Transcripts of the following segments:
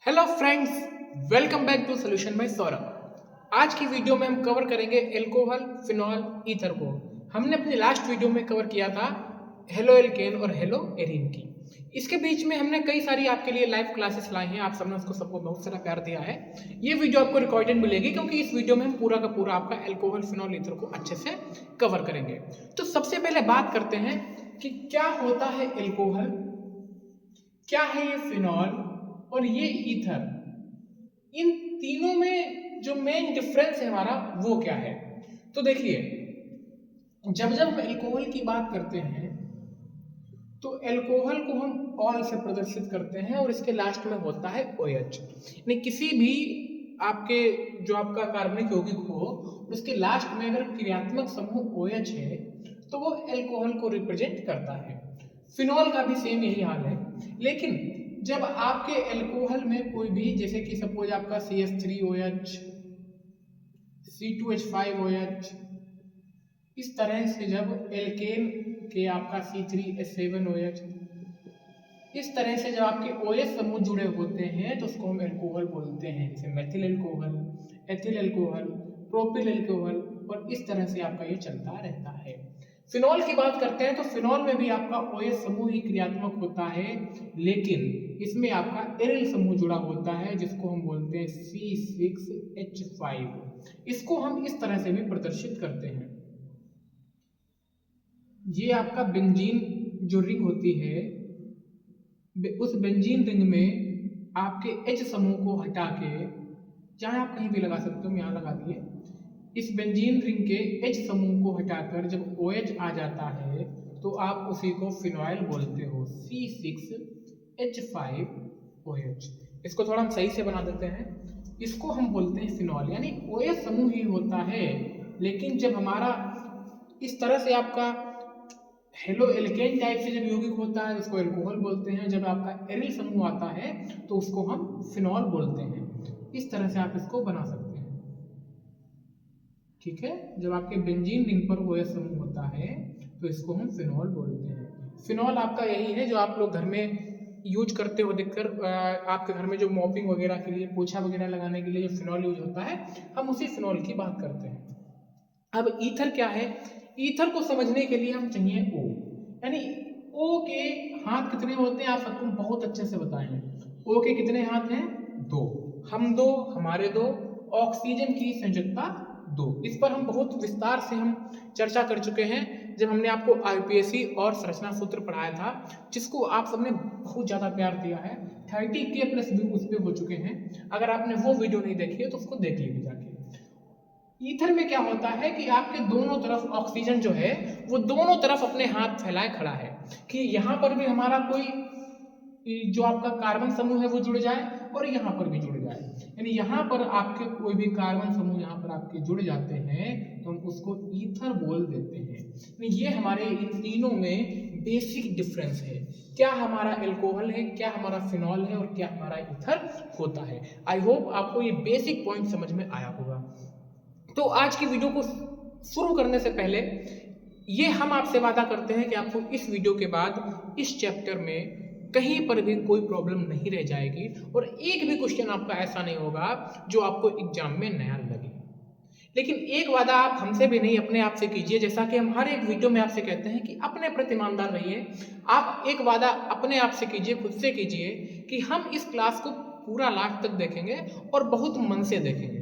Hello friends, welcome back to solution by Saurabh. आज की video में हम कवर करेंगे एल्कोहल, फिनॉल, ईथर को। हमने अपनी लास्ट वीडियो में कवर किया था हेलो एल्केन और हेलो एरीन की। इसके बीच में हमने कई सारी आपके लिए लाइव क्लासेस लाई हैं। आप सबने उसको सबको बहुत सारा प्यार दिया है। ये वीडियो आपको रिकॉर्डेड मिलेगी क्योंकि इस वीडियो में हम पूरा का पूरा आपका एल्कोहल, फिनॉल, ईथर को अच्छे से कवर करेंगे। तो सबसे पहले बात करते हैं कि क्या होता है एल्कोहल, क्या है ये फिनॉल और ये ईथर। इन तीनों में जो मेन डिफरेंस है हमारा वो क्या है। तो देखिए, जब जब हम एल्कोहल की बात करते हैं तो एल्कोहल को हम ऑल से प्रदर्शित करते हैं और इसके लास्ट में होता है OH। यानी किसी भी आपके जो आपका कार्बनिक यौगिक हो उसके लास्ट में अगर क्रियात्मक समूह OH है तो वो एल्कोहल को रिप्रेजेंट करता है। फिनॉल का भी सेम यही हाल है। लेकिन जब आपके एल्कोहल में कोई भी, जैसे कि सपोज आपका CH3OH, C2H5OH, इस तरह से जब एल्केन के आपका C3H7OH, इस तरह से जब आपके OH समूह जुड़े होते हैं तो उसको हम एल्कोहल बोलते हैं। जैसे methyl alcohol, ethyl alcohol, propyl alcohol, और इस तरह से आपका ये चलता रहता है। फिनॉल की बात करते हैं तो फिनॉल में भी आपका OH समूह ही क्रियात्मक होता है, लेकिन इसमें आपका एरिल समूह जुड़ा होता है जिसको हम बोलते हैं C6H5। इसको हम इस तरह से भी प्रदर्शित करते हैं। ये आपका बेंजीन जो रिंग होती है, उस बेंजीन रिंग में आपके H समूह को हटा के, चाहे आप कहीं भी लगा सकते हो, यहाँ लगा दिए, इस बेंजीन रिंग के H समूह को हटाकर जब OH आ जाता है तो आप उसी को फिनॉइल बोलते हो, C6H5OH। इसको थोड़ा हम सही से बना देते हैं, इसको हम बोलते हैं फिनॉल। यानी OH समूह ही होता है, लेकिन जब हमारा इस तरह से आपका हेलो एल्केन टाइप से जब यौगिक होता है उसको एल्कोहल बोलते हैं। जब आपका एरिल समूह आता है तो उसको हम फिनॉल बोलते हैं। इस तरह से आप इसको बना सकते हैं, ठीक है। जब आपके बेंजीन रिंग पर OH समूह होता है तो इसको हम फिनॉल बोलते हैं। फिनॉल आपका यही है जो आप लोग घर में यूज करते हो देखकर, आपके घर में जो मॉपिंग वगैरह के लिए, पोछा वगैरह लगाने के लिए जो फिनॉल यूज होता है, हम उसी फिनॉल की बात करते हैं। अब ईथर क्या है? ईथर को समझने के लिए हम चाहिए O। यानी O के हाथ कितने होते हैं आप सबको बहुत अच्छे से बताए हैं। O के कितने हाथ हैं? 2। हम 2, हमारे 2, ऑक्सीजन की संयोजकता 2। इस पर हम बहुत विस्तार से हम चर्चा कर चुके हैं जब हमने आपको IUPAC और संरचना सूत्र पढ़ाया था, जिसको आप सबने बहुत ज़्यादा प्यार दिया है। 30K+ व्यू उस पर हो चुके हैं। अगर आपने वो वीडियो नहीं देखी है तो उसको देख लीजिए जाके। ईथर में क्या होता है कि आपके दोनों तरफ ऑक्सीजन जो है वो दोनों तरफ अपने हाथ फैलाए खड़ा है कि यहाँ पर भी हमारा कोई जो आपका कार्बन समूह है वो जुड़ जाए और यहाँ पर भी जुड़ जाए। यानी यहाँ पर आपके कोई भी कार्बन समूह यहाँ पर आपके जुड़ जाते हैं तो हम उसको ईथर बोल देते हैं। ये हमारे इन तीनों में बेसिक डिफरेंस है। क्या हमारा एल्कोहल है, क्या हमारा फिनॉल है और क्या हमारा ईथर होता है। आई होप आपको ये बेसिक पॉइंट समझ में आया होगा। तो आज की वीडियो को शुरू करने से पहले ये हम आपसे वादा करते हैं कि आपको इस वीडियो के बाद इस चैप्टर में कहीं पर भी कोई प्रॉब्लम नहीं रह जाएगी और एक भी क्वेश्चन आपका ऐसा नहीं होगा जो आपको एग्जाम में नया लगे। लेकिन एक वादा आप हमसे भी नहीं अपने आप से कीजिए, जैसा कि हम हर एक वीडियो में आपसे कहते हैं कि अपने प्रति ईमानदार रहिए। आप एक वादा अपने आप से कीजिए, खुद से कीजिए कि हम इस क्लास को पूरा लास्ट तक देखेंगे और बहुत मन से देखेंगे।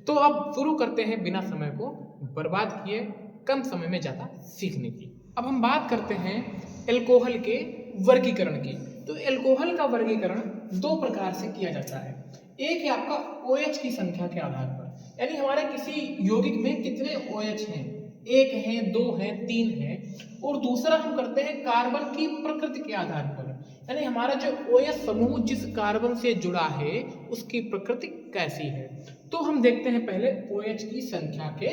तो अब शुरू करते हैं बिना समय को बर्बाद किए, कम समय में ज़्यादा सीखने की। अब हम बात करते हैं एल्कोहल के वर्गीकरण की। तो एल्कोहल का वर्गीकरण 2 प्रकार से किया जाता है। एक है आपका OH की संख्या के आधार पर, यानी हमारे किसी यौगिक में कितने OH हैं, 1 है, 2 है, 3 है। और दूसरा हम करते हैं कार्बन की प्रकृति के आधार पर, यानी हमारा जो OH समूह जिस कार्बन से जुड़ा है उसकी प्रकृति कैसी है। तो हम देखते हैं पहले OH की संख्या के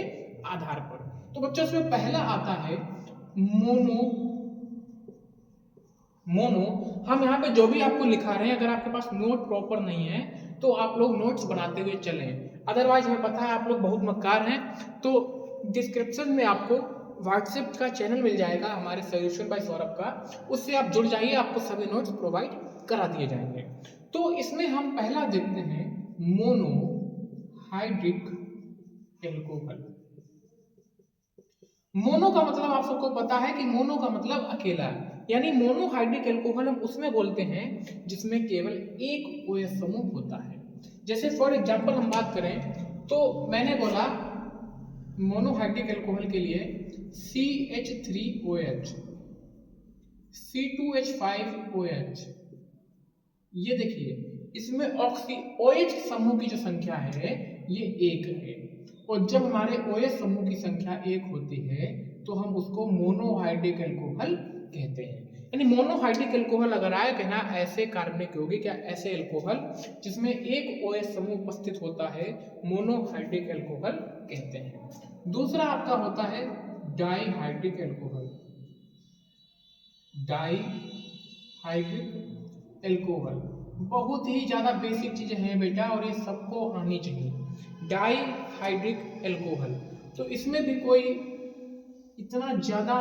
आधार पर। तो बच्चों इसमें पहला आता है मोनो। हम यहाँ पे जो भी आपको लिखा रहे हैं, अगर आपके पास नोट प्रॉपर नहीं है तो आप लोग नोट्स बनाते हुए चलें। अदरवाइज हमें पता है आप लोग बहुत मक्कार हैं, तो डिस्क्रिप्शन में आपको व्हाट्सएप का चैनल मिल जाएगा हमारे सोल्यूशन बाय सौरभ का, उससे आप जुड़ जाइए, आपको सभी नोट्स प्रोवाइड करा दिए जाएंगे। तो इसमें हम पहला देखते हैं मोनोहाइड्रिक एल्कोहल। मोनो का मतलब आप सबको पता है कि मोनो का मतलब अकेला, यानी मोनोहाइड्रिक एल्कोहल हम उसमें बोलते हैं जिसमें केवल एक OH समूह होता है। जैसे फॉर एग्जांपल हम बात करें तो मैंने बोला मोनोहाइड्रिक एल्कोहल के लिए CH3OH, C2H5OH। ये देखिए इसमें OH समूह की जो संख्या है ये 1 है, और जब हमारे OH समूह की संख्या 1 होती है तो हम उसको मोनोहाइड्रिक एल्कोहल कहते हैं। यानी मोनोहाइड्रिक एल्कोहल अगर आए कहना ऐसे कार्बनिक यौगिक या ऐसे एल्कोहल जिसमें एक OH समूह उपस्थित होता है, मोनोहाइड्रिक एल्कोहल कहते हैं। दूसरा आपका होता है डाइहाइड्रिक एल्कोहल। डाइहाइड्रिक एल्कोहल बहुत ही ज्यादा बेसिक चीजें हैं बेटा, और ये सबको आनी चाहिए। डाइहाइड्रिक एल्कोहल, तो इसमें भी कोई इतना ज्यादा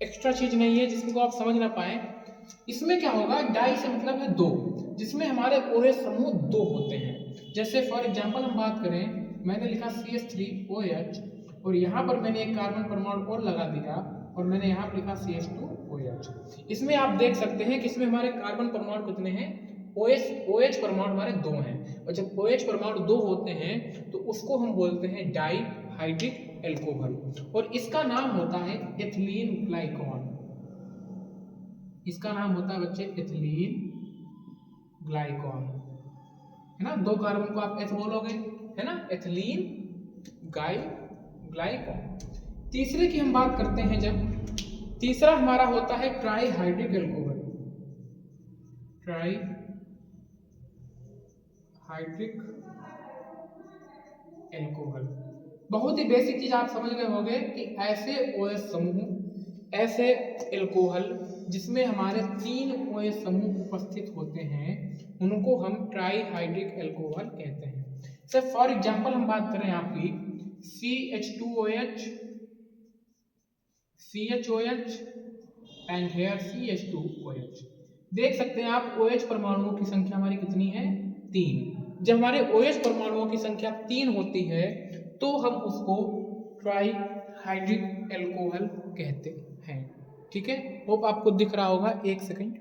एक्स्ट्रा चीज नहीं है जिसको आप समझ ना पाए। इसमें क्या होगा, डाई से मतलब है दो, जिसमें हमारे OH समूह 2 होते हैं। जैसे फॉर एग्जांपल हम बात करें, मैंने लिखा CH3OH और यहाँ पर मैंने एक कार्बन परमाणु और लगा दिया और मैंने यहाँ पर लिखा CH2OH। इसमें आप देख सकते हैं कि इसमें हमारे कार्बन परमाणु कितने हैं, OH परमाणु हमारे 2 हैं, और जब OH परमाणु 2 होते हैं तो उसको हम बोलते हैं डाइहाइड्रिक एल्कोहल, और इसका नाम होता है एथिलीन ग्लाइकॉल। इसका नाम होता है बच्चे एथिलीन ग्लाइकॉल, है ना। 2 कार्बन को आप एथ बोलोगे, है ना, एथिलीन ग्लाइकॉल। तीसरे की हम बात करते हैं, जब तीसरा हमारा होता है ट्राइहाइड्रिक एल्कोहल। ट्राइहाइड्रिक एल्कोहल बहुत ही बेसिक चीज आप समझ गए होंगे कि ऐसे OH समूह, ऐसे एल्कोहल जिसमें हमारे 3 OH समूह उपस्थित होते हैं, उनको हम ट्राइहाइड्रिक एल्कोहल कहते हैं। सर फॉर एग्जांपल हम बात करें आपकी CH2OH, CHOH and hair CH2OH। देख सकते हैं आप OH परमाणुओं की संख्या हमारी कितनी है, 3। जब हमारे OH परमाणुओं की संख्या 3 होती है तो हम उसको ट्राइहाइड्रिक एल्कोहल कहते हैं। ठीक है, होप आपको दिख रहा होगा। एक सेकंड,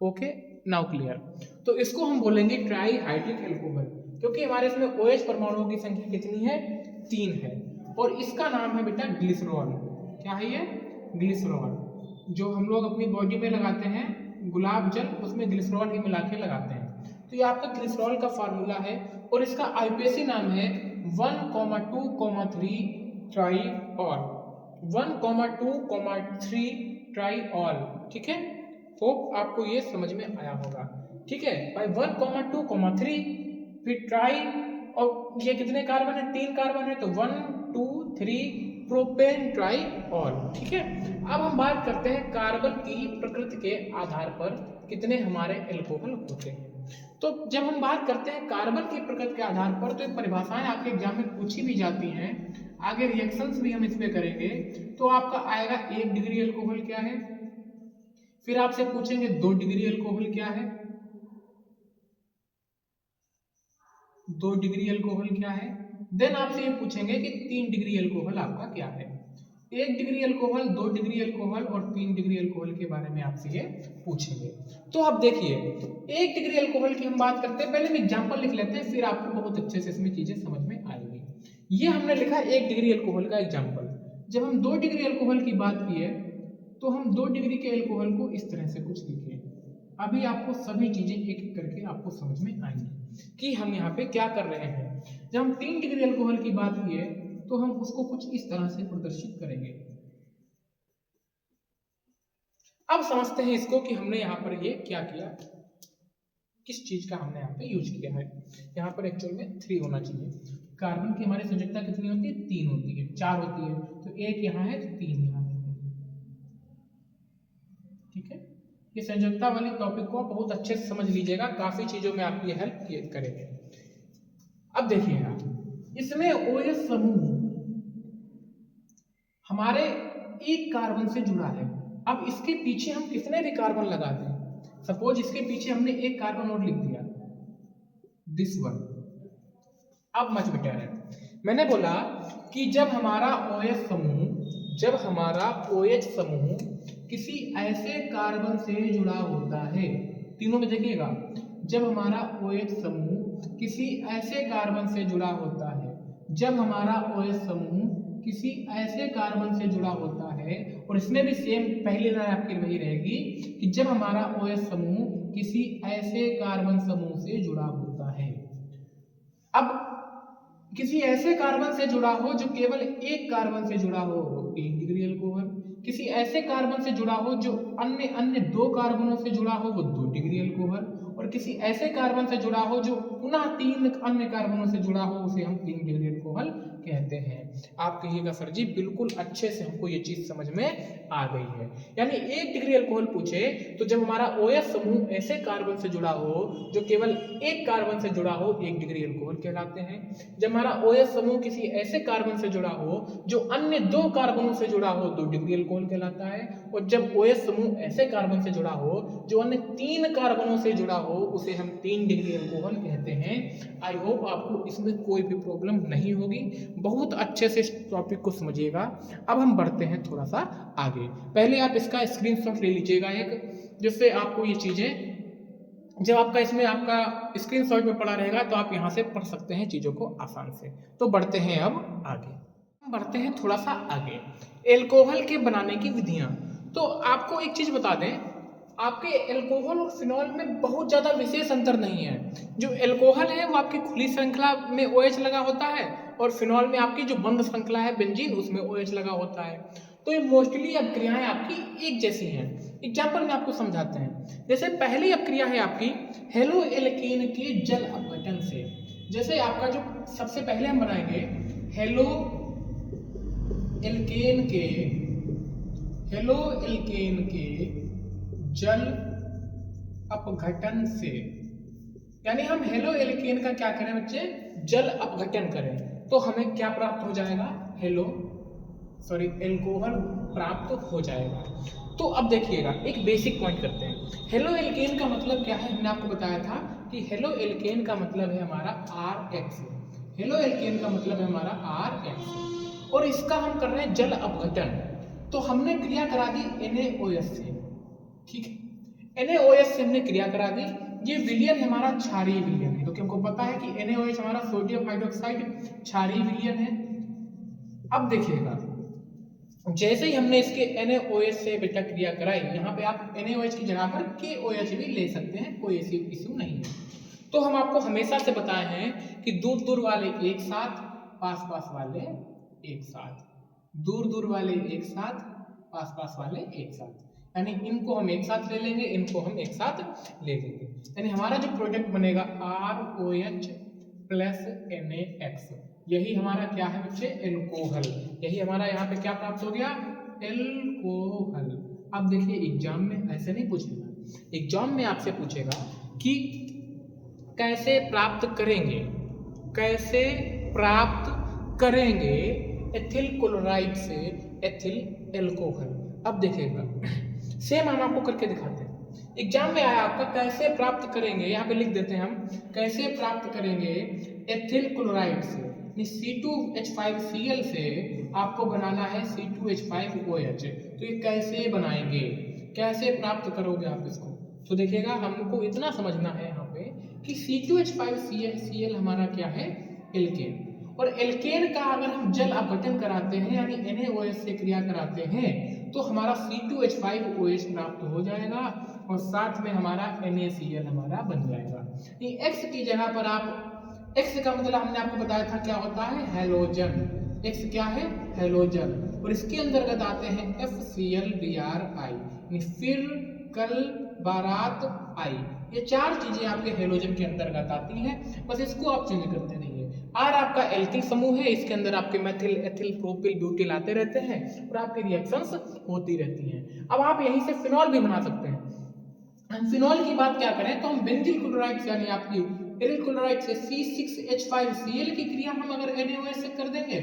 ओके नाउ क्लियर। तो इसको हम बोलेंगे ट्राइहाइड्रिक एल्कोहल, क्योंकि हमारे इसमें OH परमाणुओं की संख्या कितनी है, 3 है, और इसका नाम है बेटा ग्लिसरॉल। क्या है ये, ग्लिसरॉल। जो हम लोग अपनी बॉडी में लगाते हैं गुलाब जल, उसमें ग्लिसरॉल ही मिला के लगाते हैं। तो ये आपका ग्लिसरॉल का फार्मूला है, और इसका आईपीएसी नाम है 1,2,3 ट्राइऑल। 1,2,3 ट्राइऑल। ठीक है, होप आपको ये समझ में आया होगा। ठीक है भाई, 1,2,3 फिर ट्राई, और ये कितने कार्बन है, 3 कार्बन है, तो 1 2 3 प्रोपेन ट्राइऑल। ठीक है, अब हम बात करते हैं कार्बन की प्रकृति के आधार पर कितने हमारे एल्कोहल होते हैं। तो जब हम बात करते हैं कार्बन की प्रकृति के आधार पर, तो परिभाषाएं आपके एग्जाम में पूछी भी जाती हैं, आगे रिएक्शंस भी हम इसमें करेंगे। तो आपका आएगा 1 डिग्री एल्कोहल क्या है, फिर आपसे पूछेंगे 2 डिग्री एल्कोहल क्या है, 2 डिग्री एल्कोहल क्या है, देन आपसे ये पूछेंगे कि 3 डिग्री एल्कोहल आपका क्या है। 1 डिग्री एल्कोहल, 2 डिग्री एल्कोहल और 3 डिग्री एल्कोहल के बारे में आपसे ये पूछेंगे। तो अब देखिए 1 डिग्री एल्कोहल की हम बात करते हैं, पहले हम एग्जांपल लिख लेते हैं, फिर आपको बहुत अच्छे से इसमें चीजें समझ में आएंगी। ये हमने लिखा 1 डिग्री एल्कोहल का एग्जाम्पल। जब हम 2 डिग्री एल्कोहल की बात की है तो हम 2 डिग्री के एल्कोहल को इस तरह से कुछ लिखे। अभी आपको सभी चीजें एक एक करके आपको समझ में आएंगी कि हम यहाँ पे क्या कर रहे हैं। जब हम 3 डिग्री एल्कोहल की बात की है तो हम उसको कुछ इस तरह से प्रदर्शित करेंगे। अब समझते हैं इसको कि हमने यहाँ पर ये क्या किया, किस चीज का हमने यहाँ पे यूज किया है। यहाँ पर एक्चुअल में 3 होना चाहिए। कार्बन की हमारी संयोजकता कितनी होती है, 3 होती है, 4 होती है, तो 1 यहाँ है तो 3 यहाँ है। ठीक है, ये संयोजकता वाली टॉपिक को बहुत अच्छे से समझ लीजिएगा, काफी चीजों में आपकी हेल्प करेंगे। अब देखिएगा इसमें OH समूह हमारे एक कार्बन से जुड़ा है। अब इसके पीछे हम कितने भी कार्बन लगा दें, सपोज इसके पीछे हमने एक कार्बन और लिख दिया, दिस वन। अब मच बेटर है, मैंने बोला कि जब हमारा OH समूह किसी ऐसे कार्बन से जुड़ा होता है, तीनों में देखिएगा, जब हमारा OH समूह किसी ऐसे कार्बन से जुड़ा होता है, जब हमारा OH समूह किसी ऐसे कार्बन से जुड़ा होता है, और इसमें भी सेम पहली लाइन आपकी वही रहेगी कि जब हमारा OH समूह किसी ऐसे कार्बन समूह से जुड़ा होता है। अब किसी ऐसे कार्बन से जुड़ा हो जो केवल एक कार्बन से जुड़ा हो, 1 डिग्री अल्कोहल। किसी ऐसे कार्बन से जुड़ा हो जो अन्य अन्य 2 कार्बनों से जुड़ा हो, वो 2 डिग्री अल्कोहल। और किसी ऐसे कार्बन से जुड़ा हो जो पुनः 3 अन्य कार्बनों से जुड़ा हो, उसे हम 3 डिग्री अल्कोहल कहते हैं। आप कहिएगा सर जी बिल्कुल अच्छे से हमको ये चीज समझ में आ गई है। यानी 1 डिग्री अल्कोहल पूछे तो जब हमारा OH समूह ऐसे कार्बन से जुड़ा हो जो केवल एक कार्बन से जुड़ा हो, 1 डिग्री अल्कोहल कहलाते हैं। जब हमारा OH समूह किसी ऐसे कार्बन से जुड़ा हो जो अन्य 2 कार्बनों से जुड़ा हो, 2 डिग्री अल्कोहल कहलाता है। और जब OH समूह ऐसे कार्बन से जुड़ा हो जो अन्य 3 कार्बनों से जुड़ा हो, उसे हम 3 डिग्री अल्कोहल कहते हैं। आई होप आपको इसमें कोई भी प्रॉब्लम नहीं होगी, बहुत अच्छे से इस टॉपिक को समझिएगा। अब हम बढ़ते हैं थोड़ा सा आगे। पहले आप इसका स्क्रीनशॉट ले लीजिएगा एक, जिससे आपको ये चीजें, जब आपका इसमें आपका स्क्रीनशॉट में पड़ा रहेगा तो आप यहाँ से पढ़ सकते हैं चीजों को आसान से। तो बढ़ते हैं अब आगे, बढ़ते हैं थोड़ा सा आगे, एल्कोहल के बनाने की विधियां। तो आपको एक चीज बता दें, आपके एल्कोहल और फिनॉल में बहुत ज्यादा विशेष अंतर नहीं है। जो एल्कोहल है वो आपकी खुली श्रृंखला में OH लगा होता है, और फिनॉल में आपकी जो बंद श्रृंखला है बेंजीन, उसमें OH लगा होता है। तो ये मोस्टली अपक्रियाएं आपकी एक जैसी हैं। एग्जाम्पल में आपको समझाते हैं। जैसे पहली अपक्रिया है आपकी हेलो एल्केन के जल अपघटन से। जैसे आपका जो सबसे पहले हम बनाएंगे हेलो एल्केन के जल अपघटन से, यानी हम हेलो एल्केन का क्या करें बच्चे, जल अपघटन करें, तो हमें क्या प्राप्त हो जाएगा, एल्कोहल प्राप्त हो जाएगा। तो अब देखिएगा एक बेसिक पॉइंट करते हैं। हेलो एल्केन का मतलब क्या है, हमने आपको बताया था कि हेलो एल्केन का मतलब है हमारा RH। हेलो एल्केन का मतलब है हमारा RH, और इसका हम कर रहे हैं जल अपघटन। तो हमने क्रिया करा दी NaOH से, ठीक है, NaOH से हमने क्रिया करा दी। ये विलयन हमारा क्षारीय विलयन है, क्योंकि हमको पता है कि NaOH हमारा सोडियम हाइड्रोक्साइड क्षारीय विलयन है। अब देखिएगा जैसे ही हमने इसके NaOH से बेटा क्रिया कराई, यहाँ पे आप NaOH की जगह पर KOH भी ले सकते हैं, कोई ऐसी इश्यू नहीं है। तो हम आपको हमेशा से बताए हैं कि दूर दूर वाले एक साथ, पास पास वाले एक साथ, दूर दूर वाले एक साथ, पास पास वाले एक साथ, यानी इनको हम एक साथ ले लेंगे, इनको हम एक साथ ले लेंगे। यानी हमारा जो प्रोडक्ट बनेगा ROH प्लस NaX, यही हमारा क्या है बच्चे, एल्कोहल। यही हमारा यहाँ पे क्या प्राप्त हो गया, एल्कोहल। अब देखिए एग्जाम में ऐसे नहीं पूछेगा, एग्जाम में आपसे पूछेगा कि कैसे प्राप्त करेंगे, कैसे प्राप्त करेंगे एथिल क्लोराइड से एथिल एल्कोहल। अब देखिएगा सेम हम आपको करके दिखाते हैं। एग्जाम में आया आपका कैसे प्राप्त करेंगे, यहाँ पे लिख देते हैं हम, कैसे प्राप्त करेंगे एथिल क्लोराइड से, C2H5Cl से आपको बनाना है C2H5OH। तो ये कैसे बनाएंगे, कैसे प्राप्त करोगे आप इसको, तो देखिएगा हमको इतना समझना है यहाँ पे कि C2H5Cl हमारा क्या है, एल्केन। और एल्केन का अगर हम जल अपघटन कराते हैं, यानी NaOH से क्रिया कराते हैं, तो हमारा C2H5OH प्राप्त हो जाएगा, और साथ में हमारा NaCl हमारा बन जाएगा। X की जगह पर आप, X का मतलब हमने आपको बताया था क्या होता है, हैलोजन। X क्या है, हैलोजन, और इसके अंतर्गत आते हैं FClBrI, फिर कल बारात आई। ये 4 चीजें आपके हैलोजन के अंतर्गत आती हैं, बस इसको आप चेंज करते रहिए। R आपका एल्किल समूह है, इसके अंदर आपके मेथिल, एथिल, प्रोपिल, ब्यूटिल आते रहते हैं, और आपकी रिएक्शंस होती रहती हैं। अब आप यहीं से फिनॉल भी बना सकते हैं। हम फिनॉल की बात क्या करें तो हम बेंजील क्लोराइड से, यानी आपकी एरिल क्लोराइड से C6H5Cl की क्रिया हम अगर NaOH से कर देंगे,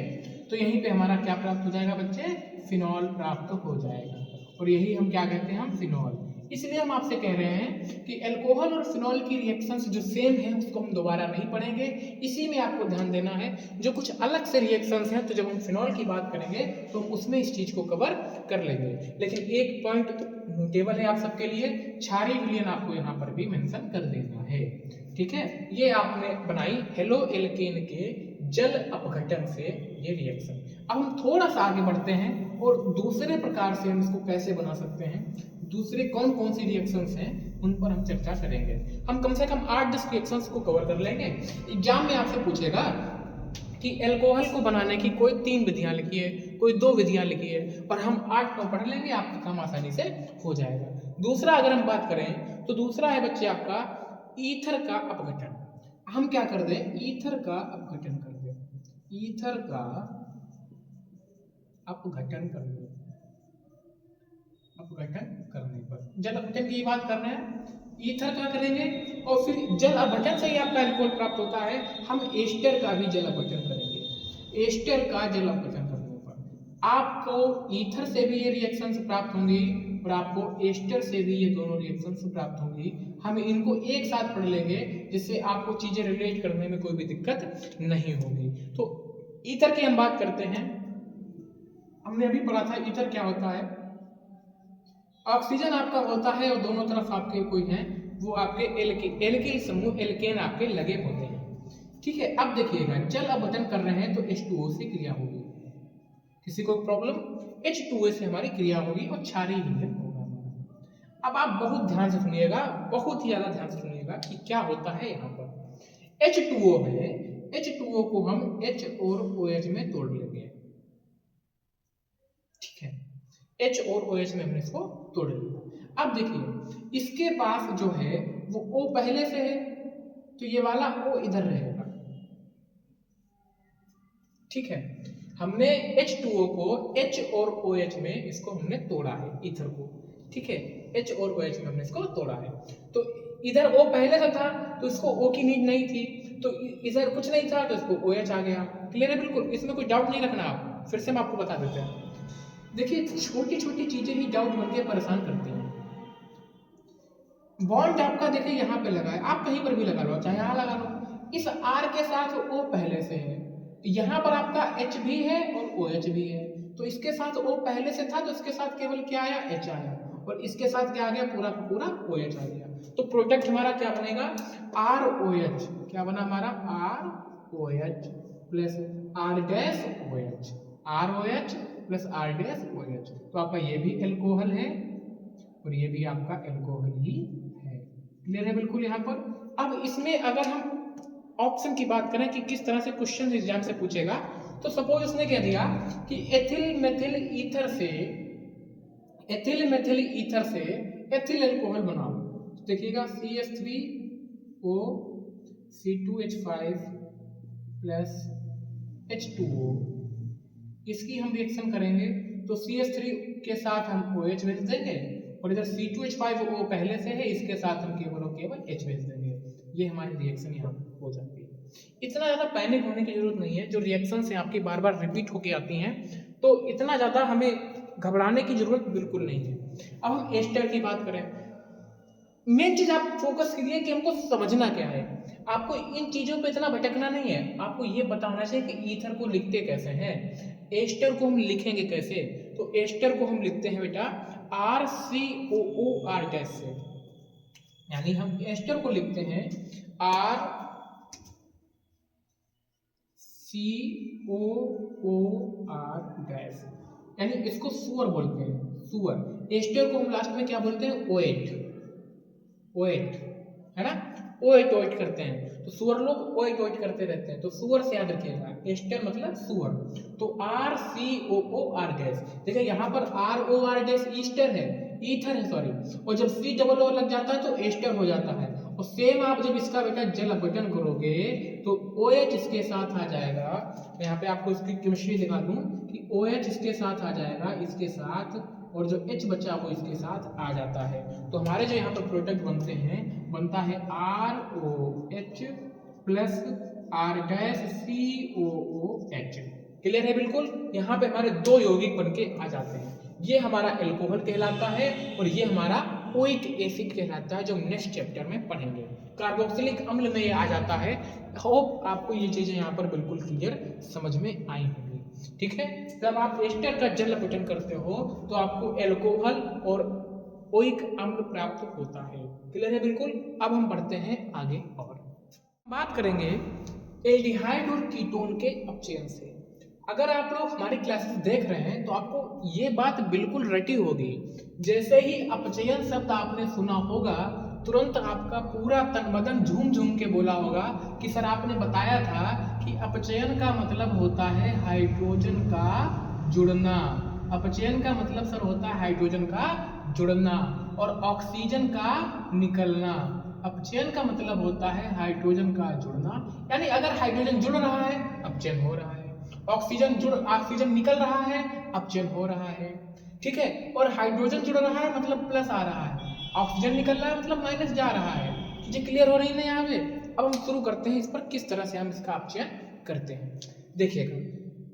तो यहीं पे हमारा क्या प्राप्त हो जाएगा बच्चे, फिनॉल प्राप्त हो जाएगा। और यही हम क्या कहते हैं, हम फिनॉल। इसलिए हम आपसे कह रहे हैं कि अल्कोहल और फिनॉल की रिएक्शंस जो सेम है उसको हम दोबारा नहीं पढ़ेंगे। इसी में आपको ध्यान देना है, जो कुछ अलग से रिएक्शंस हैं तो जब हम फिनॉल की बात करेंगे तो हम उसमें इस चीज को कवर कर लेंगे। लेकिन एक पॉइंट नोटेबल है आप सबके लिए, क्षारीय विलयन आपको यहाँ पर भी मेंशन कर देना है। ठीक है, ये आपने बनाई हेलो एल्केन के जल अपघटन से ये रिएक्शन। अब हम थोड़ा सा आगे बढ़ते हैं और दूसरे प्रकार से हम इसको कैसे बना सकते हैं, दूसरे कौन कौन सी रिएक्शंस हैं उन पर हम चर्चा करेंगे। हम कम से कम 8-10 रिएक्शंस को कवर कर लेंगे। एग्जाम में आपसे पूछेगा कि अल्कोहल को बनाने की कोई 3 विधियां लिखी है, कोई 2 विधियां लिखी है, और हम 8-9 पढ़ लेंगे, आपका काम आसानी से हो जाएगा। दूसरा अगर हम बात करें तो दूसरा है बच्चे आपका ईथर का अपघटन। हम क्या कर दें, ईथर का अपघटन कर दें, ईथर का अपघटन कर दें। अपघटन करने पर जल अपघटन की बात कर रहे हैं, ईथर का करेंगे और फिर जल अपघटन से ही आपका अल्कोहल प्राप्त होता है, हम एस्टर का भी जल अपघटन करेंगे। एस्टर का जल अपघटन करने पर आपको ईथर से भी ये रिएक्शंस प्राप्त होंगी और आपको एस्टर से भी ये दोनों रिएक्शंस प्राप्त होंगी। हम इनको एक साथ पढ़ लेंगे जिससे आपको चीजें रिलेट करने में कोई भी दिक्कत नहीं होगी। तो ईथर की हम बात करते हैं, हमने अभी पढ़ा था ईथर क्या होता है। ऑक्सीजन आपका होता है और दोनों तरफ आपके कोई हैं, वो आपके एल्किल समूह एल्केन आपके लगे होते हैं। ठीक है, अब देखिएगा जल अपघटन कर रहे हैं तो H2O से क्रिया होगी, किसी को प्रॉब्लम, H2O से हमारी क्रिया होगी और क्षारीय विलयन होगा। अब आप बहुत ध्यान से सुनिएगा, बहुत ही ज्यादा ध्यान से सुनिएगा कि क्या होता है यहाँ पर। H2O है, H2O को हम H और OH में तोड़ लेंगे। ठीक है, H और OH में हमने इसको तोड़ लिया। अब देखिए इसके पास जो है वो O पहले से है तो ये वाला O इधर रहेगा। ठीक है, हमने H2O को H और OH में इसको हमने तोड़ा है, ईथर को। ठीक है, H और OH में हमने इसको तोड़ा है। तो इधर O पहले से था तो इसको O की नीड नहीं थी, तो इधर कुछ नहीं था तो इसको OH आ गया। क्लियर है बिल्कुल, इसमें कोई डाउट नहीं रखना आप, फिर से हम आपको बता देते हैं। देखिए छोटी छोटी चीजें ही डाउट बन के परेशान करती हैं। बॉन्ड आपका देखिए यहाँ पे लगा है, आप कहीं पर भी लगा लो, चाहे यहाँ लगा लो, इस R के साथ O पहले से है, यहाँ पर आपका H भी है और OH भी है, तो इसके साथ O पहले से था तो इसके साथ केवल क्या आया, H आया, और इसके साथ क्या आ गया, पूरा का पूरा OH आ गया। तो प्रोडक्ट हमारा क्या बनेगा, ROH। क्या बना हमारा, ROH plus R dash OH, ROH plus R dash OH। तो आपका ये भी एल्कोहल है और ये भी आपका एल्कोहल ही है। क्लियर है बिल्कुल यहाँ पर। अब इसमें अगर हम ऑप्शन की बात करें कि किस तरह से क्वेश्चन एग्जाम से पूछेगा, तो सपोज उसने कह दिया कि एथिल मेथिल ईथर से, एथिल मेथिल ईथर से एथिल अल्कोहल बनाओ। तो देखिएगा CH3O C2H5 प्लस H2O, इसकी हम रिएक्शन करेंगे तो CH3 के साथ हम OH भेज देंगे और इधर C2H5O पहले से है, इसके साथ हम केवल और केवल H भेज देंगे। ये हमारी रिएक्शन यहाँ हो जाती है। इतना ज़्यादा पैनिक होने की जरूरत नहीं है, जो रिएक्शन से आपकी बार बार रिपीट होके आती हैं तो इतना ज़्यादा हमें घबराने की जरूरत बिल्कुल नहीं है। अब हम एस्टर की बात करें, मेन चीज आप फोकस कीजिए कि हमको समझना क्या है। आपको इन चीजों पे इतना भटकना नहीं है, आपको ये पता होना चाहिए कि ईथर को लिखते कैसे हैं, एस्टर को हम लिखेंगे कैसे। तो एस्टर को हम लिखते हैं बेटा RCOOR डैश से, यानी हम एस्टर को लिखते हैं RCOOR डैश, यानी इसको सुअर बोलते हैं, सुअर। एस्टर को हम लास्ट में क्या बोलते हैं, OH, है ना, OH करते हैं, तो सुअर लोग OH करते रहते हैं, तो सुअर से याद रखिएगा, एस्टर मतलब सुअर। तो RCOOR डैश, देखिए यहाँ पर ROR डैश ईस्टर है, ईथर है सॉरी, और जब COO लग जाता है तो एस्टर हो जाता है। और सेम आप जब इसका बेटा जल अपघटन करोगे तो OH इसके साथ आ जाएगा। मैं यहाँ पे आपको इसकी केमिस्ट्री दिखा दूं कि OH इसके साथ आ जाएगा, इसके साथ, और जो H बचा वो इसके साथ आ जाता है। तो हमारे जो यहाँ पर प्रोडक्ट बनते हैं, बनता है ROH plus R dash COOH। Clear है बिल्कुल, यहाँ पे हमारे 2 यौगिक बन के आ जाते हैं। ये हमारा एल्कोहल कहलाता है और ये हमारा ओइक एसिड कहलाता है, जो नेक्स्ट चैप्टर में पढ़ेंगे। कार्बोक्सिलिक अम्ल में ये आ जाता है। होप आपको ये चीजें यहाँ पर बिल्कुल क्लियर समझ में आई होंगी। ठीक है, जब आप एस्टर का जल अपघटन करते हो तो आपको एल्कोहल और ओइक अम्ल प्राप्त होता है। क्लियर है बिल्कुल। अब हम बढ़ते हैं आगे और बात करेंगे एल्डिहाइड और कीटोन के अपचयन से। अगर आप लोग हमारी क्लासेस देख रहे हैं तो आपको ये बात बिल्कुल रटी होगी। जैसे ही अपचयन शब्द आपने सुना होगा, तुरंत आपका पूरा तन बदन झूम झूम के बोला होगा कि सर आपने बताया था कि अपचयन का मतलब होता है हाइड्रोजन का जुड़ना। अपचयन का मतलब सर होता है हाइड्रोजन का जुड़ना और ऑक्सीजन का निकलना। अपचयन का मतलब होता है हाइड्रोजन का जुड़ना, यानी अगर हाइड्रोजन जुड़ रहा है अपचयन हो रहा है, ऑक्सीजन निकल रहा है अपचयन हो रहा है। ठीक है, और हाइड्रोजन जुड़ रहा है मतलब प्लस आ रहा है, ऑक्सीजन निकल रहा है मतलब माइनस जा रहा है। चीजें क्लियर हो रही है यहाँ पे। अब हम शुरू करते हैं इस पर किस तरह से हम इसका अपचयन करते हैं। देखिएगा,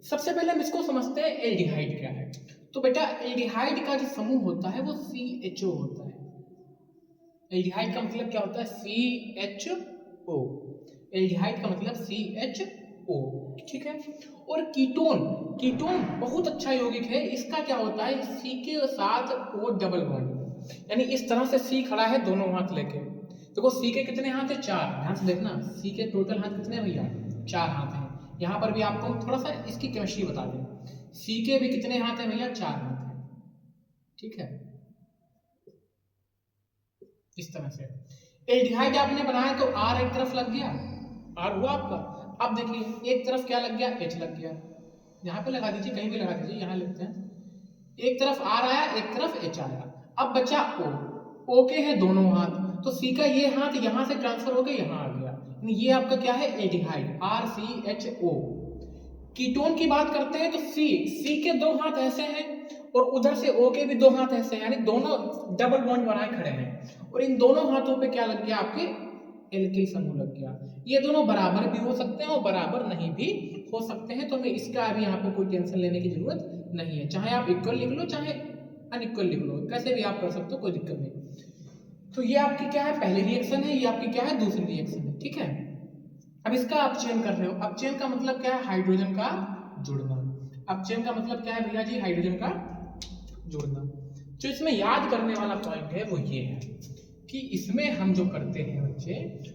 सबसे पहले हम इसको समझते हैं एल्डिहाइड क्या है। तो बेटा एल्डिहाइड का जो समूह होता है वो CHO होता है। एल्डिहाइड का मतलब क्या होता है? CHO। एल्डिहाइड का मतलब CHO। ठीक है, और कीटोन बहुत अच्छा यौगिक है। इसका क्या होता है? C के साथ O डबल बॉन्ड, यानी इस तरह से C खड़ा है दोनों हाथ लेके। देखो C के कितने हाथ है? 4। ध्यान से देखना, C के टोटल हाथ कितने हैं भैया? 4 हाथ हैं। यहाँ पर भी आपको थोड़ा सा इसकी केमिस्ट्री बता दें, C के भी कितने हाथ हैं भैया? 4 हाथ हैं। ठीक है, इस तरह से एल्डिहाइड आपने बनाया तो R एक तरफ लग गया, R हुआ आपका। अब देखिए एक तरफ क्या लग गया? H लग गया। यहाँ पे लगा दीजिए, कहीं भी लगा दीजिए, यहाँ लिखते हैं। एक तरफ R आया, एक तरफ H आया। अब बचा O के हैं दोनों हाथ, तो C का ये हाथ यहाँ से ट्रांसफर होकर यहाँ आ गया, ये आपका क्या है? Aldehyde, RCHO। कीटोन की बात करते हैं तो C के 2 हाथ ऐसे हैं और उधर से O के भी 2 हाथ ऐसे हैं, यानी दोनों डबल बॉन्ड बनाए खड़े हैं। और इन दोनों हाथों पे क्या लग गया? आपके एल्किल समूह लग गया। ये दोनों बराबर भी हो सकते हैं और बराबर नहीं भी हो सकते हैं, तो हमें इसका अभी यहाँ पे कोई टेंशन लेने की जरूरत नहीं है। चाहे आप इक्वल लिख लो चाहे अनइक्वल लिख लो, कैसे भी आप कर सकते हो, कोई दिक्कत नहीं। तो ये आपकी क्या है? पहली रिएक्शन है, ये आपकी क्या है? दूसरी रिएक्शन है। ठीक है, अब इसका अपचयन कर रहे हो। अपचयन का मतलब क्या है? हाइड्रोजन का जुड़ना। अपचयन का मतलब क्या है भैया जी? हाइड्रोजन का जुड़ना। जो इसमें याद करने वाला पॉइंट है वो ये है कि इसमें हम जो करते हैं बच्चे,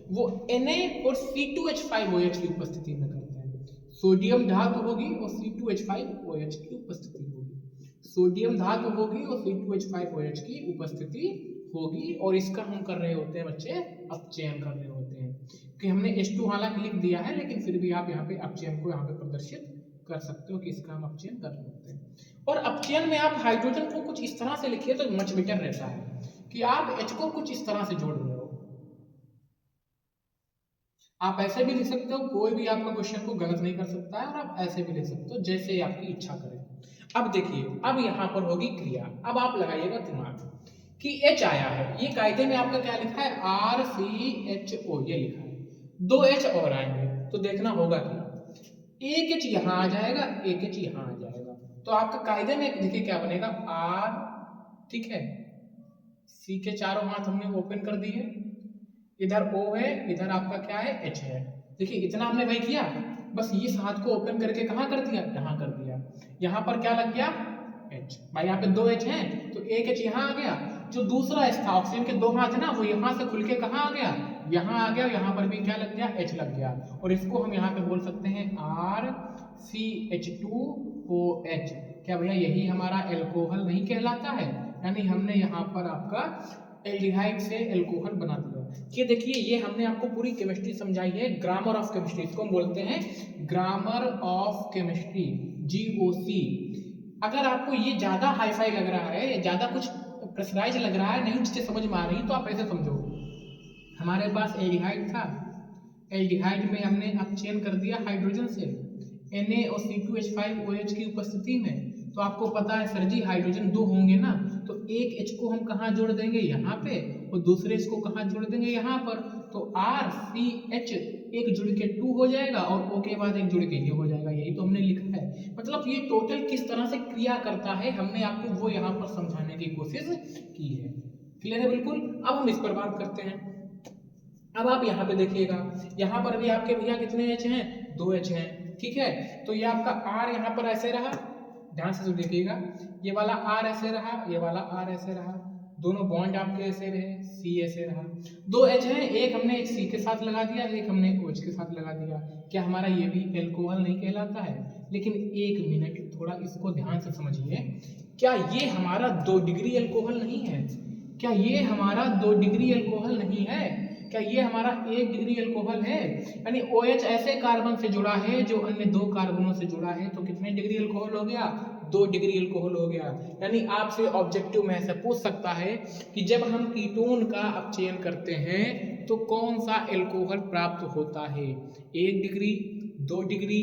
वो Na और C2H5OH की उपस्थिति में करते हैं। सोडियम धातु होगी और C2H5OH की उपस्थिति होगी। सोडियम धातु होगी और C2H5OH की उपस्थिति होगी, और इसका हम कर रहे होते हैं बच्चे अपचयन कर रहे होते हैं। कि हमने H2 हालांकि लिख दिया है, लेकिन फिर भी आप यहाँ पे अपचयन को यहाँ पे प्रदर्शित कर सकते हो कि इसका हम अपचयन कर रहे होते हैं। और अपचयन में आप हाइड्रोजन को कुछ इस तरह से लिखिए तो मच बेटर रहता है कि आप H को कुछ इस तरह से जोड़ रहे हो। आप ऐसे भी लिख सकते हो, कोई भी आपका क्वेश्चन को गलत नहीं कर सकता है, और आप ऐसे भी लिख सकते हो जैसे आपकी इच्छा करे। अब देखिए, अब यहाँ पर होगी क्रिया। अब आप लगाइएगा दिमाग कि H आया है, ये कायदे में आपका क्या लिखा है? RCHO ये लिखा है। 2 H और आएंगे तो देखना होगा कि एक H यहाँ आ जाएगा, एक H यहाँ आ जाएगा, तो आपका कायदे में देखिए क्या बनेगा? R। ठीक है, C के चारों हाथ हमने ओपन कर दिए, इधर O है, इधर आपका क्या है? H है। देखिए इतना हमने वही किया, बस इस हाथ को ओपन करके कहाँ कर दिया? यहाँ कर दिया। यहाँ पर क्या लग गया? H। भाई यहाँ पे 2 H हैं तो एक H यहाँ आ गया। जो दूसरा H था, ऑक्सीजन के 2 हाथ है ना, वो यहाँ से खुल के कहाँ आ गया? यहाँ आ गया। यहाँ पर भी क्या लग गया? H लग गया, और इसको हम यहाँ पे बोल सकते हैं RCH2OH। क्या भैया यही हमारा एल्कोहल नहीं कहलाता है? यानी हमने यहाँ पर आपका एल्डिहाइड से एल्कोहल बना दिया। ये देखिए, ये हमने आपको पूरी केमिस्ट्री समझाई है, ग्रामर ऑफ केमिस्ट्री इसको हम बोलते हैं, ग्रामर ऑफ केमिस्ट्री, GOC। अगर आपको ये ज्यादा हाईफाई लग रहा है, ज्यादा कुछ प्रेशराइज लग रहा है, नहीं चीजें समझ में आ रही, तो आप ऐसे समझो, हमारे पास एल्डिहाइड था, एल्डिहाइड में हमने अपचयन कर दिया हाइड्रोजन से Na और C2H5OH की उपस्थिति में। तो आपको पता है सर जी हाइड्रोजन 2 होंगे ना, तो एक H को हम कहाँ जोड़ देंगे? यहाँ पे, और दूसरे H को कहाँ जोड़ देंगे? यहाँ पर। तो RCH एक जुड़ के 2 हो जाएगा और O के बाद एक जुड़ के ये हो जाएगा। यही तो हमने लिखा है। मतलब ये टोटल किस तरह से क्रिया करता है, हमने आपको वो यहाँ पर समझाने की कोशिश की है। क्लियर है बिल्कुल। अब हम इस पर बात करते हैं। अब आप यहाँ पे देखिएगा, यहाँ पर भी आपके भैया कितने एच हैं, 2 एच हैं, ठीक है। तो ये आपका आर यहाँ पर ऐसे रहा, ध्यान से देखिएगा, ये वाला आर ऐसे रहा, ये वाला आर ऐसे रहा, दोनों बॉन्ड आपके ऐसे रहे, सी ऐसे रहा। 2 एच हैं, एक हमने एक सी के साथ लगा दिया, एक हमने OH के साथ लगा दिया। क्या हमारा ये भी एल्कोहल नहीं कहलाता है? लेकिन एक मिनट, थोड़ा इसको ध्यान से समझिए। क्या ये हमारा 2 डिग्री एल्कोहल नहीं है? क्या ये हमारा 2 डिग्री एल्कोहल नहीं है? क्या ये हमारा 1 डिग्री एल्कोहल है? यानी OH ऐसे कार्बन से जुड़ा है जो अन्य 2 कार्बनों से जुड़ा है, तो कितने डिग्री एल्कोहल हो गया? 2 डिग्री एल्कोहल हो गया। यानी आपसे ऑब्जेक्टिव में ऐसा पूछ सकता है कि जब हम कीटोन का अपचयन करते हैं तो कौन सा एल्कोहल प्राप्त होता है? 1 डिग्री, 2 डिग्री,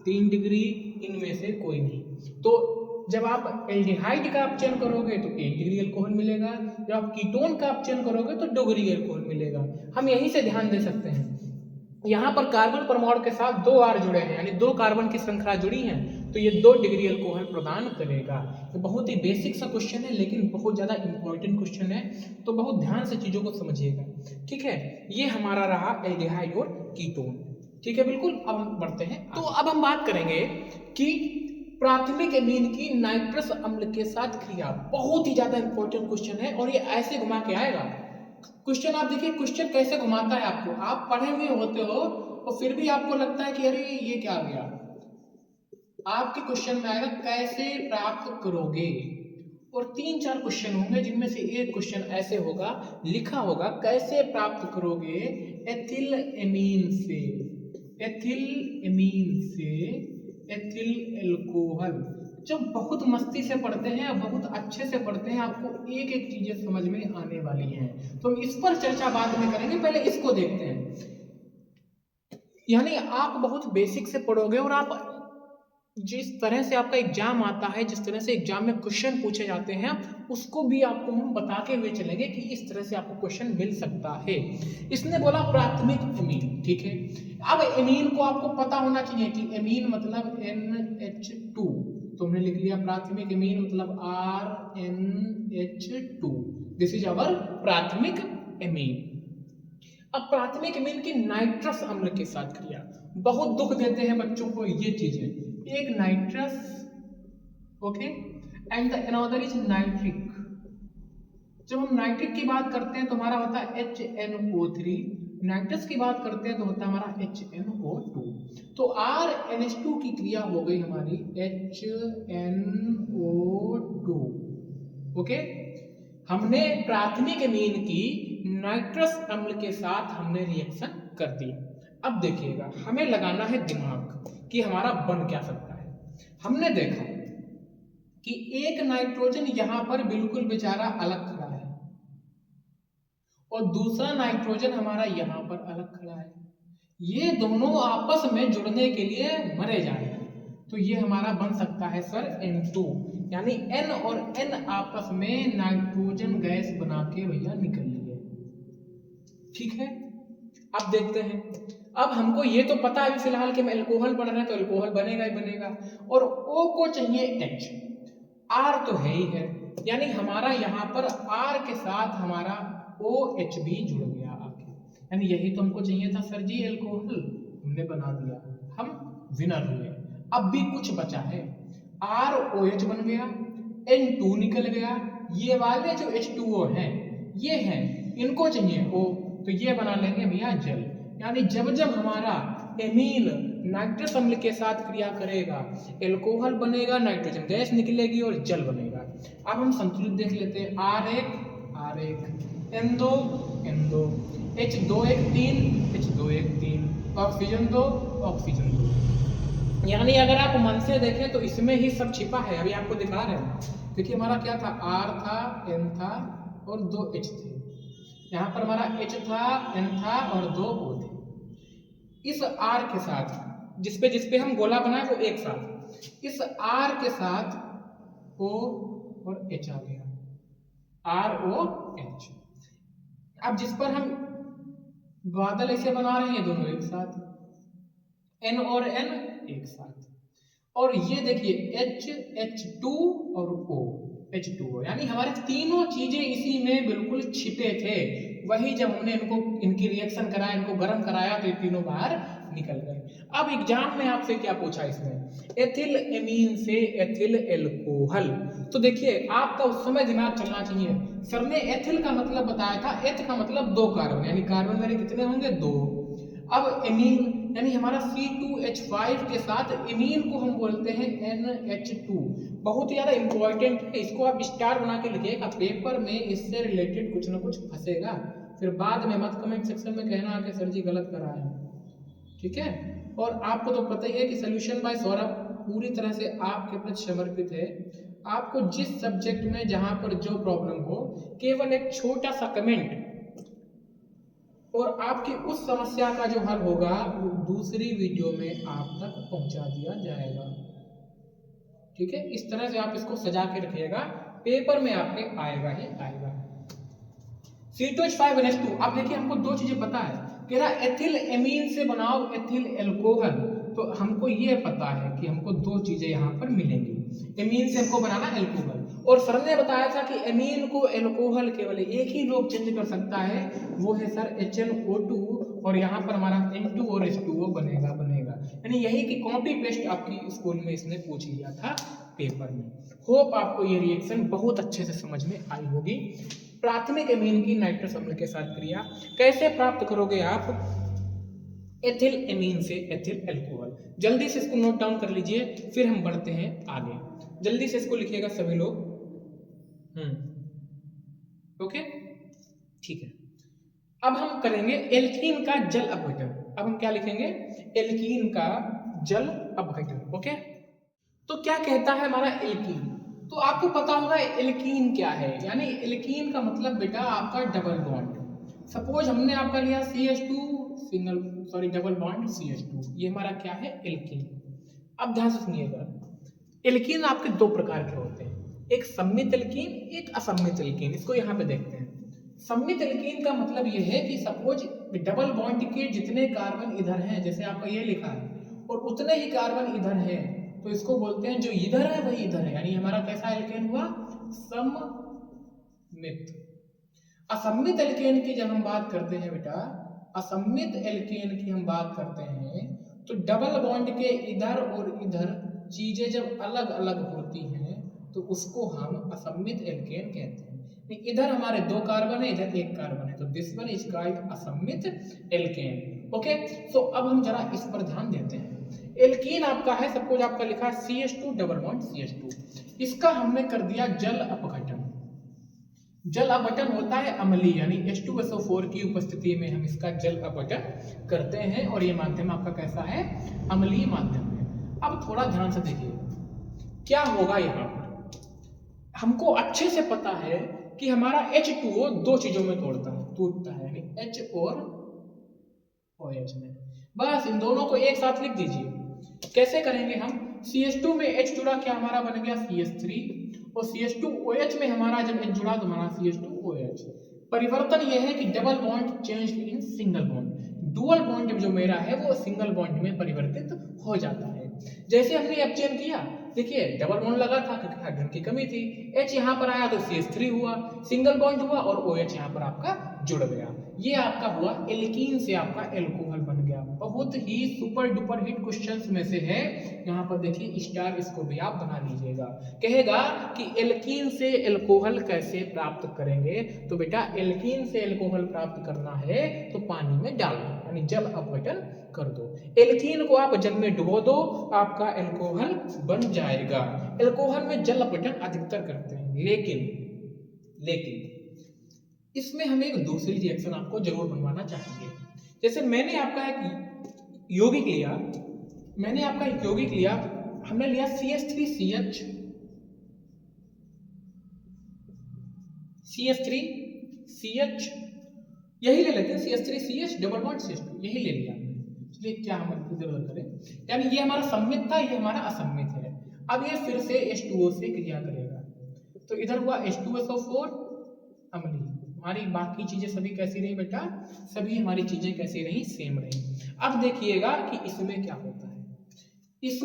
3 डिग्री, इनमें से कोई नहीं। तो जब आप एल्डिहाइड का अपचयन करोगे तो 1 डिग्री एल्कोहल मिलेगा, जब आप कीटोन का अपचयन करोगे तो 2 डिग्री एल्कोहल मिलेगा। हम यहीं से ध्यान दे सकते हैं, यहाँ पर कार्बन परमाणु के साथ 2 R जुड़े हैं, यानी 2 कार्बन की श्रृंखला जुड़ी है, तो ये 2 डिग्री एल्कोहल प्रदान करेगा। तो बहुत ही बेसिक सा क्वेश्चन है, लेकिन बहुत ज़्यादा इंपॉर्टेंट क्वेश्चन है, तो बहुत ध्यान से चीज़ों को समझिएगा, ठीक है। ये हमारा रहा एल्डिहाइड और कीटोन, ठीक है बिल्कुल। अब हम बढ़ते हैं, तो अब हम बात करेंगे कि प्राथमिक एमीन की नाइट्रस अम्ल के साथ क्रिया। बहुत ही ज्यादा इंपॉर्टेंट क्वेश्चन है और ये ऐसे घुमा के आएगा क्वेश्चन। आप देखिए क्वेश्चन कैसे घुमाता है आपको, आप पढ़े हुए होते हो और फिर भी आपको लगता है कि अरे ये क्या आ गया। आपके क्वेश्चन में आएगा कैसे प्राप्त करोगे, और 3-4 क्वेश्चन होंगे जिनमें से एक क्वेश्चन ऐसे होगा, लिखा होगा कैसे प्राप्त करोगे एथिल एमीन से, एथिल एमीन से एथिल एल्कोहल। जब बहुत मस्ती से पढ़ते हैं, बहुत अच्छे से पढ़ते हैं, आपको एक एक चीजें समझ में आने वाली हैं। तो हम इस पर चर्चा बाद में करेंगे, पहले इसको देखते हैं। यानी आप बहुत बेसिक से पढ़ोगे और आप जिस तरह से आपका एग्जाम आता है, जिस तरह से एग्जाम में क्वेश्चन पूछे जाते हैं, उसको भी आपको हम बता के हुए चलेंगे कि इस तरह से आपको क्वेश्चन मिल सकता है। इसने बोला प्राथमिक एमीन, ठीक है। अब एमीन को आपको पता होना चाहिए कि एमीन मतलब NH2, तो हमने लिख लिया प्राथमिक एमीन मतलब RNH2, दिस इज अवर प्राथमिक एमीन। अब प्राथमिक एमीन की नाइट्रस अम्ल के साथ क्रिया, बहुत दुख देते हैं बच्चों को ये चीजें, एक nitrous, okay, and the another is nitric. जब हम नाइट्रिक की बात करते हैं तो हमारा होता है HNO3, नाइट्रस की बात करते हैं तो होता है हमारा HNO2। तो RNH2 की क्रिया हो गई हमारी HNO2, ओके। हमने प्राथमिक एमीन की नाइट्रस अम्ल के साथ हमने रिएक्शन कर दी। अब देखिएगा, हमें लगाना है दिमाग कि हमारा बन क्या सकता है। हमने देखा कि एक नाइट्रोजन यहां पर बिल्कुल बेचारा अलग खड़ा है और दूसरा नाइट्रोजन हमारा यहां पर अलग खड़ा है। ये दोनों आपस में जुड़ने के लिए मरे जा रहे हैं, तो ये हमारा बन सकता है सर N2, यानी N और N आपस में नाइट्रोजन गैस बना के भैया निकल लिए, ठीक है। अब देखते हैं, अब हमको ये तो पता है फिलहाल कि हम एल्कोहल पढ़ रहे हैं तो एल्कोहल बनेगा ही बनेगा, और O को चाहिए H, R तो है ही है, यानी हमारा यहाँ पर R के साथ हमारा OH भी जुड़ गया आके, यानी यही तो हमको चाहिए था सर जी, एल्कोहल हमने बना दिया, हम विनर हुए। अब भी कुछ बचा है, ROH बन गया, N2 निकल गया, ये वाले जो H2O हैं ये हैं, इनको चाहिए O, तो ये बना लेंगे भैया जल। यानी जब जब हमारा एमीन नाइट्रस अम्ल के साथ क्रिया करेगा, एल्कोहल बनेगा, नाइट्रोजन गैस निकलेगी और जल बनेगा। अब हम संतुलित देख लेते हैं, R1 R1, N2 N2, H2 1 3 H2 1 3, oxygen 2 oxygen 2। यानी अगर आप मन से देखें तो इसमें ही सब छिपा है, अभी आपको दिखा रहे हैं। देखिए हमारा क्या था, R था, N था और 2 H थे, यहाँ पर हमारा H था, N था और 2 O थे। इस R के साथ जिसपे हम गोला बनाए वो एक साथ, इस R के साथ O और H आ गया, ROH। अब जिस पर हम बादल ऐसे बना रहे हैं दोनों एक साथ, N और N एक साथ, और ये देखिए H H2 और O, H2O, यानी हमारे तीनों चीजें इसी में बिल्कुल छिपे थे। वही जब हमने इनकी रिएक्शन कराया, इनको गर्म कराया, तो ये तीनों बाहर निकल गए। अब एग्जाम में आपसे क्या पूछा इसने, एथिल एमीन से एथिल एल्कोहल। तो देखिए आपका उस समय दिमाग चलना चाहिए, सर ने एथिल का मतलब बताया था, एथ का मतलब 2 कार्बन, यानी कार्बन मेरे कितने होंगे 2। अब एमीन यानी हमारा C2H5 के साथ एमीन को हम बोलते हैं NH2। बहुत ज़्यादा इंपॉर्टेंट है, इसको आप स्टार बना के लिखिएगा, पेपर में इससे रिलेटेड कुछ ना कुछ फंसेगा, फिर बाद में मत कमेंट सेक्शन में कहना कि सर जी गलत कराया। ठीक है, और आपको तो पता ही है कि सोल्यूशन बाय सौरभ पूरी तरह से आपके प्रति समर्पित है। आपको जिस सब्जेक्ट में जहां पर जो प्रॉब्लम हो, केवल एक छोटा सा कमेंट और आपकी उस समस्या का जो हल होगा वो दूसरी वीडियो में आप तक पहुंचा दिया जाएगा। ठीक है, इस तरह से आप इसको सजा के रखिएगा, पेपर में आपके आएगा ही आएगा। C2H5NH2, अब देखिए हमको 2 चीजें पता है, कह रहा एथिल एमीन से बनाओ एथिल एल्कोहल, तो हमको ये पता है कि हमको 2 चीजें यहाँ पर मिलेंगी, एमीन से हमको बनाना एल्कोहल, और सर ने बताया था कि एमीन को एल्कोहल केवल एक ही लोग चेंज कर सकता है, वो है सर HNO2, और यहाँ पर हमारा N2 और H2O बनेगा। यानी यही कि कॉपी पेस्ट आपकी स्कूल में इसने पूछ लिया था पेपर में। होप आपको ये रिएक्शन बहुत अच्छे से समझ में आई होगी। प्राथमिक एमीन की नाइट्रस अम्ल के साथ क्रिया कैसे प्राप्त करोगे आप, एथिल एमीन से एथिल एल्कोहल। जल्दी से इसको नोट डाउन कर लीजिए, फिर हम बढ़ते हैं आगे। जल्दी से इसको लिखिएगा सभी लोग। ओके, ठीक है। अब हम करेंगे एल्कीन का जल अपघटन। अब हम क्या लिखेंगे, एल्कीन का जल अपघटन। ओके, तो क्या कहता है हमारा एल्कीन, तो आपको पता होगा एल्कीन क्या है, यानी एल्कीन का मतलब बेटा आपका डबल बॉन्ड। सपोज हमने आपका लिया CH2 डबल बॉन्ड CH2, ये हमारा क्या है एल्कीन। अब ध्यान से सुनिएगा, एल्कीन आपके 2 प्रकार के होते हैं, एक सम्मित एल्कीन, एक असम्मित एल्कीन। इसको यहाँ पे देखते हैं। सम्मित एल्कीन का मतलब ये है कि सपोज डबल बॉन्ड के जितने कार्बन इधर हैं, जैसे आपका ये लिखा है, और उतने ही कार्बन इधर हैं, तो इसको बोलते हैं जो इधर है वही इधर है, यानी हमारा कैसा एल्केन हुआ, सममित। असम्मित एल्केन की जब हम बात करते हैं बेटा, असम्मित एल्केन की हम बात करते हैं, तो डबल बॉन्ड के इधर और इधर चीजें जब अलग अलग होती हैं तो उसको हम असम्मित एल्केन कहते हैं। इधर हमारे 2 कार्बन है, इधर 1 कार्बन है, तो दिस वन इज कॉल्ड असम्मित एल्केन। ओके, सो अब हम जरा इस पर ध्यान देते हैं। एल्कीन आपका है, सपोज आपका लिखा है CH2 डबल बॉन्ड CH2, इसका हमने कर दिया जल अपघटन। जल अपघटन होता है अम्लीय, यानी H2SO4 की उपस्थिति में हम इसका जल अपघटन करते हैं, और ये माध्यम आपका कैसा है, अम्लीय माध्यम है। अब थोड़ा ध्यान से देखिए क्या होगा यहाँ पर। हमको अच्छे से पता है कि हमारा H2O 2 चीजों में टूटता है, यानी H और OH में। बस इन दोनों को एक साथ लिख दीजिए। कैसे करेंगे हम, CH2 में H जुड़ा, क्या हमारा बन गया CH3, और CH2OH में हमारा जब H जुड़ा तो हमारा CH2OH। परिवर्तन यह है कि double bond change in single bond, dual bond जो मेरा है वो सिंगल बॉन्ड में परिवर्तित हो जाता है। जैसे हमने अब चेंज किया, देखिए डबल बॉन्ड लगा था क्योंकि हाइड्रोजन की कमी थी, H यहाँ पर आया तो CH3 हुआ, सिंगल बॉन्ड हुआ, और OH यहाँ पर आपका जुड़ गया। ये आपका हुआ एल्कीन से आपका एल्कोहल बन गया। बहुत ही सुपर डुपर हिट क्वेश्चंस में से है, यहाँ पर देखिए स्टार, इसको भी आप बना लीजिएगा। कहेगा कि एल्कीन से एल्कोहल कैसे प्राप्त करेंगे, तो बेटा एल्कीन से एल्कोहल प्राप्त करना है तो पानी में डाल दो, यानी जल अपघटन कर दो। एल्कीन को आप जल में डुबो दो, आपका एल्कोहल बन जाएगा। एल्कोहल में जल अपघटन अधिकतर करते हैं, लेकिन इसमें हम एक दूसरी रिएक्शन आपको जरूर बनवाना चाहेंगे। जैसे मैंने आपका एक यौगिक लिया, हमने लिया CH3CH, यही ले लेते हैं, CH3CH डबल बॉन्ड CH2, यही ले लिया। चलिए क्या हम इधर उधर करें, यानी ये हमारा सम्मित था, ये हमारा असम्मित है। अब ये फिर से H2O से क्रिया करेगा, तो इधर हुआ H2SO4 अम्लीय। हमारी बाकी चीजें सभी कैसी रही बेटा, सभी हमारी चीजें कैसी रही, सेम रही। अब देखिएगा कि इसमें क्या होता है, इस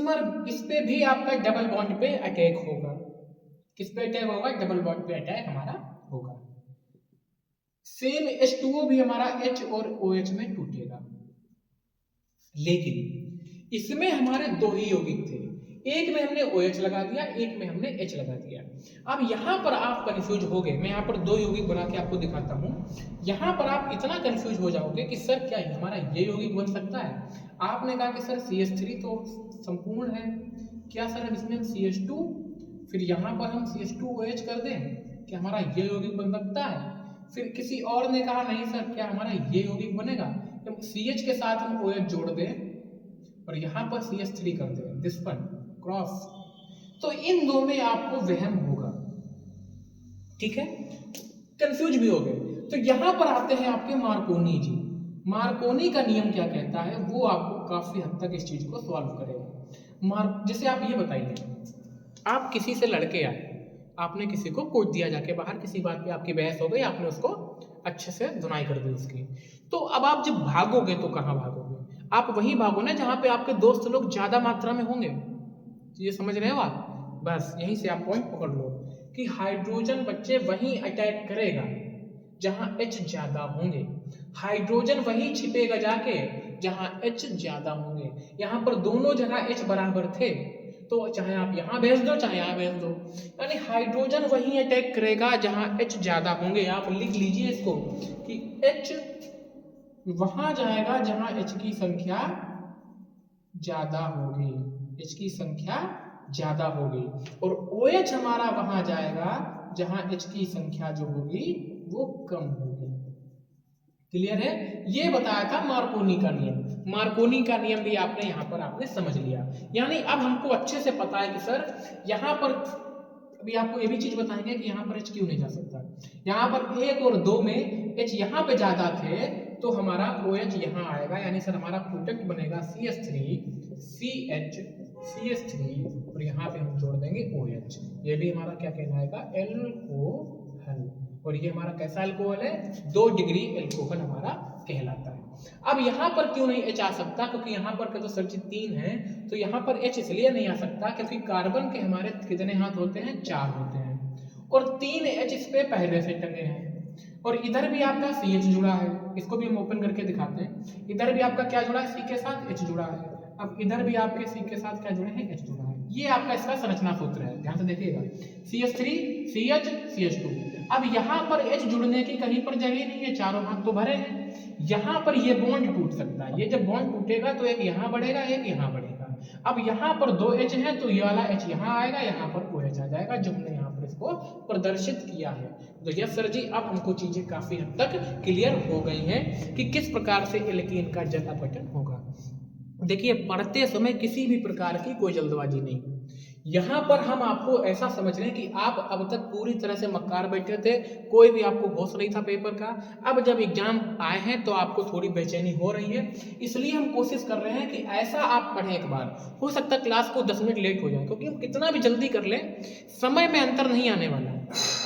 पे भी आपका डबल बॉन्ड पे अटैक होगा, किस पे अटैक होगा, डबल बॉन्ड पे अटैक हमारा होगा। सेम H2O भी हमारा H और OH में टूटेगा, लेकिन इसमें हमारे दो ही यौगिक थे, एक में हमने OH लगा दिया, एक में हमने H लगा दिया। अब यहाँ पर आप कंफ्यूज हो गए, मैं यहाँ पर दो यौगिक बना के आपको दिखाता हूँ। यहाँ पर आप इतना कंफ्यूज हो जाओगे कि सर क्या हमारा ये यौगिक बन सकता है? आपने कहा कि सर CH3 तो संपूर्ण है, क्या सर इसमें हम CH2 फिर यहाँ पर हम CH2OH कर दें, क्या हमारा ये यौगिक बन सकता है? फिर किसी और ने कहा नहीं सर, क्या हमारा ये यौगिक बनेगा? तो CH के साथ हम OH जोड़ दें और यहाँ पर CH3 कर दें, दिस वन क्रॉस, तो इन दो में आपको वहम होगा, ठीक है, कंफ्यूज भी हो गए। तो यहाँ पर आते हैं आपके मार्कोनी जी। मार्कोनी का नियम क्या कहता है, वो आपको काफी हद तक इस चीज को सॉल्व करेगा। जैसे आप ये बताइए, आप किसी से लड़के आए, आपने किसी को कोच दिया जाके बाहर, किसी बात पे आपकी बहस हो गई, आपने उसको अच्छे से धुनाई कर दी उसकी, तो अब आप जब भागोगे तो कहाँ भागोगे? आप वहीं भागो ना जहाँ पे आपके दोस्त लोग ज्यादा मात्रा में होंगे। ये समझ रहे हो आप? बस यहीं से आप पॉइंट पकड़ लो कि हाइड्रोजन बच्चे वहीं अटैक करेगा जहां H ज्यादा होंगे, हाइड्रोजन वहीं छिपेगा जाके जहां H ज्यादा होंगे। यहाँ पर दोनों जगह H बराबर थे, तो चाहे आप यहाँ भेज दो चाहे यहाँ भेज दो, यानी हाइड्रोजन वहीं अटैक करेगा जहां H ज्यादा होंगे। आप लिख लीजिए इसको कि H वहां जाएगा जहां H की संख्या ज्यादा होगी, H की संख्या ज्यादा होगी, और OH हमारा वहां जाएगा जहां H की संख्या जो होगी वो कम होगी। क्लियर है? ये बताया था मार्कोनी का नियम। मार्कोनी का नियम भी आपने यहाँ पर आपने समझ लिया, यानी अब हमको अच्छे से पता है कि सर यहाँ पर, अभी आपको ये भी चीज बताएंगे कि यहाँ पर H क्यों नहीं जा सकता। यहाँ पर 1 और 2 में H यहाँ पे ज्यादा थे, तो हमारा OH यहाँ आएगा, यानी सर हमारा प्रोडक्ट बनेगा CH3 CH CH3 और यहाँ पे हम जोड़ देंगे OH। ये भी हमारा क्या कहलाएगा, एल्कोहल, और ये हमारा कैसा अल्कोहल है, 2 डिग्री अल्कोहल हमारा कहलाता है। अब यहाँ पर क्यों नहीं H आ सकता, क्योंकि यहाँ पर तो सर 3 है, तो यहाँ पर H इसलिए नहीं आ सकता क्योंकि कार्बन के हमारे कितने हाथ होते हैं, 4 होते हैं, और 3 H इस पे पहले से टंगे हैं, और इधर भी आपका CH जुड़ा है, इसको भी हम ओपन करके दिखाते हैं। इधर भी आपका क्या जुड़ा है, C के साथ H जुड़ा है, अब इधर भी आपके C के साथ क्या जुड़े हैं, H जुड़ा है। ये आपका इसका संरचना सूत्र है, ध्यान से देखिएगा, CH3 CH CH2। अब यहाँ पर H जुड़ने की कहीं पर जगह नहीं है, चारों हाथ तो भरे हैं, यहाँ पर ये बॉन्ड टूट सकता है। ये जब बॉन्ड टूटेगा तो एक यहाँ बढ़ेगा, एक यहाँ बढ़ेगा। अब यहाँ पर 2 H है, तो ये वाला H यहाँ आएगा, यहाँ पर OH आ जाएगा, जो हमने यहाँ पर इसको प्रदर्शित किया है। तो यस सर जी, अब हमको चीजें काफी हद तक क्लियर हो गई हैं कि किस प्रकार से एल्कीन का जल अपघटन होगा। देखिए, पढ़ते समय किसी भी प्रकार की कोई जल्दबाजी नहीं। यहाँ पर हम आपको ऐसा समझ रहे हैं कि आप अब तक पूरी तरह से मक्कार बैठे थे, कोई भी आपको होश नहीं था पेपर का। अब जब एग्जाम आए हैं तो आपको थोड़ी बेचैनी हो रही है, इसलिए हम कोशिश कर रहे हैं कि ऐसा आप पढ़ें एक बार। हो सकता है क्लास को 10 मिनट लेट हो जाए, क्योंकि हम कितना भी जल्दी कर लें समय में अंतर नहीं आने वाला।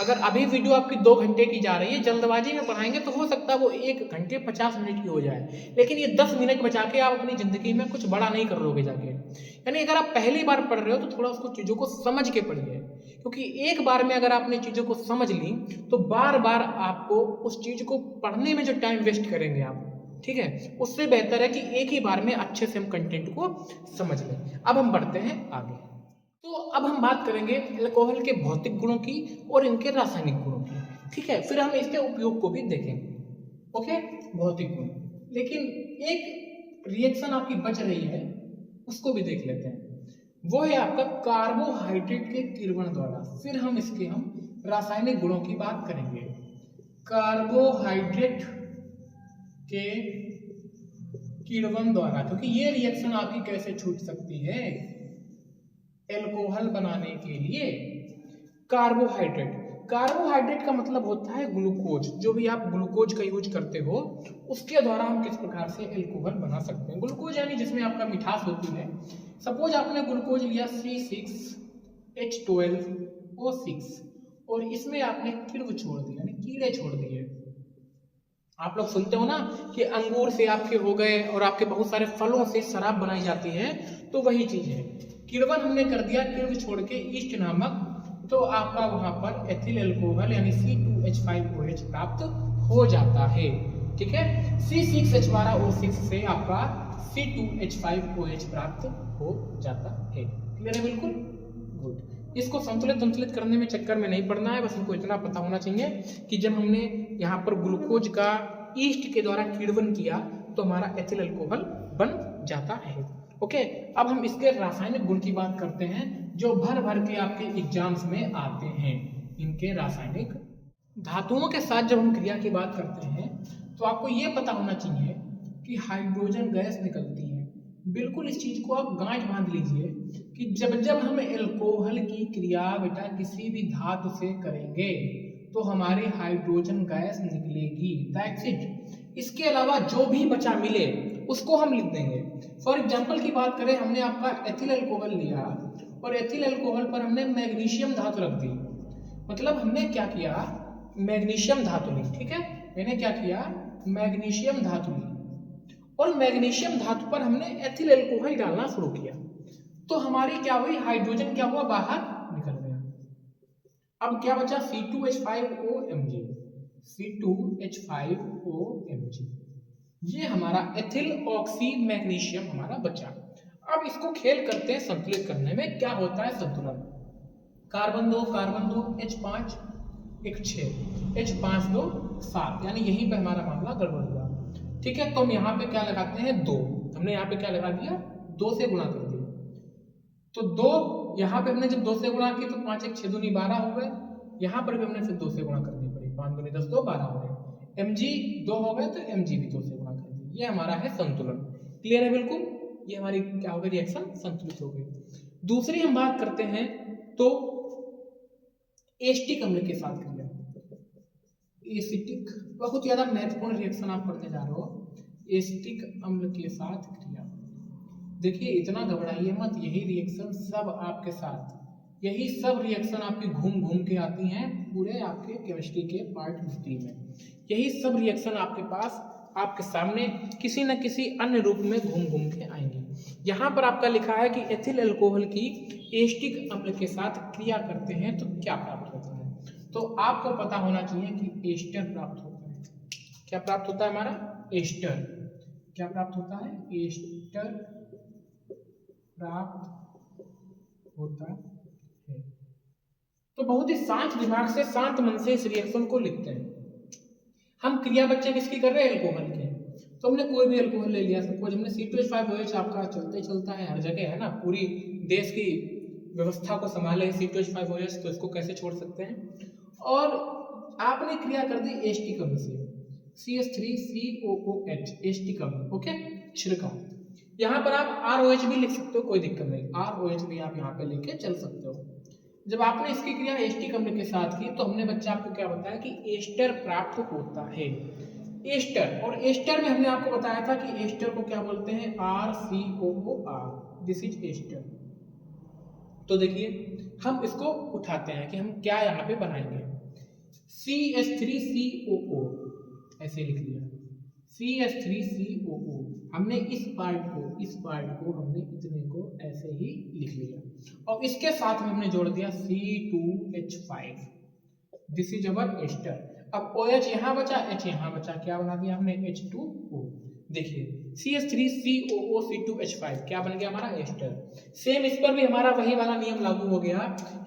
अगर अभी वीडियो आपकी 2 घंटे की जा रही है, जल्दबाजी में पढ़ाएंगे तो हो सकता है वो 1 घंटे 50 मिनट की हो जाए, लेकिन ये 10 मिनट बचा के आप अपनी जिंदगी में कुछ बड़ा नहीं कर लोगे जाके। यानी अगर आप पहली बार पढ़ रहे हो तो थोड़ा उसको चीजों को समझ के पढ़िए, क्योंकि एक बार में अगर आपने चीजों को समझ ली तो बार बार आपको उस चीज को पढ़ने में जो टाइम वेस्ट करेंगे आप, ठीक है, उससे बेहतर है कि एक ही बार में अच्छे से हम कंटेंट को समझ लें। अब हम बढ़ते हैं आगे। तो अब हम बात करेंगे अल्कोहल के भौतिक गुणों की और इनके रासायनिक गुणों की, ठीक है, फिर हम इसके उपयोग को भी देखेंगे। ओके, भौतिक गुण, लेकिन एक रिएक्शन आपकी बच रही है, उसको भी देख लेते हैं। वो है आपका कार्बोहाइड्रेट के किण्वन द्वारा। फिर हम रासायनिक गुणों की बात करेंगे। कार्बोहाइड्रेट के किण्वन द्वारा, क्योंकि ये रिएक्शन आपकी कैसे छूट सकती है अल्कोहल बनाने के लिए। कार्बोहाइड्रेट का मतलब होता है ग्लूकोज। जो भी आप ग्लूकोज का यूज करते हो, उसके द्वारा हम किस प्रकार से अल्कोहल बना सकते हैं। ग्लूकोज यानी जिसमें आपका मिठास होती है। सपोज आपने ग्लूकोज लिया C6H12O6 और इसमें आपने किण्व छोड़ दिया, यानी कीड़े छोड़ दिए। आप लोग सुनते हो ना कि अंगूर से आपके हो गए और आपके बहुत सारे फलों से शराब बनाई जाती है, तो वही चीज है। किण्वन हमने कर दिया, किण्व छोड़ के ईस्ट नामक तो आपका वहां पर एथिल अल्कोहल यानी C2H5OH प्राप्त हो जाता है। ठीक है, C6H12O6 से आपका C2H5OH प्राप्त हो जाता है। क्लियर है बिल्कुल? गुड। इसको संतुलित करने में चक्कर में नहीं पड़ना है, बस हमको इतना पता होना चाहिए कि जब हमने यहाँ पर ग्लूकोज का ईस्ट के द्वारा किण्वन किया तो हमारा एथिल अल्कोहल बन जाता है। ओके, अब हम इसके रासायनिक गुण की बात करते हैं जो भर भर के आपके एग्जाम्स में आते हैं। इनके रासायनिक धातुओं के साथ जब हम क्रिया की बात करते हैं तो आपको ये पता होना चाहिए कि हाइड्रोजन गैस निकलती है। बिल्कुल इस चीज को आप गांठ बांध लीजिए कि जब जब हम एल्कोहल की क्रिया बेटा किसी भी धातु से करेंगे तो हमारी हाइड्रोजन गैस निकलेगी। That's it. इसके अलावा जो भी बचा मिले उसको हम लिख देंगे। फॉर एग्जाम्पल की बात करें, हमने आपका एथिल अल्कोहल लिया और एथिल अल्कोहल पर हमने मैग्नीशियम धातु रख दी। मतलब हमने क्या किया, मैग्नीशियम धातु ली। ठीक है, मैंने क्या किया, मैग्नीशियम धातु ली और मैग्नीशियम धातु पर हमने एथिल अल्कोहल डालना शुरू किया तो हमारी क्या हुई, हाइड्रोजन क्या हुआ, बाहर निकल गया। अब क्या बचा, C2H5OMg। C2H5OMg ये हमारा एथिल ऑक्सी मैग्नीशियम हमारा बचा। अब इसको खेल करते हैं संतुलित करने में। क्या होता है संतुलन, कार्बन दो H5 एक 6 H5 2 7, यानी यहीं पे हमारा मामला गड़बड़ हुआ। ठीक है, तो हम यहाँ पे क्या लगाते हैं 2। हमने यहाँ पे क्या लगा दिया, 2 से गुणा कर दिया। तो 2 यहाँ पे हमने जब 2 से गुणा किया तो 5 1 6 दूनी 12 हो गए। यहाँ पर भी हमने फिर 2 से गुणा करनी पड़ी, 5 दूनी 10 2 12 हो गए। Mg 2 हो गए तो Mg भी 2 से गुणा कर दिया। ये हमारा है संतुलन। क्लियर है बिल्कुल? ये हमारी क्या हो गई, रिएक्शन संतुलित हो गई। दूसरी हम बात करते हैं तो एस्टिक अम्ल के साथ क्रिया। एसिटिक बहुत ज्यादा महत्वपूर्ण रिएक्शन आप पढ़ने जा रहे हो। एस्टिक अम्ल के साथ क्रिया, देखिए इतना घबराइए मत, यही रिएक्शन सब आपके साथ, यही सब रिएक्शन आपकी घूम घूम के आती हैं पूरे आपके केमिस्ट्री के पार्ट 3 में। यही सब रिएक्शन आपके पास आपके सामने किसी न किसी अन्य रूप में घूम घूम के आएंगे। यहाँ पर आपका लिखा है कि एथिल अल्कोहल की एस्टिक अम्ल के साथ क्रिया करते हैं तो क्या प्राप्त होता है। तो आपको पता होना चाहिए कि एस्टर प्राप्त होता है। क्या प्राप्त होता है हमारा, एस्टर। क्या प्राप्त होता है, एस्टर प्राप्त होता है। तो बहुत ही शांत दिमाग से, शांत मन से इस रिएक्शन को लिखते हैं। हम क्रिया बच्चे किसकी कर रहे हैं, एल्कोहल के। तो हमने कोई भी एल्कोहल ले लिया, सपोज हमने C2H5OH आपका चलते चलता है हर जगह है ना, पूरी देश की व्यवस्था को संभाले C2H5OH, तो इसको कैसे छोड़ सकते हैं। और आपने क्रिया कर दी एस्टिक अम्ल से, CH3COOH एस्टिक अम्ल। ओके, छिड़का। यहाँ पर आप ROH भी लिख सकते हो, कोई दिक्कत नहीं, ROH भी आप यहाँ पे लेके चल सकते हो। जब आपने इसकी क्रिया एस्टिक अम्ल के साथ की तो हमने बच्चा आपको क्या बताया कि एस्टर प्राप्त होता है। एस्टर, और एस्टर में हमने आपको बताया था कि एस्टर को क्या बोलते हैं, RCOOR, दिस इज एस्टर। तो देखिए हम इसको उठाते हैं कि हम क्या यहाँ पे बनाएंगे, CH3COO ऐसे लिख लिया, CH3COO। हमने इस पार्ट को हमने इतने को ऐसे ही लिख लिया और इसके साथ में हमने जोड़ दिया C2H5, this is our ester. अब OH यहाँ बचा, H यहाँ बचा, क्या बना दिया हमने, H2O। देखिए CH3COO C2H5 क्या बन गया हमारा, एस्टर। सेम इस पर भी हमारा वही वाला नियम लागू हो गया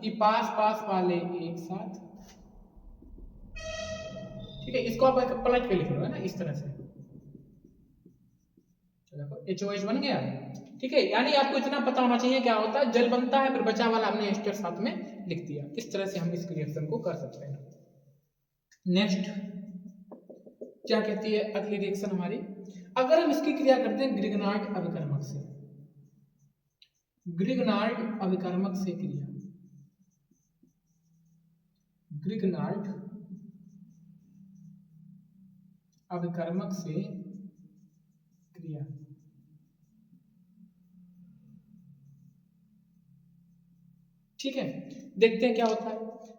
कि पास पास वाले एक साथ। ठीक है, इसको आप पलट के लिख लो है ना, इस तरह से देखो HOH बन गया। ठीक है, यानी आपको इतना पता होना चाहिए क्या होता है, जल बनता है फिर बचा वाला हमने एस्टर साथ में लिख दिया। इस तरह से हम इस रिएक्शन को कर सकते हैं। नेक्स्ट क्या कहती है अगली रिएक्शन हमारी, अगर हम इसकी क्रिया करते हैं ग्रिग्नार्ड अभिकर्मक से, ग्रिग्नार्ड अभिकर्मक से क्रिया, ग्रिग्नार्ड अभिकर्मक से क्रिया। ठीक है, देखते हैं क्या होता है।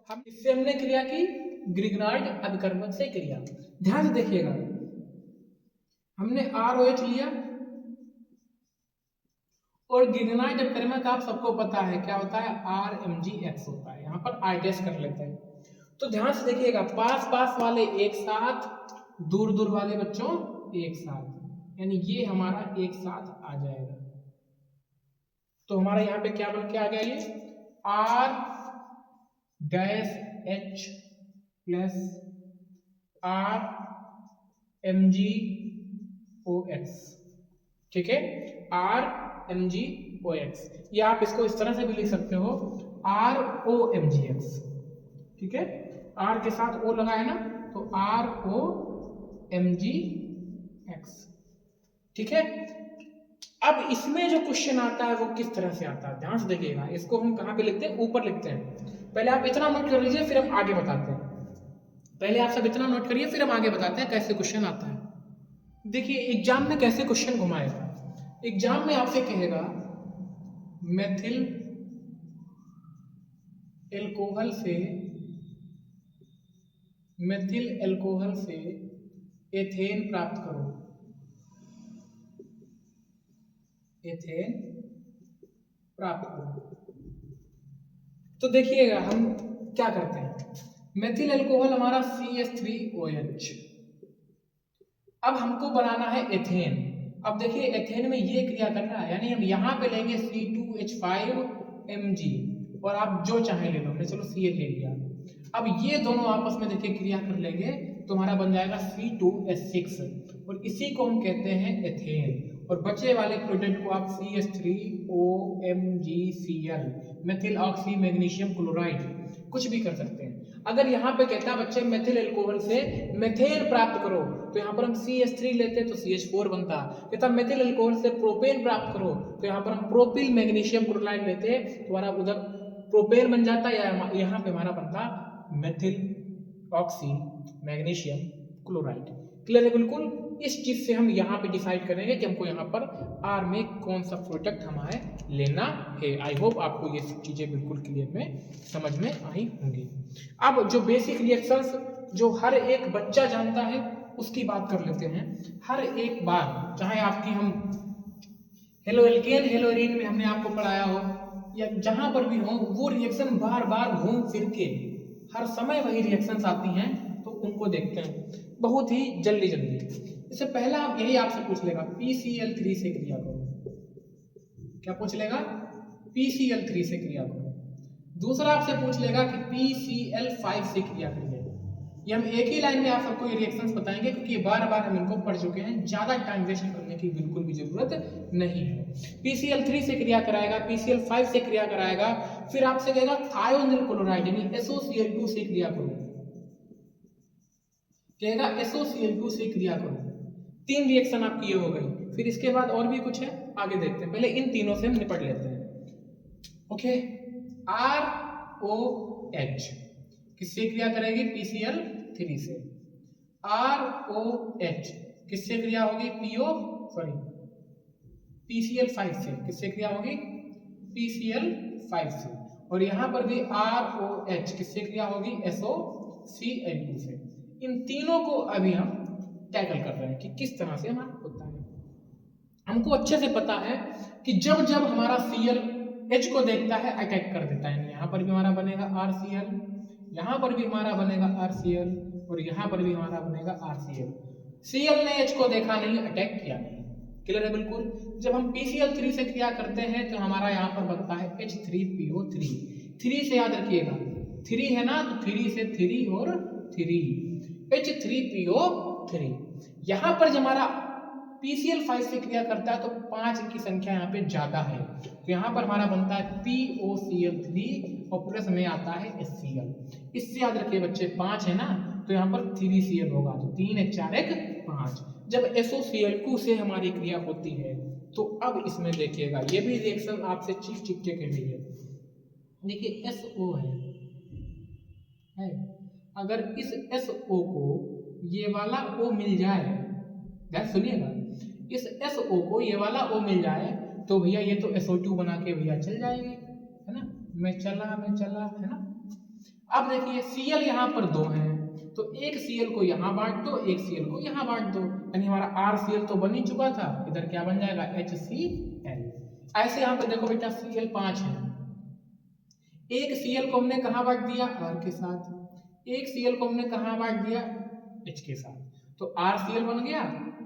हम इससे हमने क्रिया की ग्रिग्नार्ड अभिकर्मक से क्रिया। ध्यान से देखिएगा, हमने ROH लिया और गिगनाइट जब करेंगे तो आप सबको पता है क्या होता है, RMgx होता है। यहाँ पर आई टेस्ट कर लेते हैं। तो ध्यान से देखिएगा, पास पास वाले एक साथ, दूर दूर वाले बच्चों एक साथ, यानी ये हमारा एक साथ आ जाएगा। तो हमारा यहाँ पे क्या बन के आ गया, ये R-H प्लस RMgOx, ठीक है, RMgOx। या आप इसको इस तरह से भी लिख सकते हो, ROMgx, ठीक है, R के साथ O लगा है ना, तो ROMgx, ठीक है। अब इसमें जो क्वेश्चन आता है वो किस तरह से आता है, ध्यान से देखिएगा। इसको हम कहाँ पे लिखते हैं, ऊपर लिखते हैं। पहले आप इतना नोट कर लीजिए, फिर हम आगे बताते हैं। पहले आप सब इतना नोट करिए, फिर हम आगे बताते हैं कैसे क्वेश्चन आता है। देखिए एग्जाम में कैसे क्वेश्चन घुमाएगा। एग्जाम में आपसे कहेगा मेथिल एल्कोहल से एथेन प्राप्त करो, एथेन प्राप्त करो। तो देखिएगा हम क्या करते हैं, मेथिल एल्कोहल हमारा CH3OH, अब हमको बनाना है एथेन। अब देखिए एथेन में ये क्रिया कर रहा है, यानी हम यहाँ पे लेंगे C2H5Mg, और आप जो चाहे ले लो, हमने चलो Cl ले लिया। अब ये दोनों आपस में देखिए क्रिया कर लेंगे तो हमारा बन जाएगा C2H6, और इसी को हम कहते हैं एथेन। और बचे वाले प्रोडक्ट को आप CH3OMgCl, methyl oxy magnesium chloride, कुछ भी कर सकते हैं। अगर यहाँ पे कहता है बच्चे मेथिल एल्कोहल से मेथेन प्राप्त करो, तो यहाँ पर हम CH3 लेते तो CH4 बनता। कहता मेथिल एल्कोहल से प्रोपेन प्राप्त करो, तो यहाँ पर हम प्रोपिल मैग्नीशियम क्लोराइड लेते तो हमारा उधर प्रोपेन बन जाता, या यहाँ पे हमारा बनता methyl oxy magnesium chloride. Clear है बिल्कुल। इस चीज से हम यहाँ पे डिसाइड करेंगे कि हमको यहाँ पर आर में कौन सा प्रोडक्ट हमारे लेना है। आई होप आपको ये सब चीजें बिल्कुल क्लियर में समझ में आई होंगी। अब जो बेसिक रिएक्शंस जो हर एक बच्चा जानता है उसकी बात कर लेते हैं। हर एक बार चाहे आपकी हम हेलोएल्केन हेलोरीन में हमने आपको पढ़ाया हो, या जहां पर भी हो, वो रिएक्शन बार बार घूम फिर के हर समय वही रिएक्शंस आती हैं, तो उनको देखते हैं बहुत ही जल्दी जल्दी। इससे पहला आप यही आपसे पूछ लेगा PCl3 से क्रिया करो, क्या पूछ लेगा, PCl3 से क्रिया करो। दूसरा आपसे पूछ लेगा कि PCl5 से क्रिया करिए। ये हम एक ही लाइन में आप सबको ये रिएक्शंस बताएंगे, क्योंकि बार बार हम इनको पढ़ चुके हैं, ज्यादा टाइम वेस्ट करने की बिल्कुल भी जरूरत नहीं है। PCl3 से क्रिया कराएगा, PCl5 से क्रिया कराएगा, फिर आपसे कहेगा थायोनिल क्लोराइड यानी SOCl2 से क्रिया करो, कहेगा SOCl2 से क्रिया करो। 3 रिएक्शन आपकी ये हो गई। फिर इसके बाद और भी कुछ है, आगे देखते हैं। पहले इन तीनों से हम निपट लेते हैं। ओके, ROH किससे क्रिया करेगी, PCl3 से। ROH किससे क्रिया होगी, PCl5 से। किससे क्रिया होगी, PCl5 से। और यहां पर भी ROH किससे क्रिया होगी, SOCl2 से। इन तीनों को अभी हम टैकल कर रहे हैं कि किस तरह से हमारा होता है। हमको अच्छे से पता है कि जब जब हमारा Cl H को देखता है अटैक कर देता है। यहाँ पर भी हमारा बनेगा RCl, यहाँ पर भी हमारा बनेगा RCl, और यहाँ पर भी हमारा बनेगा RCl। Cl ने H को देखा नहीं, अटैक किया नहीं। क्लियर है बिल्कुल। जब हम PCl3 से क्रिया करते हैं तो हमारा यहाँ पर बनता है H3PO3। 3 से याद रखिएगा, 3 है ना, तो 3 से 3 और 3, H3PO3। यहाँ पर जब हमारा PCl5 से क्रिया करता है तो 5 की संख्या यहाँ पे ज्यादा है, तो यहाँ पर हमारा बनता है POCl3 और प्लस में आता है HCl। इससे याद रखिए बच्चे 5 है ना, तो यहाँ पर 3Cl होगा, तो 3 1 4 1 5। जब SOCl2 से हमारी क्रिया होती है तो अब इसमें देखिएगा, ये भी रिएक्शन आपसे चिक के कह रही है। देखिए SO है, अगर इस SO को ये वाला O मिल जाए, ध्यान सुनिएगा, इस SO को ये वाला O मिल जाए तो भैया ये तो SO2 बना के भैया चल जाएंगे, है ना, मैं चला है ना। अब देखिए Cl यहाँ पर 2 हैं, तो एक Cl को यहाँ बांट दो, एक Cl को यहाँ बांट दो, यानी हमारा RCl तो बन ही चुका था, इधर क्या बन जाएगा HCl। ऐसे यहाँ पे देखो बेटा Cl5 है, एक Cl को हमने कहाँ बांट दिया, R के साथ, एक Cl को हमने कहाँ बांट दिया, H के साथ, तो RCl बन गया,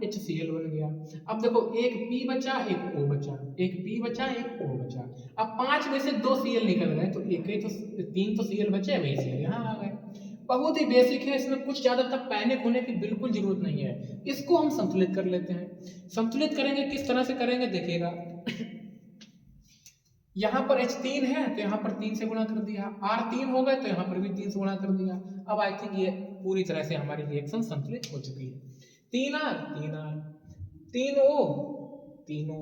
HCl बन गया। अब देखो एक P बचा एक O बचा, एक P बचा एक O बचा। अब 5 में से 2 Cl निकल गए तो एक ही तो 3 तो Cl बचे, वही Cl यहाँ आ गए। बहुत ही बेसिक है, इसमें कुछ ज्यादा तक पैनिक होने की बिल्कुल जरूरत नहीं है। इसको हम संतुलित कर लेते हैं। संतुलित करेंगे किस तरह से करेंगे देखिएगा, यहाँ पर H3 है तो यहाँ पर 3 से गुणा कर दिया, R3 हो गए तो यहाँ पर भी 3 से गुणा कर दिया। अब आई थिंक ये पूरी तरह से हमारी रिएक्शन संतुलित हो चुकी है। 3R 3R, 3O 3O,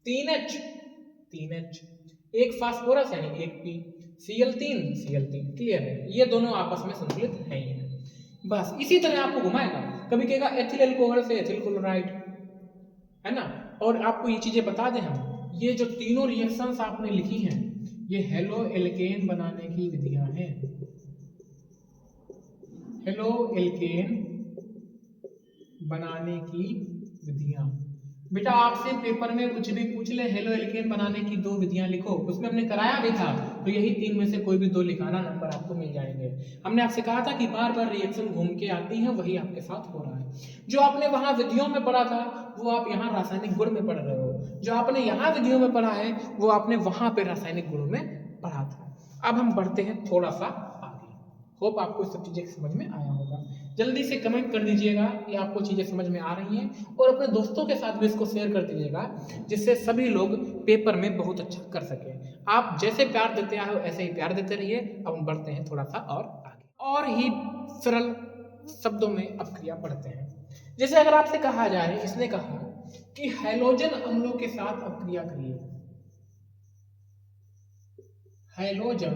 3H 3H, एक फास्फोरस यानी एक P, Cl3 Cl3, क्लियर है, ये दोनों आपस में संतुलित है ही है। बस इसी तरह आपको घुमाएगा, कभी कहेगा एथिल एल्कोहल से एथिल क्लोराइड, है ना। और आपको ये चीजें बता दें हम, ये जो तीनों रिएक्शंस आपने लिखी हैं ये हेलो एल्केन बनाने की विधियां हैं। हेलो एल्केन बनाने की विधियां, बेटा आपसे पेपर में कुछ भी पूछ ले, हेलो एल्केन बनाने की 2 विधियां लिखो, उसमें हमने कराया भी था, तो यही 3 में से कोई भी 2 लिखाना, नंबर आपको मिल जाएंगे। हमने आपसे कहा था कि बार बार रिएक्शन घूम के आती है, वही आपके साथ हो रहा है। जो आपने वहां विधियों में पढ़ा था वो आप यहाँ रासायनिक गुण में पढ़ रहे हो, जो आपने यहाँ विधियों में पढ़ा है वो आपने वहां पे रासायनिक गुणों में पढ़ा था। अब हम बढ़ते हैं थोड़ा सा आगे, होप आपको सब चीजें समझ में आया होगा। जल्दी से कमेंट कर दीजिएगा कि आपको चीजें समझ में आ रही हैं, और अपने दोस्तों के साथ भी इसको शेयर कर दीजिएगा, जिससे सभी लोग पेपर में बहुत अच्छा कर सके। आप जैसे प्यार देते आए हो ऐसे ही प्यार देते रहिए। अब हम बढ़ते हैं थोड़ा सा और आगे, और ही सरल शब्दों में अब क्रिया पढ़ते हैं। जैसे अगर आपसे कहा जाए, इसने कहा कि हैलोजन अम्लों के साथ अब क्रिया करिए, हैलोजन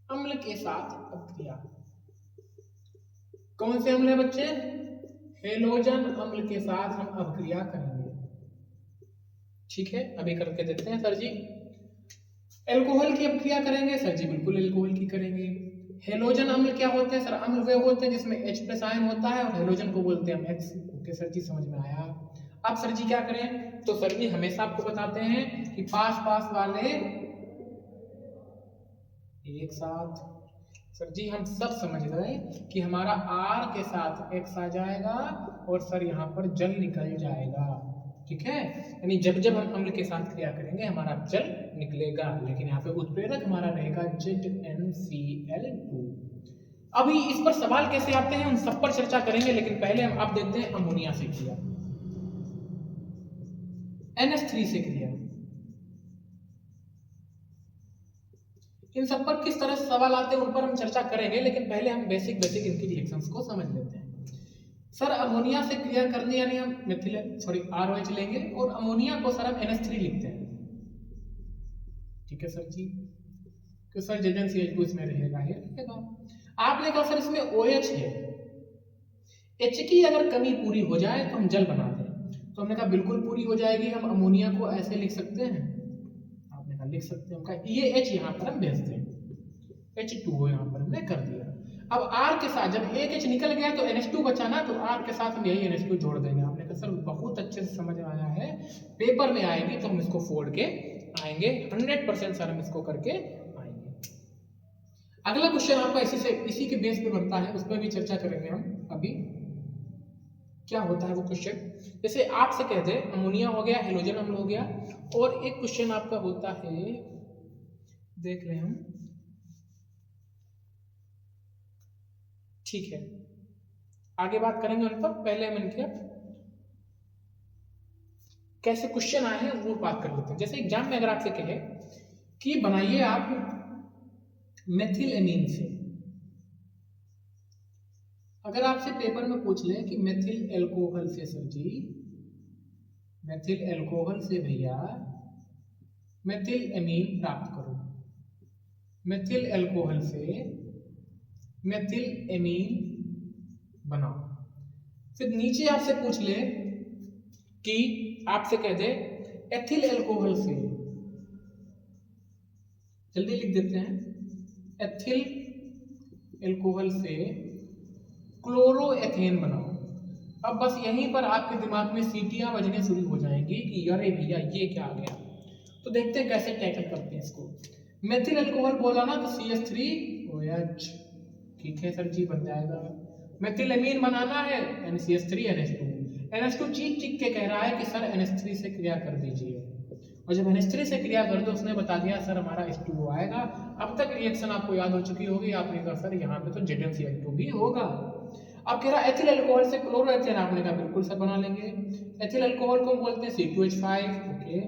अम्ल के साथ अपक्रिया, कौन से अम्ल है बच्चे, हेलोजन अम्ल के साथ हम अपक्रिया करेंगे। ठीक है, अभी करके देखते हैं सर जी। एल्कोहल की अपक्रिया करेंगे सर जी, बिल्कुल एल्कोहल की करेंगे। हेलोजन अम्ल क्या होते हैं सर, अम्ल वे होते हैं जिसमें H+ आयन होता है, और हेलोजन को बोलते हैं हम X। ओके सर जी, समझ में आया। अब सर जी क्या करें, तो सर जी हमेशा आपको बताते हैं कि पास पास वाले एक साथ। सर जी हम सब समझ गए कि हमारा R के साथ X आ जाएगा, और सर यहाँ पर जल निकल जाएगा। ठीक है, यानी जब जब हम अम्ल के साथ क्रिया करेंगे हमारा जल निकलेगा, लेकिन यहाँ पे उत्प्रेरक हमारा रहेगा ZnCl2। अभी इस पर सवाल कैसे आते हैं उन सब पर चर्चा करेंगे, लेकिन पहले हम आप देखते हैं अमोनिया से क्रिया, NH3 से क्रिया। इन सब पर किस तरह से सवाल आते हैं उन पर हम चर्चा करेंगे, लेकिन पहले हम बेसिक बेसिक इनकी रिएक्शंस को समझ लेते हैं। सर अमोनिया से क्रिया करने यानी हम मिथिल ROH लेंगे, और अमोनिया को सर हम NH3 लिखते हैं। ठीक है सर जी, तो सर ZnCl2 इसमें रहेगा, ये रहेगा। आपने कहा सर इसमें OH है, H की अगर कमी पूरी हो जाए तो हम जल बना दें, तो हमने कहा बिल्कुल पूरी हो जाएगी, हम अमोनिया को ऐसे लिख सकते हैं, आपने कहा लिख सकते हैं, हम कहा ये H यहाँ पर हम भेजते हैं, H2O यहाँ पर हमने कर दिया। अब R के साथ जब एक H निकल गया तो NH2 बचा ना, तो R के साथ हम यही NH2 जोड़ देंगे। आपने कहा सर बहुत अच्छे से समझ में आया है, पेपर में आएगी तो हम इसको फोड़ के आएंगे, 100% सर हम इसको करके आएंगे। अगला क्वेश्चन आपका इसी के बेस पे बनता है, उस पर भी चर्चा करेंगे हम अभी। क्या होता है वो क्वेश्चन, जैसे आपसे कह दे अमोनिया हो गया, हेलोजन अम्ल हो गया, और एक क्वेश्चन आपका होता है, देख लें हम। ठीक है, आगे बात करेंगे उन पर, पहले हम इनके कैसे क्वेश्चन आए हैं वो बात कर लेते हैं। जैसे एग्जाम में अगर आपसे कहे कि बनाइए आप मेथिल एमीन से, अगर आपसे पेपर में पूछ ले कि मेथिल एल्कोहल से सर जी, मेथिल एल्कोहल से भैया मेथिल एमीन प्राप्त करो, मेथिल एल्कोहल से मेथिल एमीन बनाओ, फिर नीचे आपसे पूछ ले कि आपसे कह दे एथिल एल्कोहल से, जल्दी लिख देते हैं, एथिल एल्कोहल से क्लोरोएथेन बनाओ, अब बस यहीं पर आपके दिमाग में सीटियां बजने शुरू हो जाएंगी कि अरे भैया ये क्या आ गया। तो देखते हैं कैसे टैकल करते हैं इसको। मेथिल अल्कोहल बोला ना तो CH3OH, ठीक है सर जी बन जाएगा। मेथिल एमीन बनाना है NCH3NH2। NH2 चीख चीख के कह रहा है कि सर NH3 से क्रिया कर दीजिए, और जब NH3 से क्रिया कर दो उसने बता दिया सर हमारा H2O आएगा। अब तक रिएक्शन आपको याद हो चुकी होगी, आपने कहा सर यहाँ पे तो ZnCl2 भी होगा। अब कह रहा एथिल अल्कोहल से क्लोरोएथेन, आपने कहा बिल्कुल सब बना लेंगे। एथिल अल्कोहल को बोलते हैं C2H5, ओके,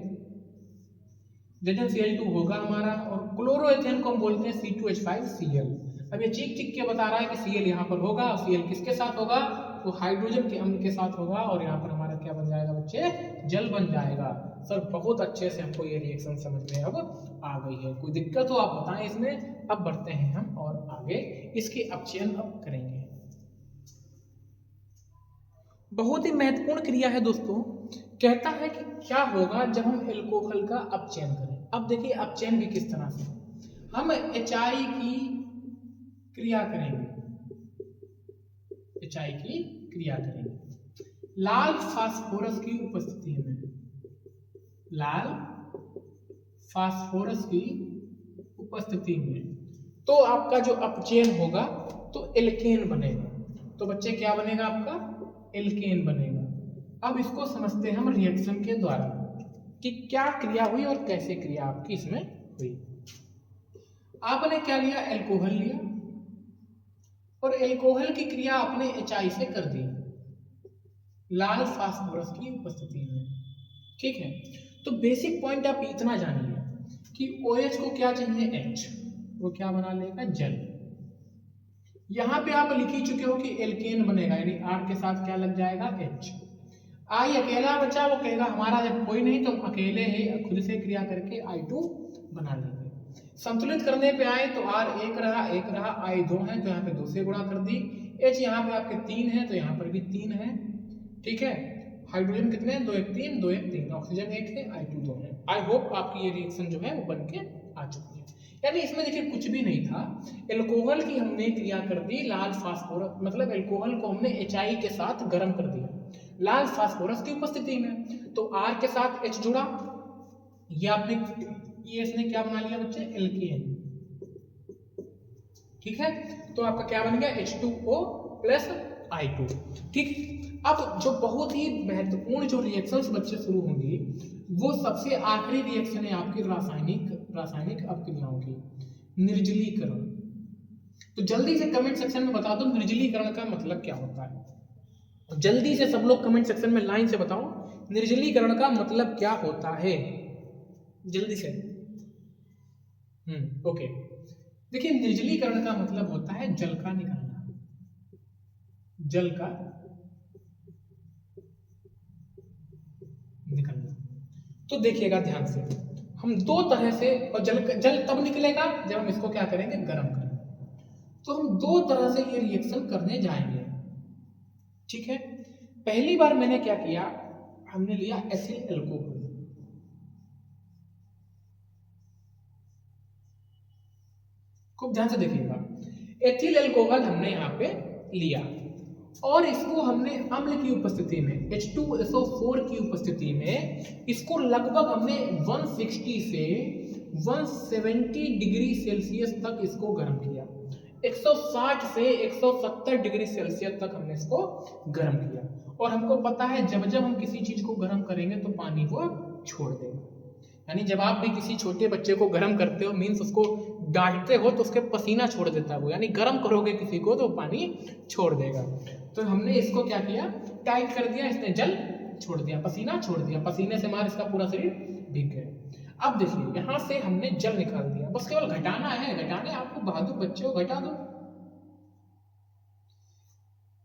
ZnCl2 होगा हमारा, और क्लोरोएथेन को हम बोलते हैं C2H5Cl। अब ये चीख चीख के बता रहा है कि Cl यहाँ पर होगा, और Cl किसके साथ होगा, तो हाइड्रोजन के अम्ल के साथ होगा, और यहाँ पर हमारा क्या बन जाएगा बच्चे, जल बन जाएगा। सर बहुत अच्छे से हमको ये रिएक्शन समझ में अब आ गई है, कोई दिक्कत हो आप बताएं इसमें। अब बढ़ते हैं हम और आगे इसके अपचयन अब करेंगे। बहुत ही महत्वपूर्ण क्रिया है दोस्तों, कहता है कि क्या होगा जब हम एल्कोहल का अपचयन करें। अब देखिए अपचयन भी किस तरह से, हम HI की क्रिया करेंगे, HI की क्रिया करेंगे लाल फास्फोरस की उपस्थिति में, लाल फास्फोरस की उपस्थिति में, तो आपका जो अपचयन होगा तो एल्केन बनेगा। तो बच्चे क्या बनेगा आपका, एल्केन बनेगा। अब इसको समझते हैं हम रिएक्शन के द्वारा कि क्या क्रिया हुई और कैसे क्रिया आपकी इसमें हुई। आपने क्या लिया, एल्कोहल लिया, और एल्कोहल की क्रिया आपने HI से कर दी लाल फास्फोरस की उपस्थिति में, ठीक है। तो बेसिक पॉइंट आप इतना जानिए कि OH को क्या चाहिए, H, वो क्या बना लेगा, जल। यहां पे आप लिख ही चुके हो कि एल्केन बनेगा, यानी R के साथ क्या लग जाएगा, H। I अकेला बचा, वो कहेगा हमारा जब कोई नहीं तो हम अकेले ही खुद से क्रिया करके I2 बना लेंगे। संतुलित करने पे आए तो R एक रहा, I 2 है तो यहाँ पे 2 से गुणा कर दी। H यहाँ पे आपके 3 है तो यहाँ पर भी 3 है, ठीक है। हाइड्रोजन कितने हैं, 2 1 3, 2 1 3, ऑक्सीजन 1 है, I2 2 है। आई होप आपकी ये रिएक्शन जो है वो बन के आ चुकी है। यानी इसमें देखिए कुछ भी नहीं था, एल्कोहल की हमने क्रिया कर दी लाल फास्फोरस, मतलब एल्कोहल को हमने HI के साथ गर्म कर दिया लाल फास्फोरस की उपस्थिति में, तो R के साथ H जुड़ा, ये आपने ये इसने क्या बना लिया बच्चे, एल्केन, ठीक है। तो आपका क्या बन गया, H2O प्लस I2, ठीक। अब जो बहुत ही महत्वपूर्ण जो रिएक्शंस बच्चे शुरू होंगी, वो सबसे आखिरी रिएक्शन है आपकी रासायनिक अपक्रियाओं की, निर्जलीकरण। तो जल्दी से कमेंट सेक्शन में बता दो निर्जलीकरण का मतलब क्या होता है। जल्दी से सब लोग कमेंट सेक्शन में लाइन से बताओ निर्जलीकरण का मतलब क्या होता है, जल्दी से। ओके, देखिए निर्जलीकरण का मतलब होता है जल का निकलना, जल का निकलना। तो देखिएगा ध्यान से, हम दो तरह से, और जल तब निकलेगा जब हम इसको क्या करेंगे, गर्म करेंगे। तो हम दो तरह से ये रिएक्शन करने जाएंगे, ठीक है। पहली बार मैंने क्या किया, हमने लिया एथिल अल्कोहल, खूब ध्यान से देखिएगा। एथिल अल्कोहल हमने यहाँ पे लिया और इसको हमने अम्ल की उपस्थिति में H2SO4 की उपस्थिति में इसको लगभग हमने 160 से 170 डिग्री सेल्सियस तक इसको गर्म किया। 160 से 170 डिग्री सेल्सियस तक हमने इसको गर्म किया, और हमको पता है जब जब हम किसी चीज को गर्म करेंगे तो पानी वो छोड़ देगा। यानी जब आप भी किसी छोटे बच्चे को गर्म करते हो, मीन्स उसको डांटते हो, तो उसके पसीना छोड़ देता है वो, यानी गर्म करोगे किसी को तो पानी छोड़ देगा। तो हमने इसको क्या किया, टाइट कर दिया, इसने जल छोड़ दिया, पसीना छोड़ दिया, पसीने से मार इसका पूरा शरीर भीग गया। अब देखिए यहाँ से हमने जल निकाल दिया, बस केवल घटाना है, घटाने आपको बहादुर बच्चे हो घटा दो।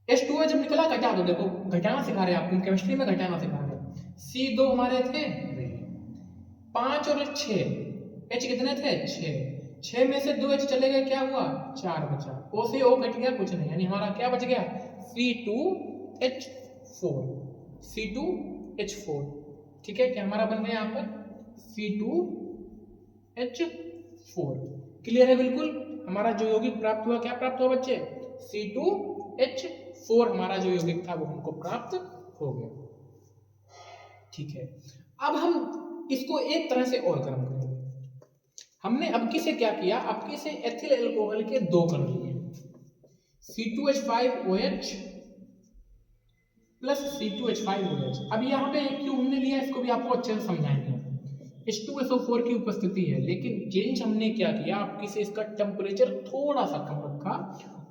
H2O जब निकला घटा दो, देखो घटाना सिखा रहे हैं आपको, केमिस्ट्री में घटाना सिखा रहे हैं। C2 हमारे थे 5 और 6, H कितने थे 6 में से 2 H चले गए, क्या हुआ 4 बचा, O से O घट गया कुछ नहीं, यानी हमारा क्या बच गया C2H4, C2H4, ठीक है। क्या हमारा बन गया यहाँ पर C2H4, क्लियर है बिल्कुल। हमारा जो यौगिक प्राप्त हुआ, क्या प्राप्त हुआ बच्चे, C2H4। 4 हमारा जो यौगिक था वो हमको प्राप्त हो गया। ठीक है, अब हम इसको एक तरह से और गर्म करेंगे। हमने अबकी से क्या किया, अबकी से एथिल अल्कोहल के 2 कण लिए, C2H5OH प्लस C2H5OH। अब यहाँ पे क्यों हमने लिया इसको भी आपको अच्छे से समझाएंगे। H2SO4 की उपस्थिति है, लेकिन चेंज हमने क्या किया, आपकी से इसका टेम्परेचर थोड़ा सा कम रखा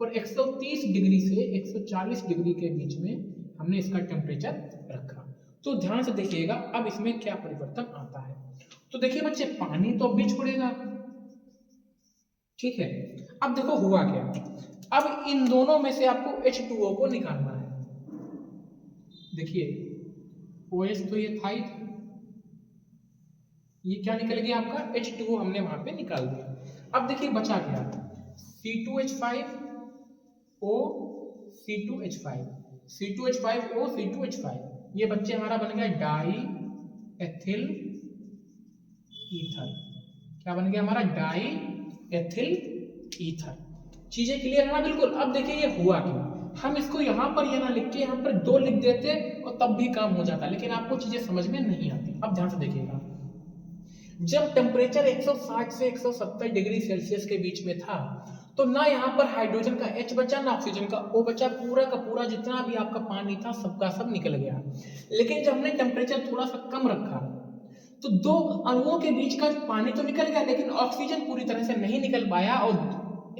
और 130 डिग्री से 140 डिग्री के बीच में हमने इसका टेम्परेचर रखा। तो ध्यान से देखिएगा अब इसमें क्या परिवर्तन आता है। तो देखिए बच्चे, पानी तो अब भी छोड़ेगा, ठीक है। अब देखो हुआ क्या, अब इन दोनों में से आपको H2O को निकालना है। देखिए OH तो ये था ही, ये क्या निकल गया आपका H2O, हमने वहां पे निकाल दिया। अब देखिए बचा क्या, C2H5O C2H5 C2H5O C2H5, ये बच्चे हमारा बन गया डाई एथिल ईथर। क्या बन गया हमारा, डाई एथिल ईथर। चीजें क्लियर है ना बिल्कुल। अब देखिए ये हुआ क्यों, हम इसको यहाँ पर ये ना लिख के यहाँ पर 2 लिख देते और तब भी काम हो जाता, लेकिन आपको चीजें समझ में नहीं आती। अब ध्यान से देखिएगा, जब टेम्परेचर 160 से 170 डिग्री सेल्सियस के बीच में था तो ना यहाँ पर हाइड्रोजन का H बचा ना ऑक्सीजन का O बचा, पूरा का पूरा जितना भी आपका पानी था सबका सब निकल गया। लेकिन जब हमने टेम्परेचर थोड़ा सा कम रखा तो 2 अणुओं के बीच का पानी तो निकल गया, लेकिन ऑक्सीजन पूरी तरह से नहीं निकल पाया और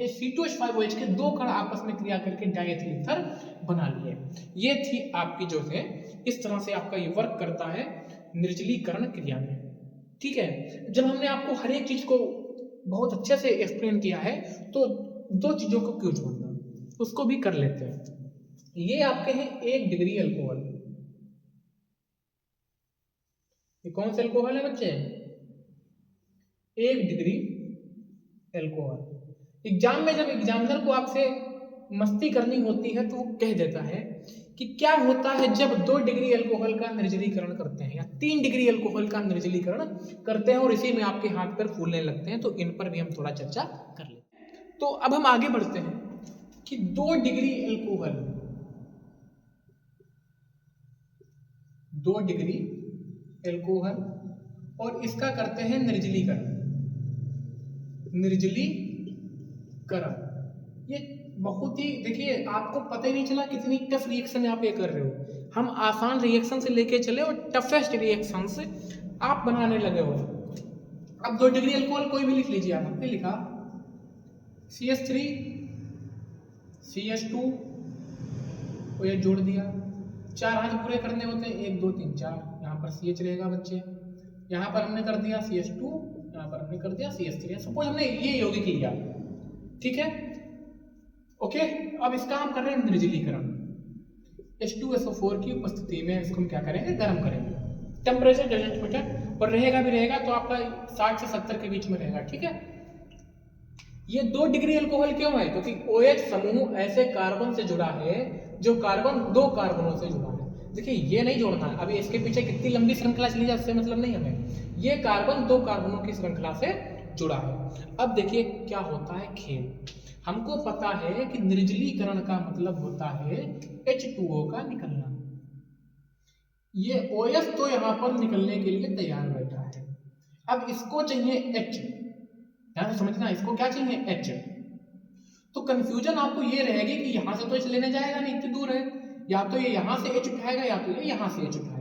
C2H5OH के 2 कण आपस में क्रिया करके डायएथिल ईथर बना लिए। ये थी आपकी जो है, इस तरह से आपका ये वर्क करता है निर्जलीकरण क्रिया में। ठीक है, जब हमने आपको हर एक चीज को बहुत अच्छे से एक्सप्लेन किया है तो 2 चीजों को क्यों जोड़ना, उसको भी कर लेते हैं। ये आपके हैं 1 डिग्री अल्कोहल। ये कौन सा अल्कोहल है बच्चे, 1 डिग्री अल्कोहल। एग्जाम में जब एग्जामिनर को आपसे मस्ती करनी होती है तो वो कह देता है कि क्या होता है जब 2 डिग्री अल्कोहल का निर्जलीकरण करते हैं या 3 डिग्री अल्कोहल का निर्जलीकरण करते हैं और इसी में आपके हाथ पैर फूलने लगते हैं। तो इन पर भी हम थोड़ा चर्चा कर लेते हैं। तो अब हम आगे बढ़ते हैं कि 2 डिग्री अल्कोहल, 2 डिग्री अल्कोहल और इसका करते हैं निर्जलीकरण। निर्जलीकरण ये बहुत ही, देखिए आपको पता ही नहीं चला कितनी टफ रिएक्शन आप ये कर रहे हो। हम आसान रिएक्शन से लेके चले और टफेस्ट रिएक्शन से आप बनाने लगे हो। अब 2 डिग्री अल्कोहल कोई भी लिख लीजिए, आपने लिखा CH3 CH2 को ये जोड़ दिया, 4 हाथ पूरे करने होते हैं, 1 2 3 4। यहाँ पर CH रहेगा बच्चे, यहाँ पर हमने कर दिया CH2, यहाँ पर हमने कर दिया CH3। सपोज हमने ये यौगिक लिया, ठीक है ओके। अब इसका हम कर रहे हैं निर्जलीकरण। H2SO4 की उपस्थिति में इसको हम क्या करेंगे, गर्म करेंगे। टेम्परेचर डजंट मैटर, और रहेगा भी रहेगा तो आपका 60 से 70 के बीच में रहेगा, ठीक है। ये 2 डिग्री अल्कोहल क्यों है, क्योंकि OH समूह ऐसे कार्बन से जुड़ा है जो कार्बन 2 कार्बनों से जुड़ा है। देखिए ये नहीं जोड़ना है, अभी इसके पीछे कितनी लंबी श्रृंखला चली जाए उससे मतलब नहीं हमें, ये कार्बन 2 कार्बनों की श्रृंखला से जुड़ा है। अब देखिए क्या होता है खेल, हमको पता है कि निर्जलीकरण का मतलब होता है H2O का निकलना। ये OH तो यहाँ पर निकलने के लिए तैयार बैठा है, अब इसको चाहिए H। ध्यान से समझना, इसको क्या चाहिए, H। तो कंफ्यूजन आपको ये रहेगी कि यहाँ से तो H लेने जाएगा नहीं, इतनी दूर है, या तो ये यहाँ से H उठाएगा या तो ये यहाँ से H उठाएगा।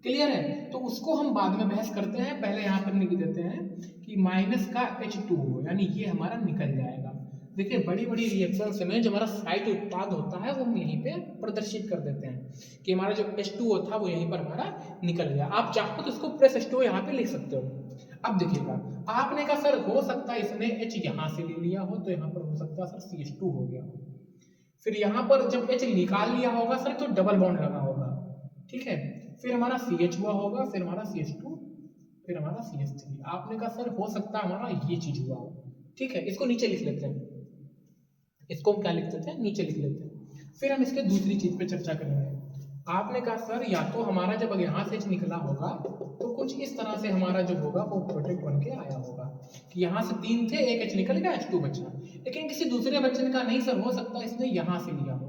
क्लियर है, तो उसको हम बाद में बहस करते हैं। पहले यहाँ पर लिख देते हैं कि माइनस का H2O, यानी ये हमारा निकल जाएगा। देखिए बड़ी बड़ी रिएक्शंस में जो हमारा साइड उत्पाद होता है वो हम यहीं पे प्रदर्शित कर देते हैं कि हमारा जो H2O था वो यहीं पर हमारा निकल गया। आप चाहो तो इसको प्लस H2O यहाँ पे लिख सकते हो। अब देखिएगा, आपने कहा सर हो सकता है इसने H यहाँ से ले लिया हो, तो यहाँ पर हो सकता है सर CH2 हो गया हो। फिर यहाँ पर जब H निकाल लिया होगा सर तो डबल बॉन्ड लगा होगा, ठीक है। फिर हमारा CH हुआ होगा, फिर हमारा CH2, फिर हमारा CH3। आपने कहा सर हो सकता है हमारा ये चीज हुआ हो, ठीक है। इसको नीचे लिख लेते हैं, इसको हम क्या लिख देते हैं, नीचे लिख लेते हैं। फिर हम इसके दूसरी चीज पे चर्चा करेंगे। आपने कहा सर या तो हमारा जब यहाँ से H निकला होगा तो कुछ इस तरह से हमारा जो होगा वो प्रोडक्ट बन के आया होगा कि यहाँ से 3 थे, एक H निकल गया, H2 बचा। लेकिन किसी दूसरे बच्चे ने कहा नहीं सर हो सकता है इसने यहाँ से लिया हो।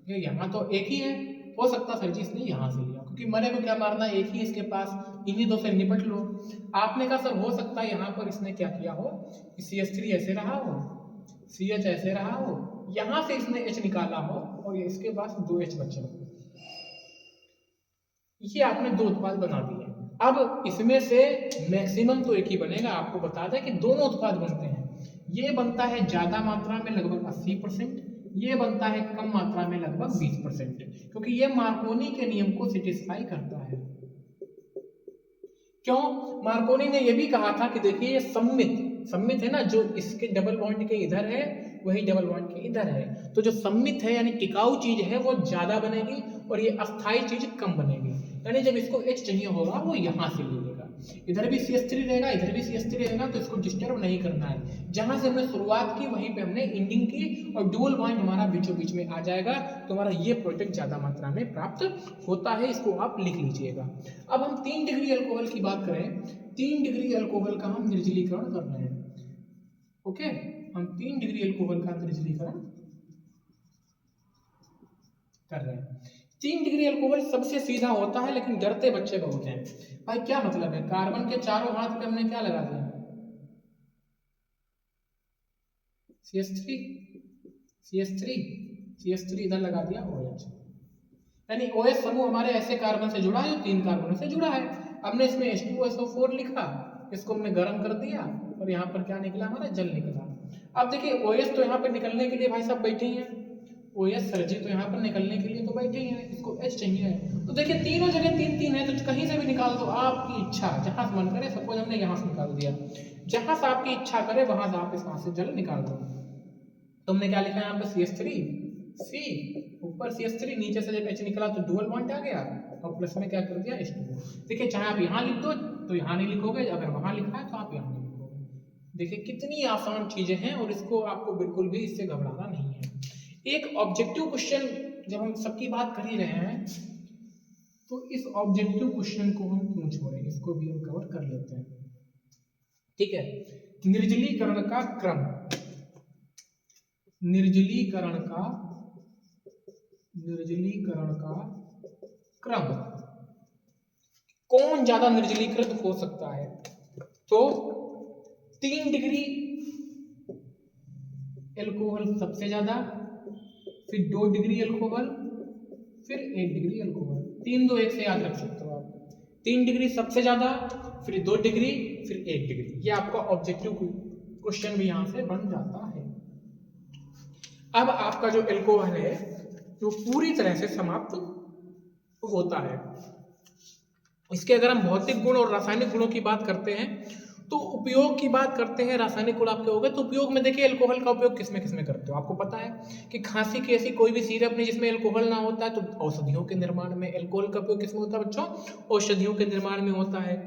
ये यहाँ तो एक ही है, हो सकता सर जी इसने यहाँ से लिया, क्योंकि मरे को क्या मारना, एक ही इसके पास, इन्हीं दो से निपट लो। आपने कहा सर हो सकता है यहाँ पर इसने क्या किया हो, CH3 ऐसे रहा हो, CH ऐसे रहा हो, यहाँ से इसने H निकाला हो और ये इसके पास 2H बचे हो। ये आपने दो उत्पाद बना दिए। अब इसमें से मैक्सिमम तो एक ही बनेगा, आपको बता दें कि दोनों उत्पाद बनते हैं। ये बनता है ज्यादा मात्रा में लगभग 80%, ये बनता है कम मात्रा में लगभग 20%, क्योंकि ये मार्कोनी के नियम को सेटिस्फाई करता है। क्यों? मार्कोनी ने यह भी कहा था कि देखिए ये सम्मित है ना, जो इसके डबल बॉन्ड के इधर है वही डबल बॉन्ड के इधर है, तो जो सम्मित है यानी टिकाऊ चीज है वो ज्यादा बनेगी और ये अस्थायी चीज कम बनेगी। यानी जब इसको H चाहिए होगा वो यहाँ से ले लेगा, इधर भी CH3 रहेगा, इधर भी CH3 रहेगा, तो इसको डिस्टर्ब नहीं करना है। जहां से हमने शुरुआत की वहीं पे हमने एंडिंग की और डुअल बॉन्ड हमारा बीचों बीच में आ जाएगा, तो हमारा ये प्रोडक्ट ज्यादा मात्रा में प्राप्त होता है। इसको आप लिख लीजिएगा। अब हम 3 डिग्री अल्कोहल की बात करें, 3 डिग्री अल्कोहल का हम निर्जलीकरण कर रहे हैं। ओके, हम 3 डिग्री अल्कोहल का निर्जलीकरण कर रहे हैं। 3 डिग्री अल्कोहल सबसे सीधा होता है, लेकिन डरते बच्चे बहुत हैं। भाई क्या मतलब है, कार्बन के चारों हाथ पे हमने क्या लगा दिया, CH3 CH3 CH3 इधर लगा दिया OH, यानी OH समूह हमारे ऐसे कार्बन से जुड़ा है जो 3 कार्बनों से जुड़ा है। हमने इसमें H2SO4 लिखा, इसको हमने गर्म कर दिया और यहाँ पर क्या निकला, हमारा जल निकला। अब देखिए OH तो यहाँ पर निकलने के लिए भाई साहब बैठे ही हैं, OH सर जी तो यहाँ पर निकलने के लिए तो बैठे ही हैं, इसको H चाहिए। तो देखिए तीनों जगह 3 है, तो कहीं से भी निकाल दो, आपकी इच्छा, जहां से मन करे। सपोज हमने यहाँ से निकाल दिया, जहां से आपकी इच्छा करे वहां से आप इस से जल निकाल दो। तुमने क्या लिखा है यहाँ पे, CH3 C, ऊपर CH3, नीचे से जब H निकला तो डुअल बॉन्ड आ गया और प्लस में क्या कर दिया, H2। देखिए चाहे आप यहाँ लिख दो तो यहाँ नहीं लिखोगे, अगर वहां लिखा है तो आप यहाँ नहीं लिखोगे। देखिए कितनी आसान चीजें हैं और इसको आपको बिल्कुल भी इससे घबराना नहीं है। एक ऑब्जेक्टिव क्वेश्चन, जब हम सबकी बात कर ही रहे हैं तो इस ऑब्जेक्टिव क्वेश्चन को हम क्यों छोड़ें, इसको भी हम कवर कर लेते हैं। ठीक है, निर्जलीकरण का क्रम, निर्जलीकरण का क्रम, कौन ज्यादा निर्जलीकृत हो सकता है। तो 3 डिग्री अल्कोहल सबसे ज्यादा, फिर 2 डिग्री अल्कोहल, फिर 1 डिग्री अल्कोहल। 3 2 1 से याद रख सकते हो आप। 3 डिग्री सबसे ज्यादा, फिर 2 डिग्री, फिर 1 डिग्री। ये आपका ऑब्जेक्टिव क्वेश्चन भी यहां से बन जाता है। अब आपका जो अल्कोहल है वो पूरी तरह से समाप्त होता है। इसके अगर हम भौतिक गुण और रासायनिक गुणों की बात करते हैं तो उपयोग की बात करते हैं, रासायनिक गुण आपके हो गए। तो उपयोग में देखिए अल्कोहल का उपयोग किसमें किसमें करते हो, आपको पता है कि खांसी की ऐसी कोई भी सिरप नहीं जिसमें अल्कोहल ना होता है। तो औषधियों के निर्माण में अल्कोहल का उपयोग किसमें होता है बच्चों, औषधियों के निर्माण में होता है।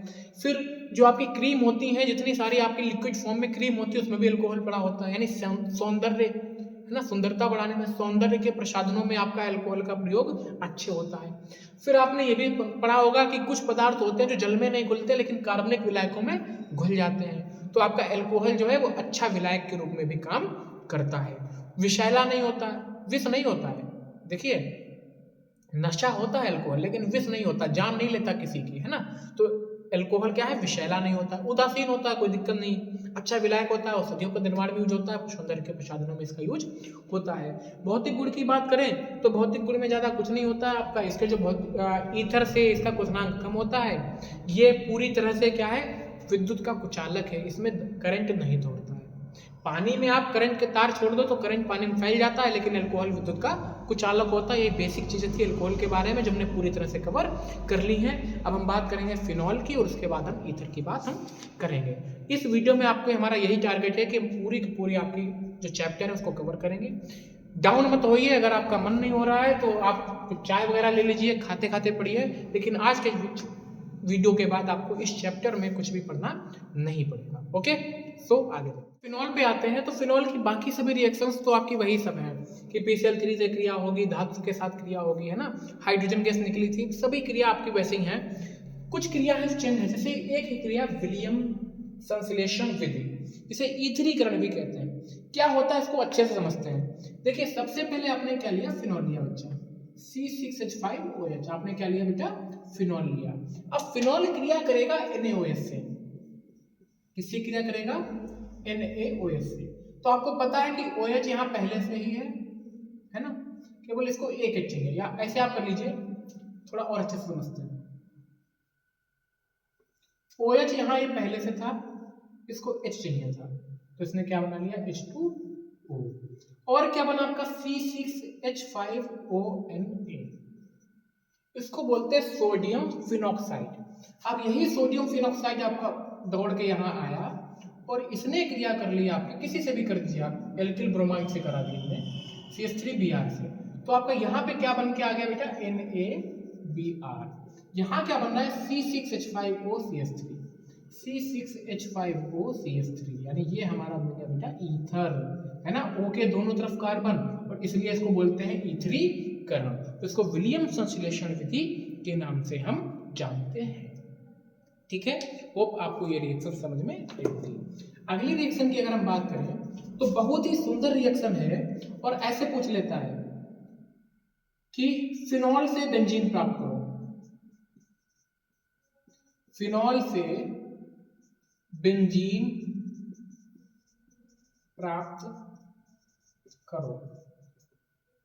फिर जो आपकी क्रीम होती है, जितनी सारी आपकी लिक्विड फॉर्म में क्रीम होती है उसमें भी अल्कोहल पड़ा होता है, यानी सौंदर्य है ना, सुंदरता बढ़ाने में, सौंदर्य के प्रसाधनों में आपका अल्कोहल का प्रयोग अच्छे होता है। फिर आपने ये भी पढ़ा होगा कि कुछ पदार्थ होते हैं जो जल में नहीं घुलते लेकिन कार्बनिक विलायकों में घुल जाते हैं, तो आपका अल्कोहल जो है वो अच्छा विलायक के रूप में भी काम करता है। विषैला नहीं होता है, विष नहीं होता है। देखिए नशा होता है अल्कोहल लेकिन विष नहीं होता, जान नहीं लेता किसी की, है ना। तो अल्कोहल क्या है, विषैला नहीं होता, उदासीन होता है, कोई दिक्कत नहीं, अच्छा विलायक होता है, औषधियों के निर्माण में यूज होता है, सौंदर्य के प्रसाधनों में इसका यूज होता है। भौतिक गुण की बात करें तो भौतिक गुण में ज्यादा कुछ नहीं होता है आपका। इसके जो ईथर से इसका क्वथनांक कम होता है। ये पूरी तरह से क्या है, विद्युत का कुचालक है, इसमें करंट नहीं तोड़ता है। पानी में आप करंट के तार छोड़ दो तो करंट पानी में फैल जाता है, लेकिन अल्कोहल विद्युत का कुचालक होता है। ये बेसिक चीजें थी अल्कोहल के बारे में जो हमने पूरी तरह से कवर कर ली हैं। अब हम बात करेंगे फिनॉल की और उसके बाद हम ईथर की बात हम करेंगे। इस वीडियो में आपको हमारा यही टारगेट है कि पूरी की पूरी आपकी जो चैप्टर है उसको कवर करेंगे। डाउन मत होइए, अगर आपका मन नहीं हो रहा है तो आप चाय वगैरह ले लीजिए, खाते खाते पढ़िए, लेकिन आज के वीडियो के बाद आपको इस चैप्टर में कुछ भी पढ़ना नहीं पड़ेगा। ओके, सो आगे फिनॉल पे आते हैं। तो फिनॉल की बाकी सभी रिएक्शंस तो आपकी वही सब है कि PCl3 से क्रिया होगी, धातु के साथ क्रिया होगी, है ना, हाइड्रोजन गैस निकली थी, सभी क्रिया आपकी वैसे ही हैं। कुछ क्रिया है जो चेंज है, जैसे एक ही क्रिया विलियम संश्लेषण विधि, इसे ईथरीकरण भी कहते हैं। क्या होता है इसको अच्छे से समझते हैं। देखिए सबसे पहले आपने क्या लिया, फिनॉल लिया बच्चा, C6H5OH आपने क्या लिया बेटा, फिनॉल लिया। अब फिनॉल क्रिया करेगा NaOH से, किससे क्रिया करेगा, NaOH से। तो आपको पता है कि OH यहाँ पहले से ही है ना, केवल इसको एक H चाहिए, या ऐसे आप कर लीजिए, थोड़ा और अच्छे से समझते हैं। OH यहाँ ये पहले से था, इसको H चाहिए था, तो इसने क्या बना लिया, H2O। और क्या बना आपका C6H5ONA, इसको बोलते हैं सोडियम फिनॉक्साइड। अब यही सोडियम फिनॉक्साइड आपका दौड़ के यहाँ आया और इसने क्रिया कर ली, आपके किसी से भी कर दीजिए आप, एल्किल ब्रोमाइड से करा दिए CH3Br से, तो आपका यहाँ पे क्या बन के आ गया बेटा, NaBr। यहाँ क्या बन रहा है, C6H5OCH3, C6H5OCH3, यानी ये हमारा बन गया बेटा ईथर, है ना, O के दोनों तरफ कार्बन, और इसलिए इसको बोलते हैं ईथरीकरण। तो इसको विलियम संश्लेषण विधि के नाम से हम जानते हैं। ठीक है, होप आपको ये रिएक्शन समझ में आई होगी। अगली रिएक्शन की अगर हम बात करें तो बहुत ही सुंदर रिएक्शन है, और ऐसे पूछ लेता है कि फिनॉल से बेंजीन प्राप्त करो, फिनॉल से बेंजीन प्राप्त करो।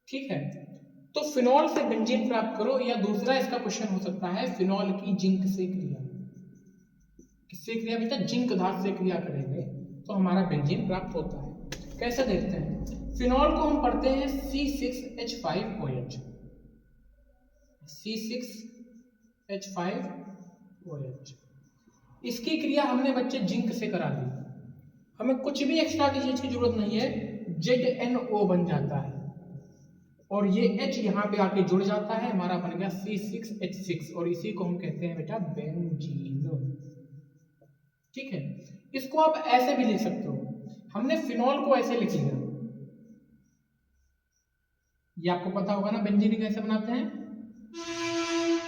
ठीक है, तो फिनॉल से बेंजीन प्राप्त करो, या दूसरा इसका क्वेश्चन हो सकता है फिनॉल की जिंक से क्रिया, किससे क्रिया बेटा, जिंक धातु से क्रिया करेंगे तो हमारा बेंजीन प्राप्त होता है। कैसे देखते हैं, फिनॉल को हम पढ़ते हैं C6H5OH, C6H5OH, इसकी क्रिया हमने बच्चे जिंक से करा दी, हमें कुछ भी एक्स्ट्रा की चीज की जरूरत नहीं है, ZNO बन जाता है, और ये H यहाँ पे आके जुड़ जाता है, हमारा बन गया C6H6, और इसी को हम कहते हैं बेटा बेंजीन। ठीक है, इसको आप ऐसे भी लिख सकते हो, हमने फिनॉल को ऐसे लिख लिया, ये आपको पता होगा ना बेंजीन कैसे बनाते हैं।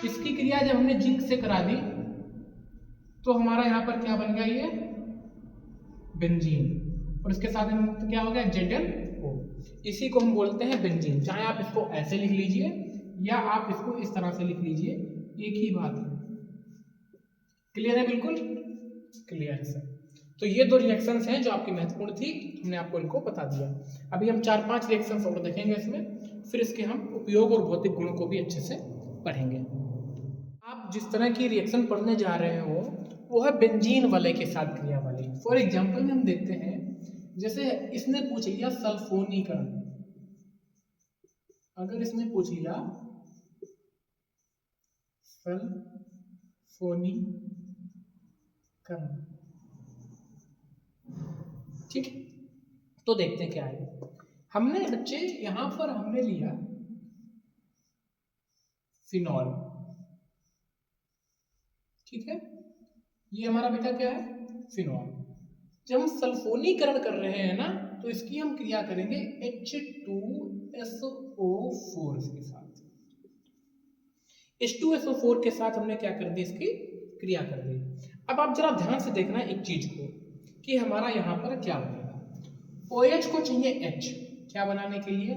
इसकी क्रिया जब हमने जिंक से करा दी तो हमारा यहाँ पर क्या बन गया, ये बेंजीन, और इसके साथ में मुक्त क्या हो गया, ZNO, इसी को हम बोलते हैं बेंजीन। चाहे आप इसको ऐसे लिख लीजिए या आप इसको इस तरह से लिख लीजिए, एक ही बात है। क्लियर है, बिल्कुल क्लियर है सर। तो ये दो रिएक्शंस हैं जो आपकी महत्वपूर्ण थी, हमने आपको इनको बता दिया। अभी हम 4-5 रिएक्शंस और देखेंगे इसमें, फिर इसके हम उपयोग और भौतिक गुणों को भी अच्छे से पढ़ेंगे। आप जिस तरह की रिएक्शन पढ़ने जा रहे हो वो है बेंजीन वाले के साथ क्रिया वाली। फॉर एग्जाम्पल में हम देखते हैं, जैसे इसने पूछ लिया सल्फोनीकरण, अगर इसने पूछ लिया सल्फोनीकरण, ठीक, तो देखते हैं क्या है। हमने बच्चे यहां पर हमने लिया फिनॉल, ठीक है, ये हमारा बेटा क्या है, फिनॉल। जब हम सल्फोनीकरण कर रहे हैं ना, तो इसकी हम क्रिया करेंगे H2SO4 के साथ। H2SO4 के साथ हमने क्या कर दी, इसकी क्रिया कर दी। अब आप जरा ध्यान से देखना एक चीज को, कि हमारा यहां पर क्या बनेगा, OH को चाहिए H, क्या बनाने के लिए,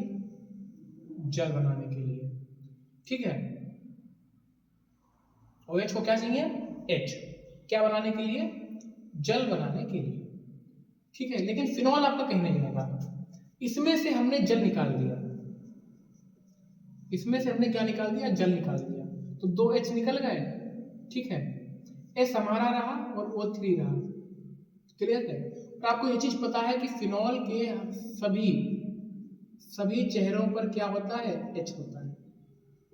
जल बनाने के लिए, ठीक है, OH को क्या चाहिए, H, क्या बनाने के लिए, जल बनाने के लिए, ठीक है। लेकिन फिनॉल आपका कहीं नहीं जाएगा, इसमें से हमने जल निकाल दिया, इसमें से हमने क्या निकाल दिया, जल निकाल दिया, तो 2 H निकल गए, ठीक है, S हमारा रहा और O3 रहा। क्लियर है। और आपको ये चीज पता है कि फिनॉल के सभी चेहरों पर क्या होता है, H होता है,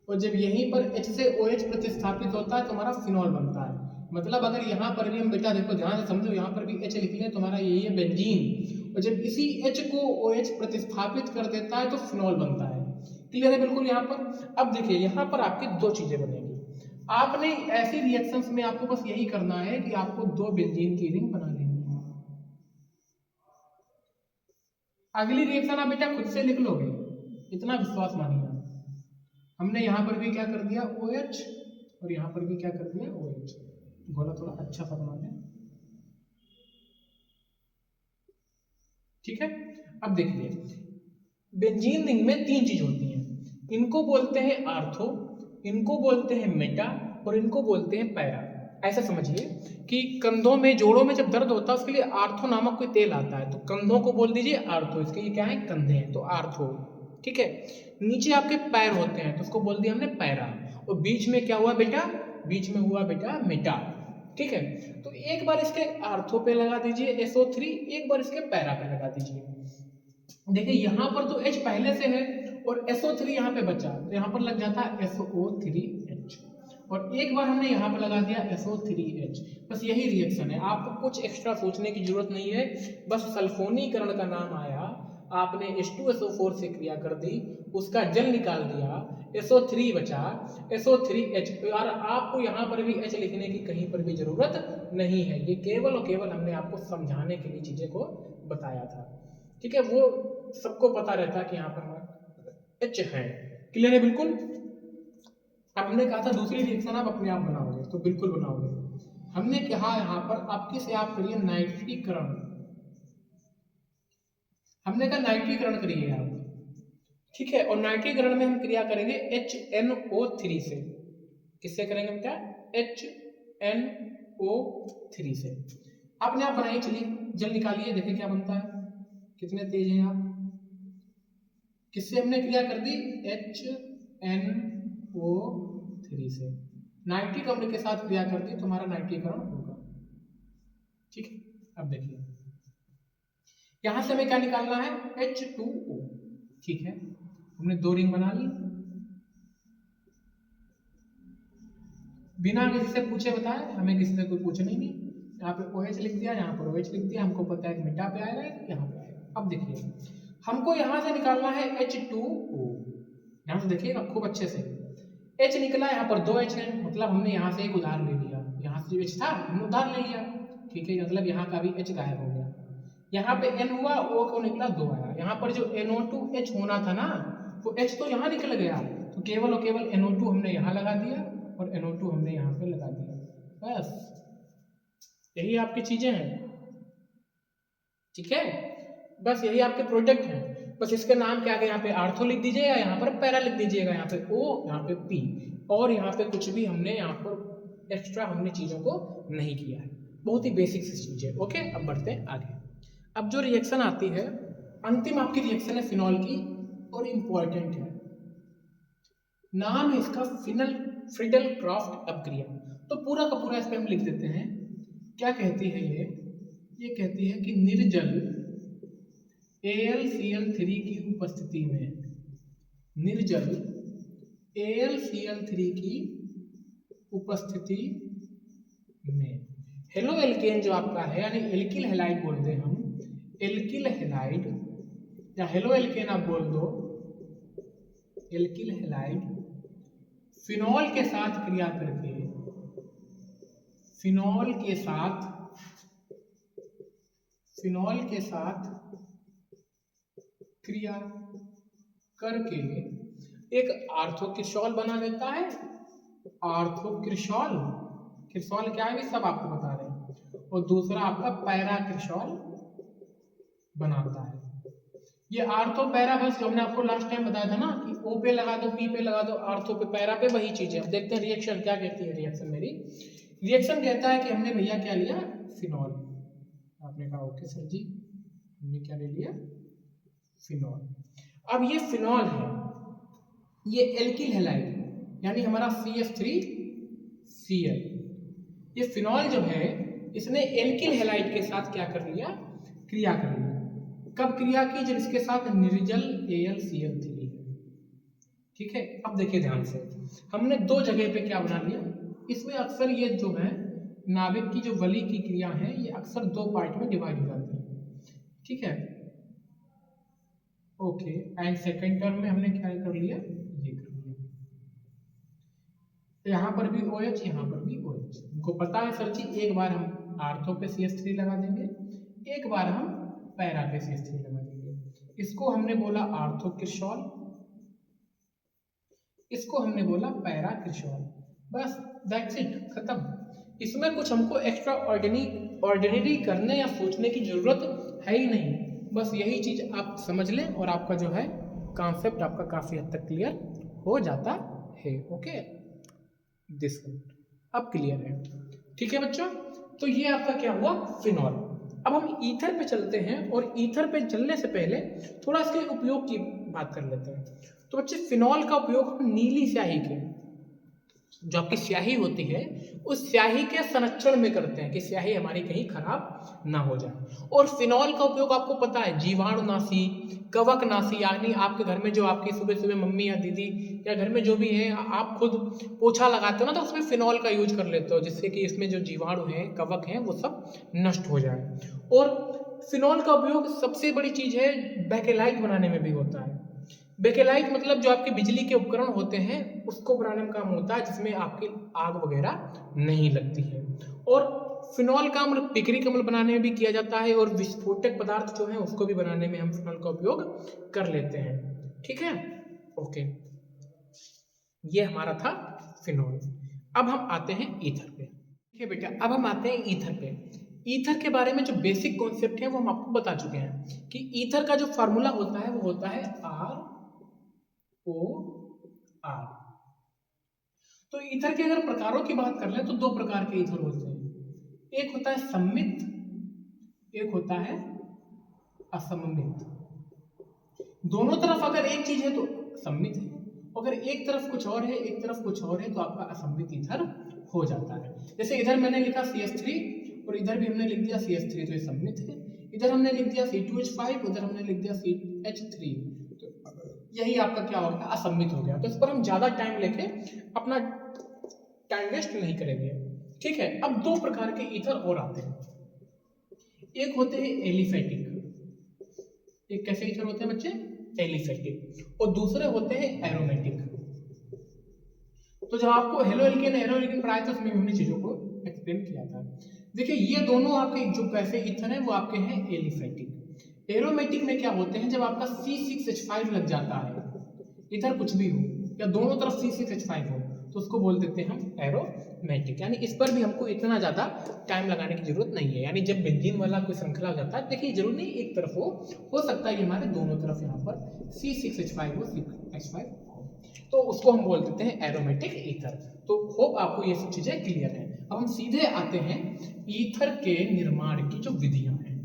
और जब यहीं पर H से OH प्रतिस्थापित होता है तो हमारा फिनॉल बनता है। मतलब अगर यहाँ पर भी हम बेटा देखो ध्यान से समझो, यहाँ पर भी H लिख लें तो हमारा यही है बेंजीन, और जब इसी H को OH प्रतिस्थापित कर देता है तो फिनॉल बनता है। क्लियर है बिल्कुल। यहाँ पर अब देखिए, यहाँ पर आपकी 2 चीजें बनेगी। आपने ऐसी रिएक्शंस में आपको बस यही करना है कि आपको 2 बेंजीन की रिंग बना लेनी है। अगली रिएक्शन आप बेटा खुद से लिख लोगे, इतना विश्वास मानिए। हमने यहाँ पर भी क्या कर दिया, OH, और यहाँ पर भी क्या कर दिया, OH। गोला थोड़ा अच्छा सा बना दें, ठीक है। अब देखिए बेंजीन रिंग में 3 चीज होती हैं, इनको बोलते हैं आर्थो, इनको बोलते हैं मेटा और इनको बोलते हैं पैरा। ऐसा समझिए कि कंधों में जोड़ों में जब दर्द होता है उसके लिए आर्थो नामक कोई तेल आता है, तो कंधों को बोल दीजिए आर्थो, इसके लिए क्या है कंधे हैं तो आर्थो। ठीक है। नीचे आपके पैर होते हैं तो उसको बोल दिया हमने पैरा, और बीच में क्या हुआ बेटा, बीच में हुआ बेटा मेटा। ठीक है। तो एक बार इसके आर्थो पे लगा दीजिए SO3, एक बार इसके पैरा पे लगा दीजिए। देखिए यहाँ पर तो H पहले से है और SO3 यहाँ पे बचा, तो यहाँ पर लग जाता है SO3H, और एक बार हमने यहाँ पर लगा दिया SO3H। बस यही रिएक्शन है, आपको कुछ एक्स्ट्रा सोचने की जरूरत नहीं है। बस सल्फोनीकरण का नाम आया, आपने H2SO4 से क्रिया कर दी, उसका जल निकाल दिया, SO3 बचा, SO3H। यार आपको यहाँ पर भी H लिखने की कहीं पर भी जरूरत नहीं है, ये केवल और केवल हमने आपको समझाने के लिए चीजें को बताया था। ठीक है, वो सबको पता रहता है कि यहाँ पर हमारा H है। क्लियर है बिल्कुल। अब हमने कहा था दूसरी रिएक्शन आप अपने आप बनाओगे, तो बिल्कुल बनाओगे। हमने कहा यहाँ पर आपकी से आप करिए नाइट्रीकरण, हमने कहा नाइट्रीकरण करिए आप। ठीक है, और नाइट्रीकरण में हम क्रिया करेंगे HNO3 से। किससे करेंगे बेटा, HNO3 से। आपने आप बनाइए, चलिए जल निकालिए, देखिए क्या बनता है, कितने तेज हैं आप। किससे हमने क्रिया कर दी, HNO3 से। नाइट्रिक अम्ल के साथ क्रिया कर दी तो हमारा नाइट्रीकरण होगा। ठीक है। अब देखिए यहां से हमें क्या निकालना है, H2O। ठीक है, हमने 2 रिंग बना ली बिना किसी से पूछे बताए, हमें किसी से कोई पूछना ही नहीं। यहाँ पे OH लिख दिया, यहाँ पर OH लिख दिया, हमको पता है कि मेटा पे आएगा यहाँ पे आएगा। अब देखिए हमको यहाँ से निकालना है H2O। यहाँ से देखिएगा खूब अच्छे से, H निकला, यहाँ पर 2 H है, मतलब हमने यहाँ से एक उधार ले लिया, यहाँ से जो H था हमने उधार ले लिया। ठीक है, मतलब यहाँ का भी H गायब हो गया। यहाँ पे N हुआ, O को निकला 2 आया, यहाँ पर जो NO2H होना था ना, तो H तो यहाँ निकल गया, तो केवल और केवल NO2 हमने यहाँ लगा दिया और NO2 हमने यहाँ पे लगा दिया। बस यही आपकी चीजें हैं। ठीक है, बस यही आपके प्रोडक्ट हैं। बस इसके नाम के आगे यहाँ पे आर्थो लिख दीजिएगा, यहाँ पर पैरा लिख दीजिएगा, यहाँ पे O, यहाँ पे P, और यहाँ पे कुछ भी हमने यहाँ पर एक्स्ट्रा हमने चीजों को नहीं किया है, बहुत ही बेसिक सी चीज है। ओके, अब बढ़ते हैं आगे। अब जो रिएक्शन आती है, अंतिम आपकी रिएक्शन है फिनॉल की, और इंपॉर्टेंट है, नाम है इसका फिनल फ्रिडल क्राफ्ट अपक्रिया। तो पूरा का पूरा इस पे हम लिख देते हैं। क्या कहती है ये कहती है कि निर्जल AlCl3 की उपस्थिति में, निर्जल AlCl3 की उपस्थिति में हेलो एल्केन जो आपका है, यानी एल्किल हैलाइड बोलते हैं हम, एल्किल हैलाइड या हेलो एल्केन आप बोल दो, एल्किल हैलाइड फिनॉल के साथ क्रिया करके, फिनॉल के साथ क्रिया करके एक आर्थोक्रिशॉल बना देता है। आर्थोक्रिशॉल, क्रिशॉल क्या है सब आपको बता रहे हैं, और दूसरा आपका पैराक्रिशॉल बनाता है। ये आर्थो पैरा बस जो हमने आपको लास्ट टाइम बताया था ना कि O पे लगा दो, P पे लगा दो, आर्थो पे पैरा पे, वही चीज है। अब देखते हैं रिएक्शन क्या कहती है। रिएक्शन मेरी रिएक्शन कहता है कि हमने भैया क्या लिया, फिनॉल। आपने कहा ओके सर जी, हमने क्या ले लिया, फिनॉल। अब ये फिनॉल है, ये एल्किल हैलाइड यानी हमारा CH3Cl। ये फिनॉल जो है इसने एल्किल हैलाइड के साथ क्या कर लिया, क्रिया कर लिया। कब क्रिया की, जब इसके साथ निर्जल AlCl3 है। ठीक है, अब देखिए ध्यान से, हमने 2 जगह पे क्या बना लिया, इसमें अक्सर ये जो है नाभिक की जो वली की क्रिया है, ये अक्सर 2 पार्ट में डिवाइड हो जाती है। ठीक है, ओके, एंड सेकेंड टर्म में हमने क्या कर लिया, ये कर लिया, यहाँ पर भी OH, यहाँ पर भी OH। हमको पता है सर जी, एक बार हम आर्थो पे CH3 लगा देंगे, एक बार हम पैरा पे CH3 लगा देंगे। इसको हमने बोला आर्थोक्रिशॉल, इसको हमने बोला पैराक्रिशॉल। बस दैट्स इट, खत्म। इसमें कुछ हमको एक्स्ट्रा ऑर्डिनरी करने या सोचने की जरूरत है ही नहीं। बस यही चीज़ आप समझ लें और आपका जो है कॉन्सेप्ट आपका काफ़ी हद तक क्लियर हो जाता है। ओके, दिस अब क्लियर है। ठीक है बच्चों, तो ये आपका क्या हुआ, फिनॉल। अब हम ईथर पे चलते हैं और ईथर पे चलने से पहले थोड़ा इसके उपयोग की बात कर लेते हैं। तो बच्चे फिनॉल का उपयोग हम नीली स्याही के, जो आपकी स्याही होती है उस स्याही के संरक्षण में करते हैं कि स्याही हमारी कहीं खराब ना हो जाए। और फिनॉल का उपयोग आपको पता है जीवाणुनाशी, कवकनाशी, यानी आपके घर में जो आपकी सुबह सुबह मम्मी या दीदी या घर में जो भी है आप खुद पोछा लगाते हो ना, तो उसमें फिनॉल का यूज कर लेते हो जिससे कि इसमें जो जीवाणु हैं कवक हैं वो सब नष्ट हो जाए। और फिनॉल का उपयोग सबसे बड़ी चीज है बैकेलाइट बनाने में भी होता है। बेकेलाइट मतलब जो आपके बिजली के उपकरण होते हैं उसको बनाने में काम होता है, जिसमें आपकी आग वगैरह नहीं लगती है। और फिनॉल का अम्ल पिकरी अम्ल बनाने में भी किया जाता है और विस्फोटक पदार्थ जो है उसको भी बनाने में हम फिनॉल का उपयोग कर लेते हैं। ठीक है, ओके, ये हमारा था फिनॉल। अब हम आते हैं ईथर पे। ठीक है बेटा, अब हम आते हैं ईथर पे। ईथर के बारे में जो बेसिक कॉन्सेप्ट है वो हम आपको बता चुके हैं कि ईथर का जो फार्मूला होता है वो होता है ROR। तो ईथर के अगर प्रकारों की बात कर ले तो दो प्रकार के ईथर होते हैं, एक होता है सममित, एक होता है असममित। दोनों तरफ अगर एक चीज है तो सममित है, अगर एक तरफ कुछ और है एक तरफ कुछ और है तो आपका असममित ईथर हो जाता है। जैसे इधर मैंने लिखा CH3 और इधर भी हमने लिख दिया CH3, तो ये सममित है। इधर हमने लिख दिया C2H5, उधर हमने लिख दिया CH3, तो यही आपका क्या हो गया, असममित हो गया। तो इस पर हम ज्यादा टाइम लेके अपना टाइम वेस्ट नहीं करेंगे। ठीक है, अब दो प्रकार के ईथर और आते हैं, एक होते हैं एलिफेटिक। एक कैसे ईथर होते हैं बच्चे, एलिफेटिक, और दूसरे होते हैं एरोमेटिक। तो जब आपको हेलो एल्केन एरो एल्केन पढ़ाया था उसमें हमने चीजों को एक्सप्लेन किया था। देखिए ये दोनों आपके जो कैसे ईथर हैं वो आपके हैं एलिफेटिक। एरोमेटिक में क्या होते हैं, जब आपका C6H5 लग जाता है, इधर कुछ भी हो या दोनों तरफ C6H5 हो तो उसको बोल देते हैं हम एरोमेटिक। यानी इस पर भी हमको इतना ज्यादा टाइम लगाने की जरूरत नहीं है। यानी जब बेंजीन वाला कोई श्रृंखला हो जाता है, देखिए जरूर नहीं एक तरफ हो सकता है ये हमारे दोनों तरफ यहाँ पर C6H5 हो, C6H5 हो, तो उसको हम बोल देते हैं एरोमेटिक ईथर। तो होप आपको ये सब चीजें क्लियर है। अब हम सीधे आते हैं ईथर के निर्माण की जो विधियां हैं,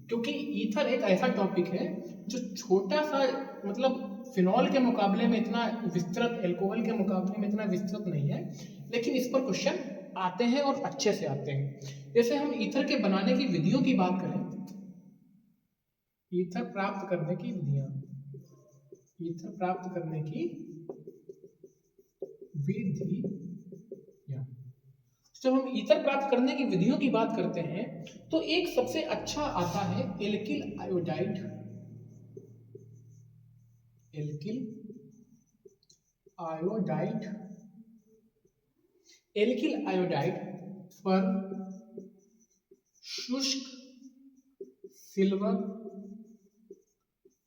क्योंकि ईथर एक ऐसा टॉपिक है जो छोटा सा, मतलब फिनॉल के मुकाबले में इतना विस्तृत, अल्कोहल के मुकाबले में इतना विस्तृत नहीं है, लेकिन इस पर क्वेश्चन आते हैं और अच्छे से आते हैं। जैसे हम ईथर के बनाने की विधियों की बात करें, ईथर प्राप्त करने की विधियां, ईथर प्राप्त करने की विधियां, जब हम ईथर प्राप्त करने की विधियों की बात करते हैं तो एक सबसे अच्छा आता है alkyl iodide, alkyl iodide. Alkyl iodide पर शुष्क सिल्वर,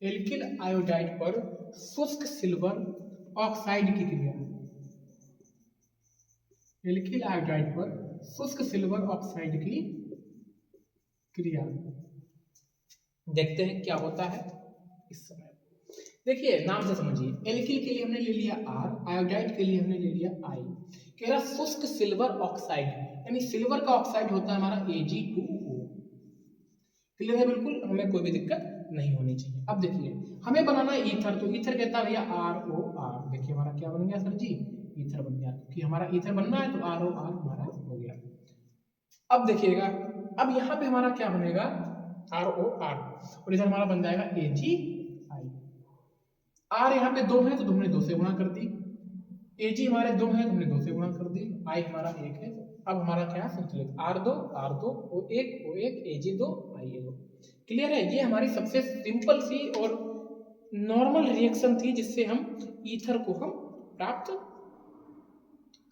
एल्किल आयोडाइड पर शुष्क सिल्वर ऑक्साइड की क्रिया, एल्किल आयोडाइड पर शुष्क सिल्वर ऑक्साइड की क्रिया। देखते हैं क्या होता है इस समय। देखिए नाम से समझिए, एल्किल के लिए हमने ले लिया R, आयोडाइड के लिए हमने ले लिया I। कह रहा शुष्क सिल्वर ऑक्साइड, यानी सिल्वर का ऑक्साइड होता है हमारा Ag2O। क्लियर है बिल्कुल, हमें कोई भी दिक्कत नहीं होनी चाहिए। अब देखिए हमें बनाना है ईथर, तो ईथर कहता है भैया ROR। देखिए हमारा क्या बन गया सर जी, ईथर बन गया, क्योंकि हमारा ईथर बनना है तो ROR हमारा हो गया। अब देखिएगा, अब यहाँ पे हमारा क्या बनेगा, ROR, और इधर हमारा बन जाएगा AgI। R यहाँ पे 2 है तो तुमने 2 से गुणा कर दी, Ag हमारे 2 है तुमने 2 से गुणा कर दी, I हमारा 1 है। अब हमारा क्या संतुलित R2 O1 O1 Ag2 I2। Clear है, ये हमारी सबसे सिंपल सी और नॉर्मल रिएक्शन थी जिससे हम ईथर को हम प्राप्त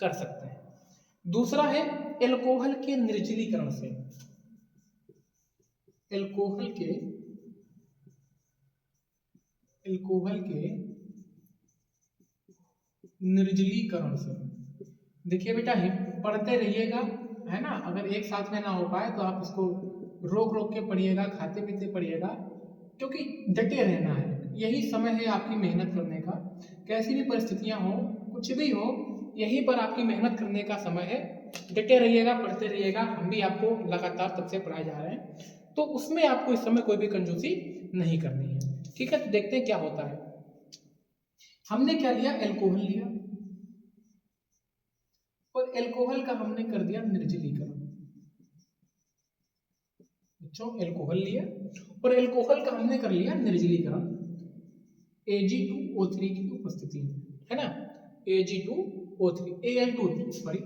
कर सकते हैं। दूसरा है एल्कोहल के निर्जलीकरण से, एल्कोहल के निर्जलीकरण से। देखिए बेटा पढ़ते रहिएगा, है ना, अगर एक साथ में ना हो पाए तो आप इसको रोक रोक के पढ़िएगा, खाते पीते पढ़िएगा, क्योंकि डटे रहना है, यही समय है आपकी मेहनत करने का। कैसी भी परिस्थितियां हो, कुछ भी हो, यहीं पर आपकी मेहनत करने का समय है। डटे रहिएगा, पढ़ते रहिएगा, हम भी आपको लगातार तब से पढ़ाए जा रहे हैं, तो उसमें आपको इस समय कोई भी कंजूसी नहीं करनी है। ठीक है, तो देखते हैं क्या होता है। हमने क्या लिया, एल्कोहल लिया, और एल्कोहल का हमने कर दिया निर्जलीकरण। बच्चों एल्कोहल लिया और एल्कोहल का हमने कर लिया निर्जलीकरण Ag2O3 की उपस्थिति में, है ना। Ag2O3 Al2 सॉरी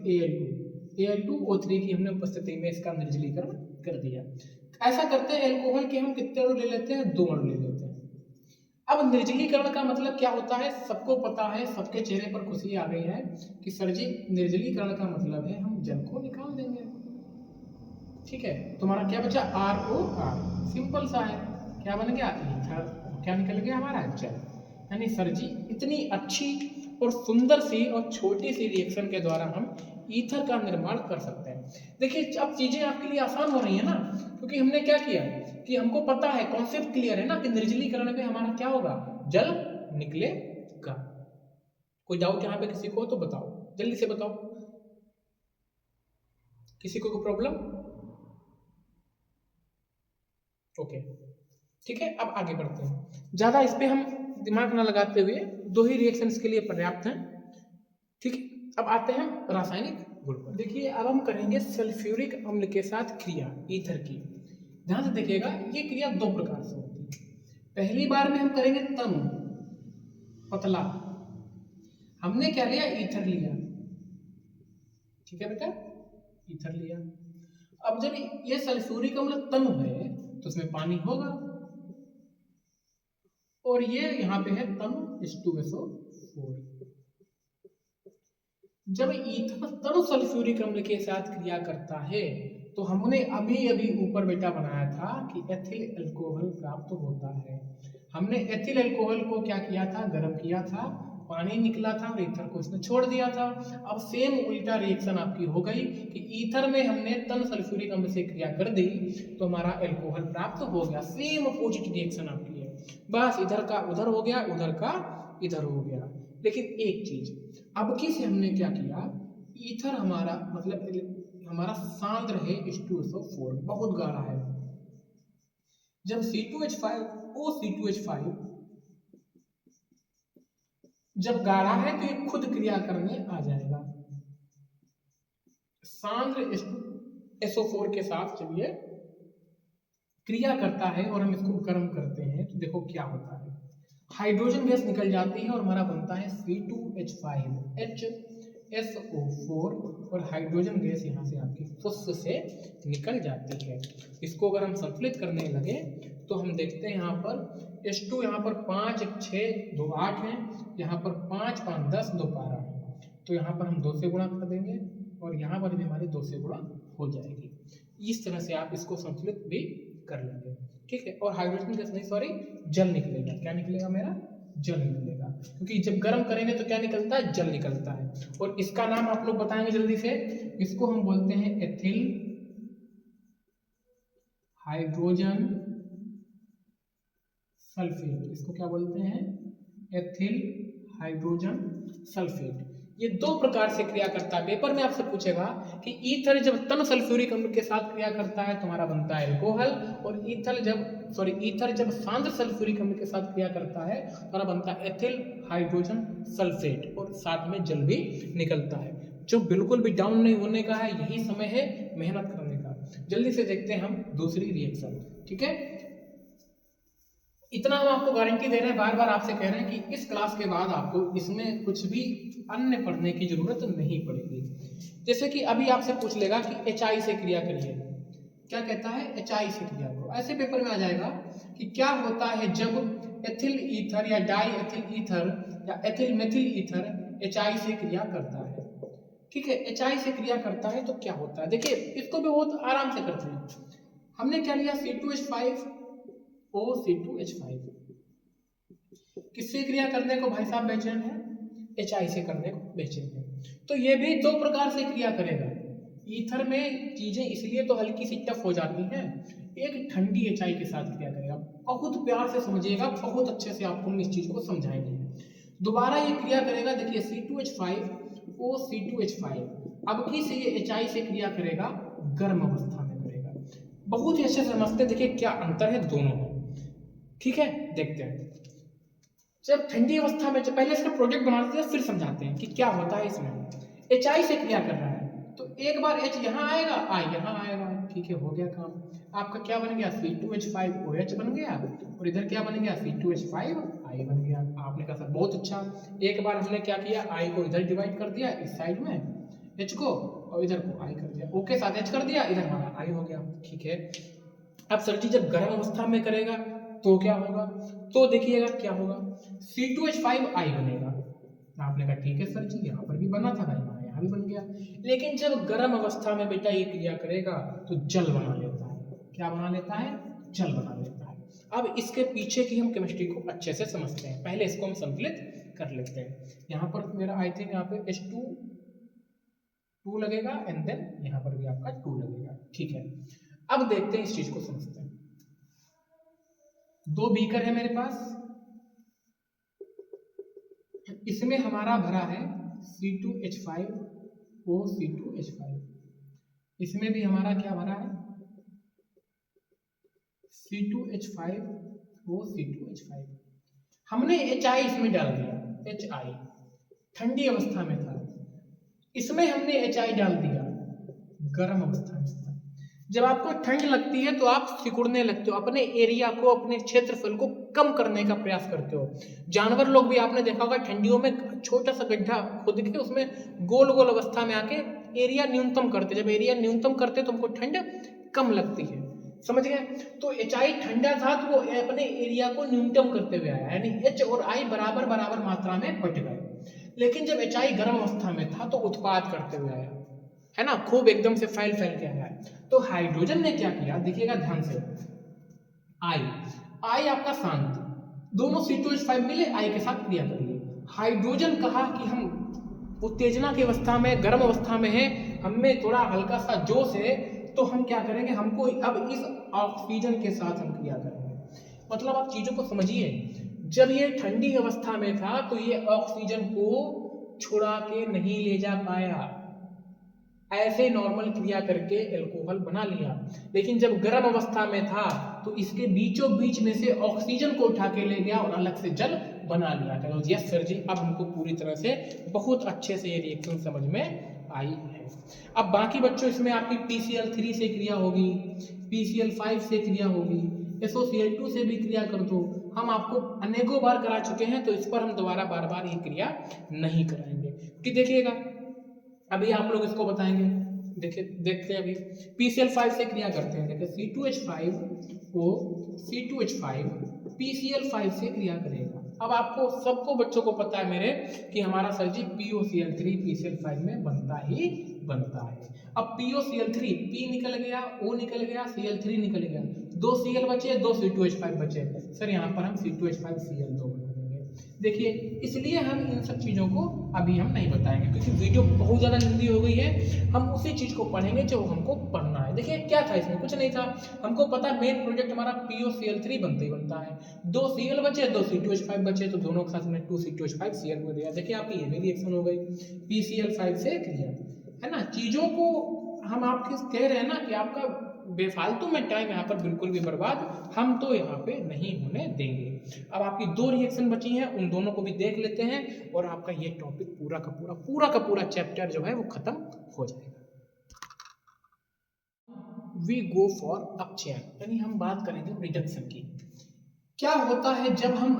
Al2O3 की हमने उपस्थिति में इसका निर्जलीकरण कर दिया। ऐसा करते हैं, एल्कोहल के हम कितने अणु ले लेते हैं, 2 अणु ले लेते हैं। अब निर्जलीकरण का मतलब क्या होता है, सबको पता है, सबके चेहरे पर खुशी आ गई है कि सर जी निर्जलीकरण का मतलब है हम जल को निकाल देंगे। ठीक है, तुम्हारा क्या बचा, ROR, सिंपल सा है, क्या बन गया, ईथर, क्या निकल गया हमारा, जल। यानी सर जी इतनी अच्छी और सुंदर सी और छोटी सी रिएक्शन के द्वारा हम ईथर का निर्माण कर सकते हैं। देखिए अब चीजें आपके लिए आसान हो रही है ना, क्योंकि हमने क्या किया कि हमको पता है, कॉन्सेप्ट क्लियर है ना, कि निर्जलीकरण में हमारा क्या होगा, जल निकलेगा। कोई डाउट यहाँ पे किसी को तो बताओ, जल्दी से बताओ, किसी को कोई प्रॉब्लम? ओके, ठीक है, अब आगे बढ़ते हैं। ज्यादा इस पे हम दिमाग ना लगाते हुए, 2 ही रिएक्शंस के लिए पर्याप्त हैं। ठीक है, अब आते हैं रासायनिक गुण पर। देखिए अब हम करेंगे सल्फ्यूरिक अम्ल के साथ क्रिया ईथर की। ध्यान से देखिएगा, ये क्रिया 2 प्रकार से होती है। पहली बार में हम करेंगे तनु पतला, हमने क्या लिया, ईथर लिया। ठीक है बेटा, ईथर लिया। अब जब ये सल्फ्यूरिक अम्ल तनु है तो उसमें पानी होगा, और ये यहाँ पे है तनु H2SO4। जब ईथर तनु सल्फ्यूरिक अम्ल के साथ क्रिया करता है तो हमने अभी अभी ऊपर बेटा बनाया था कि एथिल अल्कोहल प्राप्त होता है। हमने एथिल अल्कोहल को क्या किया था, गर्म किया था, पानी निकला था और ईथर को इसने छोड़ दिया था। अब सेम उल्टा रिएक्शन आपकी हो गई कि ईथर में हमने तन सल्फ्यूरिक अम्ल से क्रिया कर दी तो हमारा अल्कोहल प्राप्त हो गया। सेम अपोजिट रिएक्शन आपकी है, बस इधर का उधर हो गया, उधर का इधर हो गया। लेकिन एक चीज, अब की से हमने क्या किया, ईथर हमारा मतलब हमारा सांद्र है H2SO4, बहुत गाढ़ा है। जब C2H5O C2H5 जब गाढ़ा है तो ये खुद क्रिया करने आ जाएगा सांद्र H2SO4 के साथ। जब ये क्रिया करता है और हम इसको गर्म करते हैं तो देखो क्या होता है, हाइड्रोजन गैस निकल जाती है और हमारा बनता है C2H5HSO4, और हाइड्रोजन गैस यहाँ से आपकी फुस्स से निकल जाती है। इसको अगर हम संतुलित करने लगे तो हम देखते हैं यहाँ पर H2 यहाँ पर 5 1 6 2 8 है, यहाँ पर 5 5 10 2 12 है, तो यहाँ पर हम 2 से गुणा कर देंगे और यहाँ पर भी हमारी 2 से गुणा हो जाएगी। इस तरह से आप इसको संतुलित भी कर लेंगे। ठीक है, और हाइड्रोजन गैस नहीं सॉरी जल निकलेगा। क्या निकलेगा मेरा, जल निकलेगा, क्योंकि जब गर्म करेंगे तो क्या निकलता है, जल निकलता है। और इसका नाम आप लोग बताएंगे जल्दी से, इसको हम बोलते हैं एथिल हाइड्रोजन सल्फेट। इसको क्या बोलते हैं, एथिल हाइड्रोजन सल्फेट। ये 2 प्रकार से क्रिया करता है। पेपर में आपसे पूछेगा कि ईथर जब तन सल्फ्यूरिक अम्ल के साथ क्रिया करता है तो हमारा बनता है अल्कोहल, और ईथर जब सांद्र सल्फ्यूरिक अम्ल के साथ क्रिया करता है तो हमारा बनता है एथिल हाइड्रोजन सल्फेट, और साथ में जल भी निकलता है। जो बिल्कुल भी डाउन नहीं होने का है, यही समय है मेहनत करने का। जल्दी से देखते हैं हम दूसरी रिएक्शन। ठीक है, इतना हम आपको गारंटी दे रहे हैं, बार बार आपसे कह रहे हैं कि इस क्लास के बाद आपको इसमें कुछ भी अन्य पढ़ने की जरूरत नहीं पड़ेगी। जैसे कि अभी आपसे पूछ लेगा कि HI से क्रिया करिए, क्या कहता है, HI से क्रिया करो। ऐसे पेपर में आ जाएगा कि क्या होता है जब एथिल ईथर या डाई एथिल ईथर या एथिल मेथिल ईथर HI से क्रिया करता है। ठीक है, HI से क्रिया करता है तो क्या होता है, देखिए इसको भी बहुत आराम से करते हैं। हमने क्या लिया, C2H5O C2H5, किससे क्रिया करने को भाई साहब बेचैन है, HI से करने को बेचैन है। तो ये भी 2 प्रकार से क्रिया करेगा, ईथर में चीजें इसलिए तो हल्की सी टफ हो जाती हैं, एक ठंडी एचआई के साथ क्रिया करेगा। बहुत प्यार से समझिएगा, बहुत अच्छे से आपको हम इस चीज को समझाएंगे। दोबारा ये क्रिया करेगा, देखिए C2H5 O C2H5 अब की से ये एचआई से क्रिया करेगा, गर्म अवस्था में करेगा। बहुत ही अच्छे से समझते हैं, देखिए क्या अंतर है दोनों में। ठीक है, देखते हैं। जब ठंडी अवस्था में, पहले इसका प्रोजेक्ट बनाते हैं फिर समझाते हैं कि क्या होता है इसमें। एचआई से क्रिया कर रहा है तो एक बार H यहाँ आएगा, I यहाँ आएगा। ठीक है, हो गया काम। आपका क्या बन गया, C2H5OH बन गया, और इधर क्या बन गया, C2H5I बन गया। आपने कहा सर बहुत अच्छा। एक बार हमने क्या किया, I को इधर डिवाइड कर दिया इस साइड में H को, और इधर को I कर दिया, O के साथ H कर दिया, इधर हमारा I हो गया। ठीक है, अब सर जी जब गर्म अवस्था में करेगा तो क्या होगा, तो देखिएगा क्या होगा, C2H5I बनेगा। आपने कहा ठीक है सर जी, यहाँ पर भी बना था भाई, हमारा यहाँ भी बन गया। लेकिन जब गर्म अवस्था में बेटा ये क्रिया करेगा तो जल बना लेता है। क्या बना लेता है, जल बना लेता है। अब इसके पीछे की हम केमिस्ट्री को अच्छे से समझते हैं, पहले इसको हम संतुलित कर लेते हैं। यहाँ पर मेरा आई थिंक यहाँ पे H2 लगेगा, एंड देन यहाँ पर भी आपका 2 लगेगा। ठीक है, अब देखते हैं इस चीज को समझते हैं। दो बीकर है मेरे पास, इसमें हमारा भरा है C2H5O C2H5, इसमें भी हमारा क्या भरा है, C2H5O C2H5। हमने HI इसमें डाल दिया, HI ठंडी अवस्था में था, इसमें हमने HI डाल दिया गर्म अवस्था में था। जब आपको ठंड लगती है तो आप सिकुड़ने लगते हो, अपने एरिया को, अपने क्षेत्रफल को कम करने का प्रयास करते हो। जानवर लोग भी आपने देखा होगा ठंडियों में छोटा सा गड्ढा खोद के उसमें गोल गोल अवस्था में आके एरिया न्यूनतम करते। जब एरिया न्यूनतम करते तो हमको ठंड कम लगती है, समझ गए। तो HI ठंडा था तो वो अपने एरिया को न्यूनतम करते हुए आया, यानी H और I बराबर बराबर मात्रा में बट गए। लेकिन जब HI गर्म अवस्था में था तो उत्पाद करते हुए आया, है ना, खूब एकदम से फैल फैल के आया। तो हाइड्रोजन ने क्या किया, देखिएगा ध्यान से, I आपका शांत, दोनों C2H5 मिले I के साथ क्रिया कर लिए। हाइड्रोजन कहा कि हम उत्तेजना की अवस्था में, गर्म अवस्था में है, हमें थोड़ा हल्का सा जोश है, तो हम क्या करेंगे, हमको अब इस ऑक्सीजन के साथ हम क्रिया करेंगे। मतलब आप चीजों को समझिए, जब ये ठंडी अवस्था में था तो ये ऑक्सीजन को छुड़ा के नहीं ले जा पाया, ऐसे नॉर्मल क्रिया करके एल्कोहल बना लिया। लेकिन जब गर्म अवस्था में था तो इसके बीचों बीच में से ऑक्सीजन को उठा के ले गया और अलग से जल बना लिया। चलो यस सर जी, अब हमको पूरी तरह से बहुत अच्छे से ये रिएक्शन समझ में आई है। अब बाकी बच्चों, इसमें आपकी PCl3 से क्रिया होगी, PCl5 से क्रिया होगी, SOCl2 से भी क्रिया कर दो। हम आपको अनेकों बार करा चुके हैं, तो इस पर हम दोबारा बार बार ये क्रिया नहीं कराएंगे। कि देखिएगा अभी आप लोग इसको बताएंगे, देखिए देखते हैं। अभी PCl5 से क्रिया करते हैं, देखिए C2H5O C2H5 PCl5 से क्रिया करेगा। अब आपको सबको बच्चों को पता है मेरे कि हमारा सर जी POCl3 PCl5 में बनता ही बनता है। अब POCl3 P निकल गया, O निकल गया, Cl3 निकल गया, 2 Cl बचे, 2 C2H5 बचे। सर यहाँ पर हम C2H5Cl2 बना देंगे। देखिए, इसलिए हम इन सब चीज़ों को अभी हम नहीं बताएंगे, क्योंकि वीडियो बहुत ज़्यादा लंबी हो गई है। हम उसी चीज़ को पढ़ेंगे जो हमको पढ़ना है। देखिए क्या था इसमें, कुछ नहीं था। हमको पता मेन प्रोजेक्ट हमारा POCl3 बनते ही बनता है, 2 Cl बचे, 2 C2H5 बचे, तो दोनों के साथ में 2 C2H5Cl को दिया। देखिए आपकी ये भी रिएक्शन हो गई PCl5 से क्रिया, है ना। चीज़ों को हम आपके कह रहे हैं ना कि आपका बेफालतू में टाइम यहाँ पर बिल्कुल भी बर्बाद हम तो यहाँ पे नहीं होने देंगे। अब आपकी 2 रिएक्शन बची हैं, उन दोनों को भी देख लेते हैं और आपका ये टॉपिक पूरा का पूरा चैप्टर जो है वो खत्म हो जाएगा। वी गो फॉर अपचयन, यानी हम बात करेंगे रिडक्शन की। क्या होता है जब हम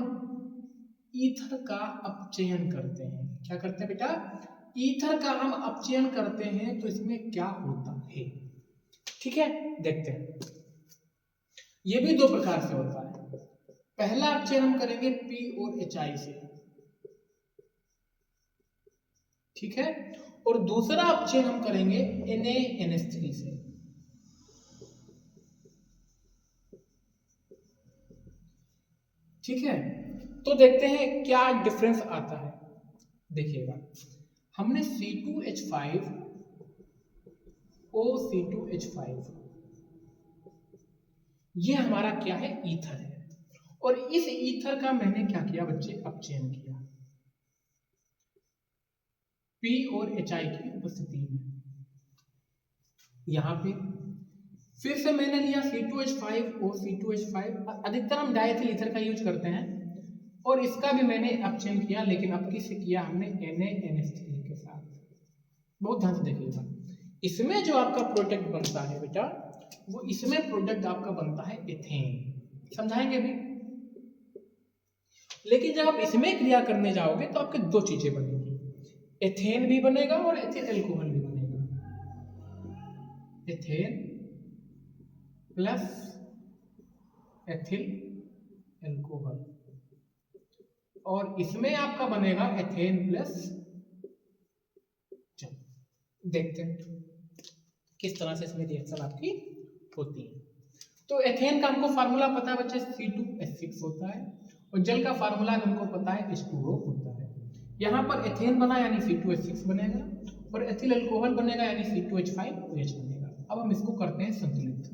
ईथर का अपचयन करते हैं, क्या करते हैं बेटा, ईथर का हम अपचयन करते हैं तो इसमें क्या होता है। ठीक है, देखते हैं। ये भी 2 प्रकार से होता है। पहला अपचयन हम करेंगे P और HI से, ठीक है, और दूसरा अपचयन हम करेंगे NaNH3 से। ठीक है, तो देखते हैं क्या डिफरेंस आता है। देखिएगा, हमने C2H5 OC2H5। ये हमारा क्या है, ईथर है। और इस ईथर का मैंने क्या किया बच्चे, अपचयन किया P और HI की उपस्थिति में। यहां पे फिर से मैंने लिया C2H5 और C2H5। अधिकतर हम डायथिल ईथर का यूज करते हैं, और इसका भी मैंने अपचयन किया, लेकिन अब किससे किया हमने, NaNH3 के साथ। बहुत ध्यान से देखिएगा, इसमें जो आपका प्रोडक्ट बनता है बेटा, वो इसमें प्रोडक्ट आपका बनता है एथेन। समझाएंगे भी, लेकिन जब आप इसमें क्रिया करने जाओगे तो आपके दो चीजें बनेगी, एथेन भी बनेगा और एथिल एल्कोहल भी बनेगा। एथेन प्लस एथिल एल्कोहल, और इसमें आपका बनेगा एथेन प्लस। चलो देखते हैं किस तरह से इसमें रिएक्शन आपकी होती है। तो एथेन का हमको फार्मूला पता है बच्चे, C2H6 होता है, और जल का फार्मूला हमको पता है H2O होता है। यहाँ पर एथेन बना यानी C2H6 बनेगा, और एथिल अल्कोहल बनेगा यानी C2H5OH बनेगा। अब हम इसको करते हैं संतुलित।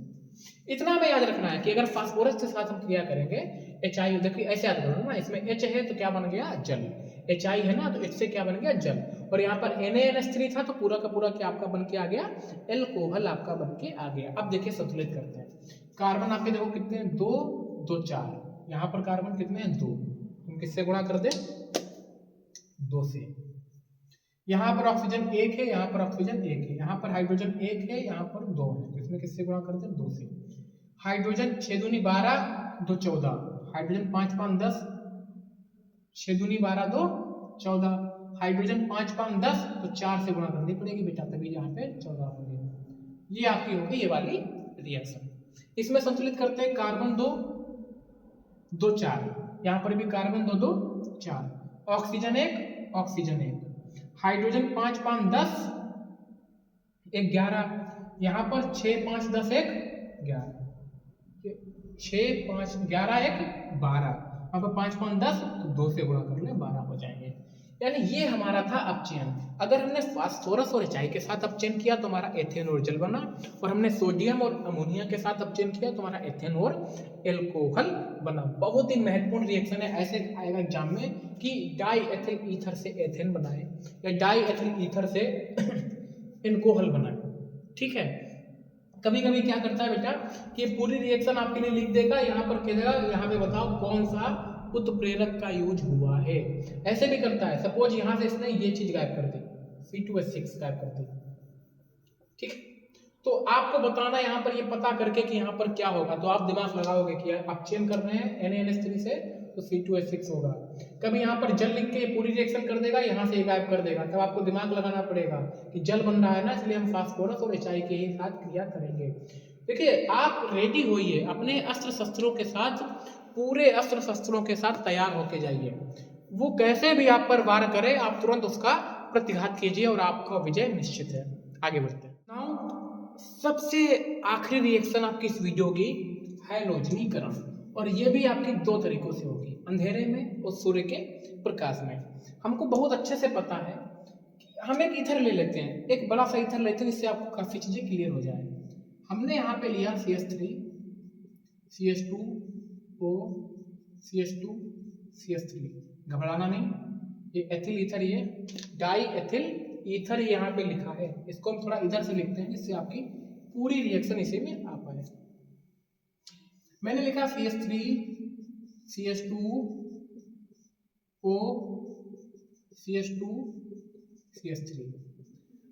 इतना हमें याद रखना है कि अगर फास्फोरस के साथ हम क्रिया करेंगे, HI देखिए ऐसे याद करो ना, इसमें H है तो क्या बन गया, जल। HI है ना, तो H से क्या बन गया, जल। और यहाँ पर NaNH3 था तो पूरा का पूरा क्या आपका बन के आ गया, एल्कोहल आपका बन के आ गया। अब देखिए संतुलित करते हैं। कार्बन आपके देखो कितने हैं, 2 2 4। यहाँ पर कार्बन कितने हैं, 2। हम किससे गुणा कर दे, 2 से। यहाँ पर ऑक्सीजन 1 है, यहाँ पर ऑक्सीजन 1 है, यहाँ पर हाइड्रोजन 1 है, यहाँ पर 2 है, इसमें किससे गुणा करते हैं, 2 से। हाइड्रोजन 6 दूनी 12, 2 14, हाइड्रोजन 5 5 10, 6 दूनी 12 2 14, हाइड्रोजन 5 5 10, तो 4 से गुणा करनी पड़ेगी बेटा, तभी यहाँ पे 14 होंगे। ये आपकी होगी ये वाली रिएक्शन। इसमें संतुलित करते हैं, कार्बन 2 2 4, यहाँ पर भी कार्बन 2 2 4, ऑक्सीजन 1 ऑक्सीजन 1, हाइड्रोजन 5 5 10 11, यहाँ पर 6 5 10 1 11, 6 5 11 1 12, यहाँ पर 5 5 10, तो 2 से गुणा कर ले 12 हो जाएंगे। यानी ये हमारा था अपचयन। अगर हमने फास्फोरस और HI के साथ अपचयन किया तो हमारा एथेन और जल बना, और हमने सोडियम और अमोनिया के साथ अपचयन किया तो हमारा एथेन और एल्कोहल बना। बहुत ही महत्वपूर्ण रिएक्शन है। ऐसे आएगा एग्जाम में कि डाई एथिल ईथर से एथेन बनाए या डाई एथिल ईथर से एल्कोहल बनाए। ठीक है, कभी कभी क्या करता है बेटा कि पूरी रिएक्शन आपके लिए लिख देगा, यहाँ पर कह देगा यहाँ पे बताओ कौन सा उत्प्रेरक का यूज हुआ है। ऐसे भी करता है, सपोज यहाँ से इसने ये चीज गायब कर दी, C2H6 गायब कर दी। ठीक, तो आपको बताना यहाँ पर ये पता करके कि यहाँ पर क्या होगा, तो आप दिमाग लगाओगे कि अपचयन कर रहे हैं NaNH3 से तो C2H6 होगा। कभी यहाँ पर जल लिख के ये पूरी रिएक्शन कर देगा, यहाँ से ये गायब कर देगा, तब आपको दिमाग लगाना पड़ेगा कि जल बन रहा है ना, इसलिए हम फास्फोरस और HI के ही साथ क्रिया करेंगे। देखिए आप रेडी होइए अपने अस्त्र शस्त्रों के साथ, पूरे अस्त्र शस्त्रों के साथ तैयार होके जाइए। वो कैसे भी आप पर वार करे, आप तुरंत उसका प्रतिघात कीजिए और आपका विजय निश्चित है। आगे बढ़ते हैं। नाउ सबसे आखिरी रिएक्शन आपकी इस वीडियो की, हैलोजनीकरण। और ये भी आपकी दो तरीकों से होगी, अंधेरे में और सूर्य के प्रकाश में। हमको बहुत अच्छे से पता है कि हम एक ईथर ले लेते हैं, एक बड़ा सा ईथर लेते हैं जिससे आपको काफी चीजें क्लियर हो जाए। हमने यहाँ पे लिया CH3 CH2O CH2 CH3, घबराना नहीं, ये एथिल ईथर, ये डाई एथिल ईथर यहाँ पे लिखा है, इसको हम थोड़ा इधर से लिखते हैं जिससे आपकी पूरी रिएक्शन इसी में आ पाए। मैंने लिखा CH3 CH2O CH2 CH3।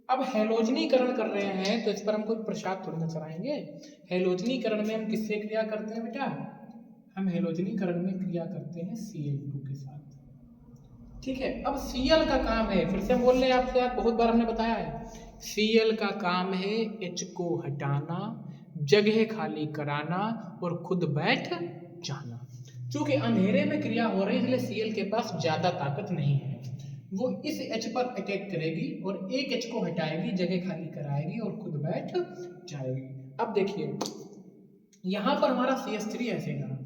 अब हैलोजनीकरण कर रहे हैं तो इस पर हम कोई प्रसाद थोड़ी ना चढ़ाएंगे। हैलोजनीकरण में हम किससे क्रिया करते हैं बेटा, हम हैलोजनीकरण में क्रिया करते हैं Cl2 के साथ। ठीक है, अब Cl का काम है, फिर से हम बोल रहे हैं आपसे, यार बहुत बार हमने बताया है, Cl का काम है H को हटाना, जगह खाली कराना और खुद बैठ जाना। क्योंकि अंधेरे में क्रिया हो रही है इसलिए Cl के पास ज्यादा ताकत नहीं है, वो इस H पर अटैक करेगी और एक H को हटाएगी, जगह खाली कराएगी और खुद बैठ जाएगी। अब देखिए यहां पर हमारा CH3 ऐसे था,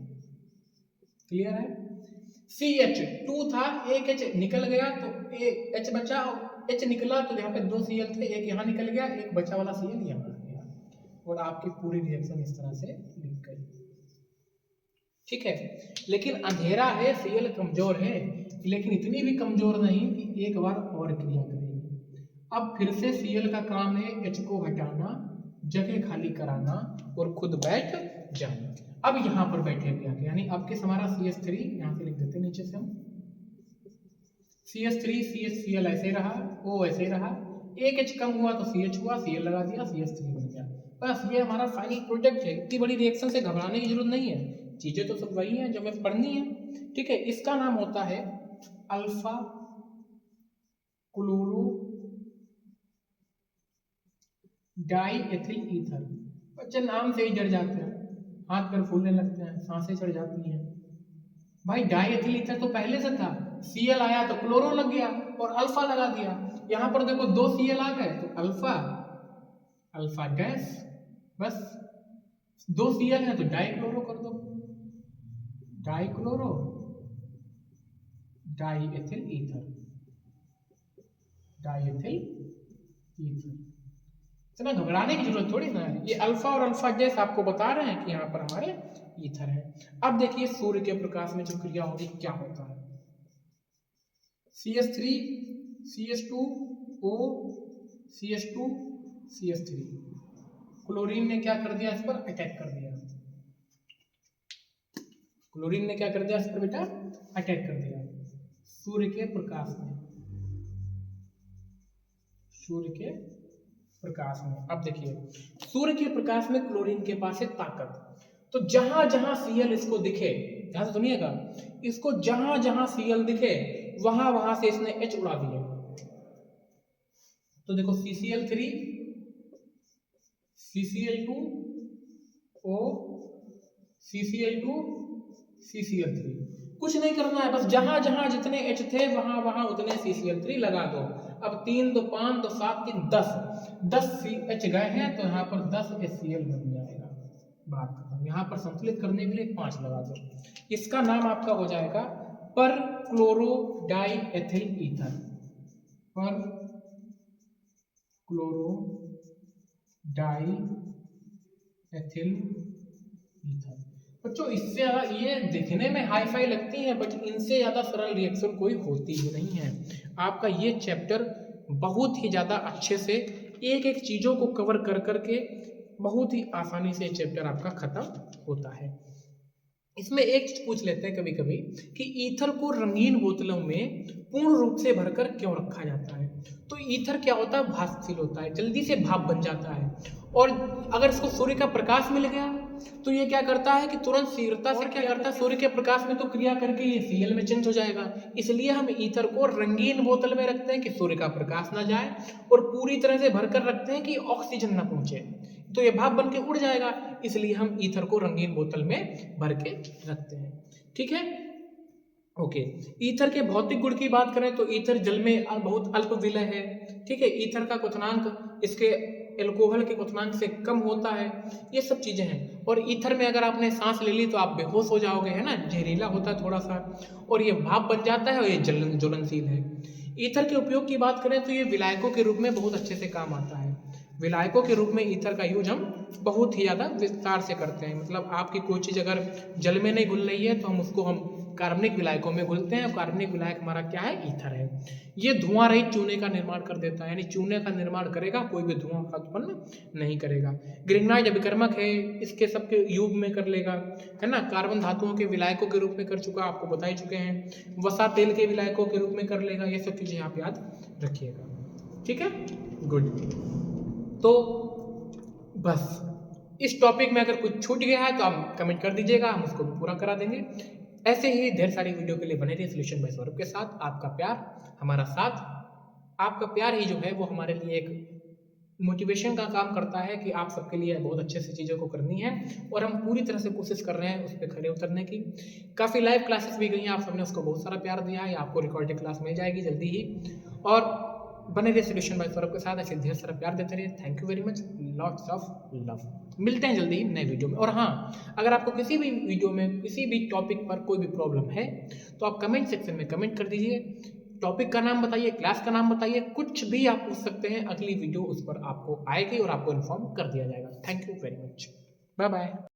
क्लियर है, CH2 था, एक H निकल गया तो एक H बचा, H निकला तो यहाँ पे 2 Cl थे, एक यहाँ निकल गया, एक बचा वाला Cl यहाँ। और आपकी पूरी रिएक्शन इस तरह से लिख गई। ठीक है, लेकिन अंधेरा है, Cl कमजोर है, लेकिन इतनी भी कमजोर नहीं कि एक बार और क्रिया करेगी। अब फिर से Cl का काम है H को हटाना, जगह खाली कराना और खुद बैठ जाना। अब यहाँ पर बैठेगा, यानी अब किस हमारा CH3 यहाँ से लिख देते नीचे से हम CH3 CHCl ऐसे रहा, O ऐसे रहा, एक H कम हुआ तो CH हुआ, Cl लगा दिया, CH3 बन गया। बस ये हमारा फाइनल प्रोडक्ट है। इतनी बड़ी रिएक्शन से घबराने की जरूरत नहीं है, चीजें तो सब वही हैं जो हमें पढ़नी है। ठीक है, इसका नाम होता है alpha chloro die ethyl ether. बच्चे नाम से ही डर जाते हैं, हाथ पैर फूलने लगते हैं, सांसें चढ़ जाती हैं। भाई डाई एथिल ईथर तो पहले से था, Cl आया तो क्लोरो लग गया और अल्फा लगा दिया। यहां पर देखो 2 Cl आ गए तो अल्फा अल्फा गैस, बस 2 Cl है तो डाइक्लोरो कर दो, dichloro diethyl ether, diethyl ether. इतना घबराने की जरूरत थोड़ी ना है, ये अल्फा और अल्फा गैस आपको बता रहे हैं कि यहाँ पर हमारे ईथर है। अब देखिए सूर्य के प्रकाश में जो क्रिया होगी क्या होता है, CH3 CH2O CH2 CH3, chlorine ने क्या कर दिया, इस पर अटैक कर दिया। क्लोरीन ने क्या कर दिया इस पर बेटा, अटैक कर दिया। सूर्य के प्रकाश में, सूर्य के प्रकाश में। अब देखिए सूर्य के प्रकाश में क्लोरीन के पास है ताकत, तो जहां जहां Cl इसको दिखे, ध्यान से सुनिएगा, इसको जहां जहां Cl दिखे वहां वहां से इसने H उड़ा दिया। तो देखो CCl3 CCl2 O CCl2 CCl3, कुछ नहीं करना है, बस जहां जहां जितने H थे वहां वहां उतने CCl3 लगा दो। अब 3 2 5 2 7 3 10 H गए हैं तो यहाँ पर 10 HCl बन जाएगा। बात खत्म। यहाँ पर संतुलित करने के लिए 5 लगा दो। इसका नाम आपका हो जाएगा पर क्लोरो डाई एथिल ईथर, पर क्लोरो डाई एथिल ईथर। बच्चों इससे ये दिखने में हाई फाई लगती है, बट इनसे ज़्यादा सरल रिएक्शन कोई होती ही नहीं है। आपका ये चैप्टर बहुत ही ज़्यादा अच्छे से एक एक चीज़ों को कवर कर करके बहुत ही आसानी से चैप्टर आपका खत्म होता है। इसमें एक चीज पूछ लेते हैं कभी कभी कि ईथर को रंगीन बोतलों में पूर्ण रूप से भरकर क्यों रखा जाता है। तो ईथर क्या होता है, भापशील होता है, जल्दी से भाप बन जाता है, और अगर इसको सूर्य का प्रकाश मिल गया तो ये क्या करता है कि तुरंत शीघ्रता से क्या करता है, सूर्य के प्रकाश में तो क्रिया करके ये Cl में चेंज हो जाएगा। इसलिए हम ईथर को रंगीन बोतल में रखते हैं कि सूर्य का प्रकाश ना जाए, और पूरी तरह से भरकर रखते हैं कि ऑक्सीजन ना पहुंचे, तो ये भाप बन के उड़ जाएगा। इसलिए हम ईथर को रंगीन बोतल में भर के रखते हैं। ठीक है, ओके। ईथर के भौतिक गुण की बात करें तो ईथर जल में बहुत अल्प विलय है। ठीक है, ईथर का क्वथनांक इसके एल्कोहल के क्वथनांक से कम होता है। ये सब चीजें हैं। और ईथर में अगर आपने सांस ले ली तो आप बेहोश हो जाओगे, है ना, जहरीला होता है थोड़ा सा, और ये भाप बन जाता है और ये ज्वलनशील है। ईथर के उपयोग की बात करें तो ये विलायकों के रूप में बहुत अच्छे से काम आता है। विलायकों के रूप में ईथर का यूज हम बहुत ही ज़्यादा विस्तार से करते हैं। मतलब आपकी कोई चीज़ अगर जल में नहीं घुल रही है तो हम उसको कार्बनिक विलायकों में घुलते हैं, और कार्बनिक विलायक हमारा क्या है, ईथर है। ये धुआं रहित चूने का निर्माण कर देता है, यानी चूने का निर्माण करेगा, कोई भी धुआं का उत्पन्न नहीं करेगा। ग्रिग्नाइट अभिकर्मक है, इसके सबके युग में कर लेगा, है ना। कार्बन धातुओं के विलायकों के रूप में कर चुका, आपको बता ही चुके हैं। वसा तेल के विलायकों के रूप में कर लेगा। ये सब चीज़ें आप याद रखिएगा। ठीक है, गुड। तो बस इस टॉपिक में अगर कुछ छूट गया है तो आप कमेंट कर दीजिएगा, हम उसको पूरा करा देंगे। ऐसे ही ढेर सारी वीडियो के लिए बने रहिए सॉल्यूशन बाय सौरभ के साथ। आपका प्यार हमारा साथ, आपका प्यार ही जो है वो हमारे लिए एक मोटिवेशन का काम करता है कि आप सबके लिए बहुत अच्छे से चीज़ों को करनी है, और हम पूरी तरह से कोशिश कर रहे हैं उस पर खड़े उतरने की। काफ़ी लाइव क्लासेस भी गई हैं, आप सबने उसको बहुत सारा प्यार दिया है। आपको रिकॉर्डेड क्लास मिल जाएगी जल्दी ही, और बने रहिए सॉल्यूशन बाय सौरभ के साथ। ऐसे ढेर सारा प्यार देते रहिए। Thank you very much, lots of love. मिलते हैं जल्दी ही नए वीडियो में। और हाँ, अगर आपको किसी भी वीडियो में किसी भी टॉपिक पर कोई भी प्रॉब्लम है तो आप कमेंट सेक्शन में कमेंट कर दीजिए। टॉपिक का नाम बताइए, क्लास का नाम बताइए, कुछ भी आप पूछ सकते हैं। अगली वीडियो उस पर आपको आएगी और आपको इन्फॉर्म कर दिया जाएगा। Thank you very much. Bye bye.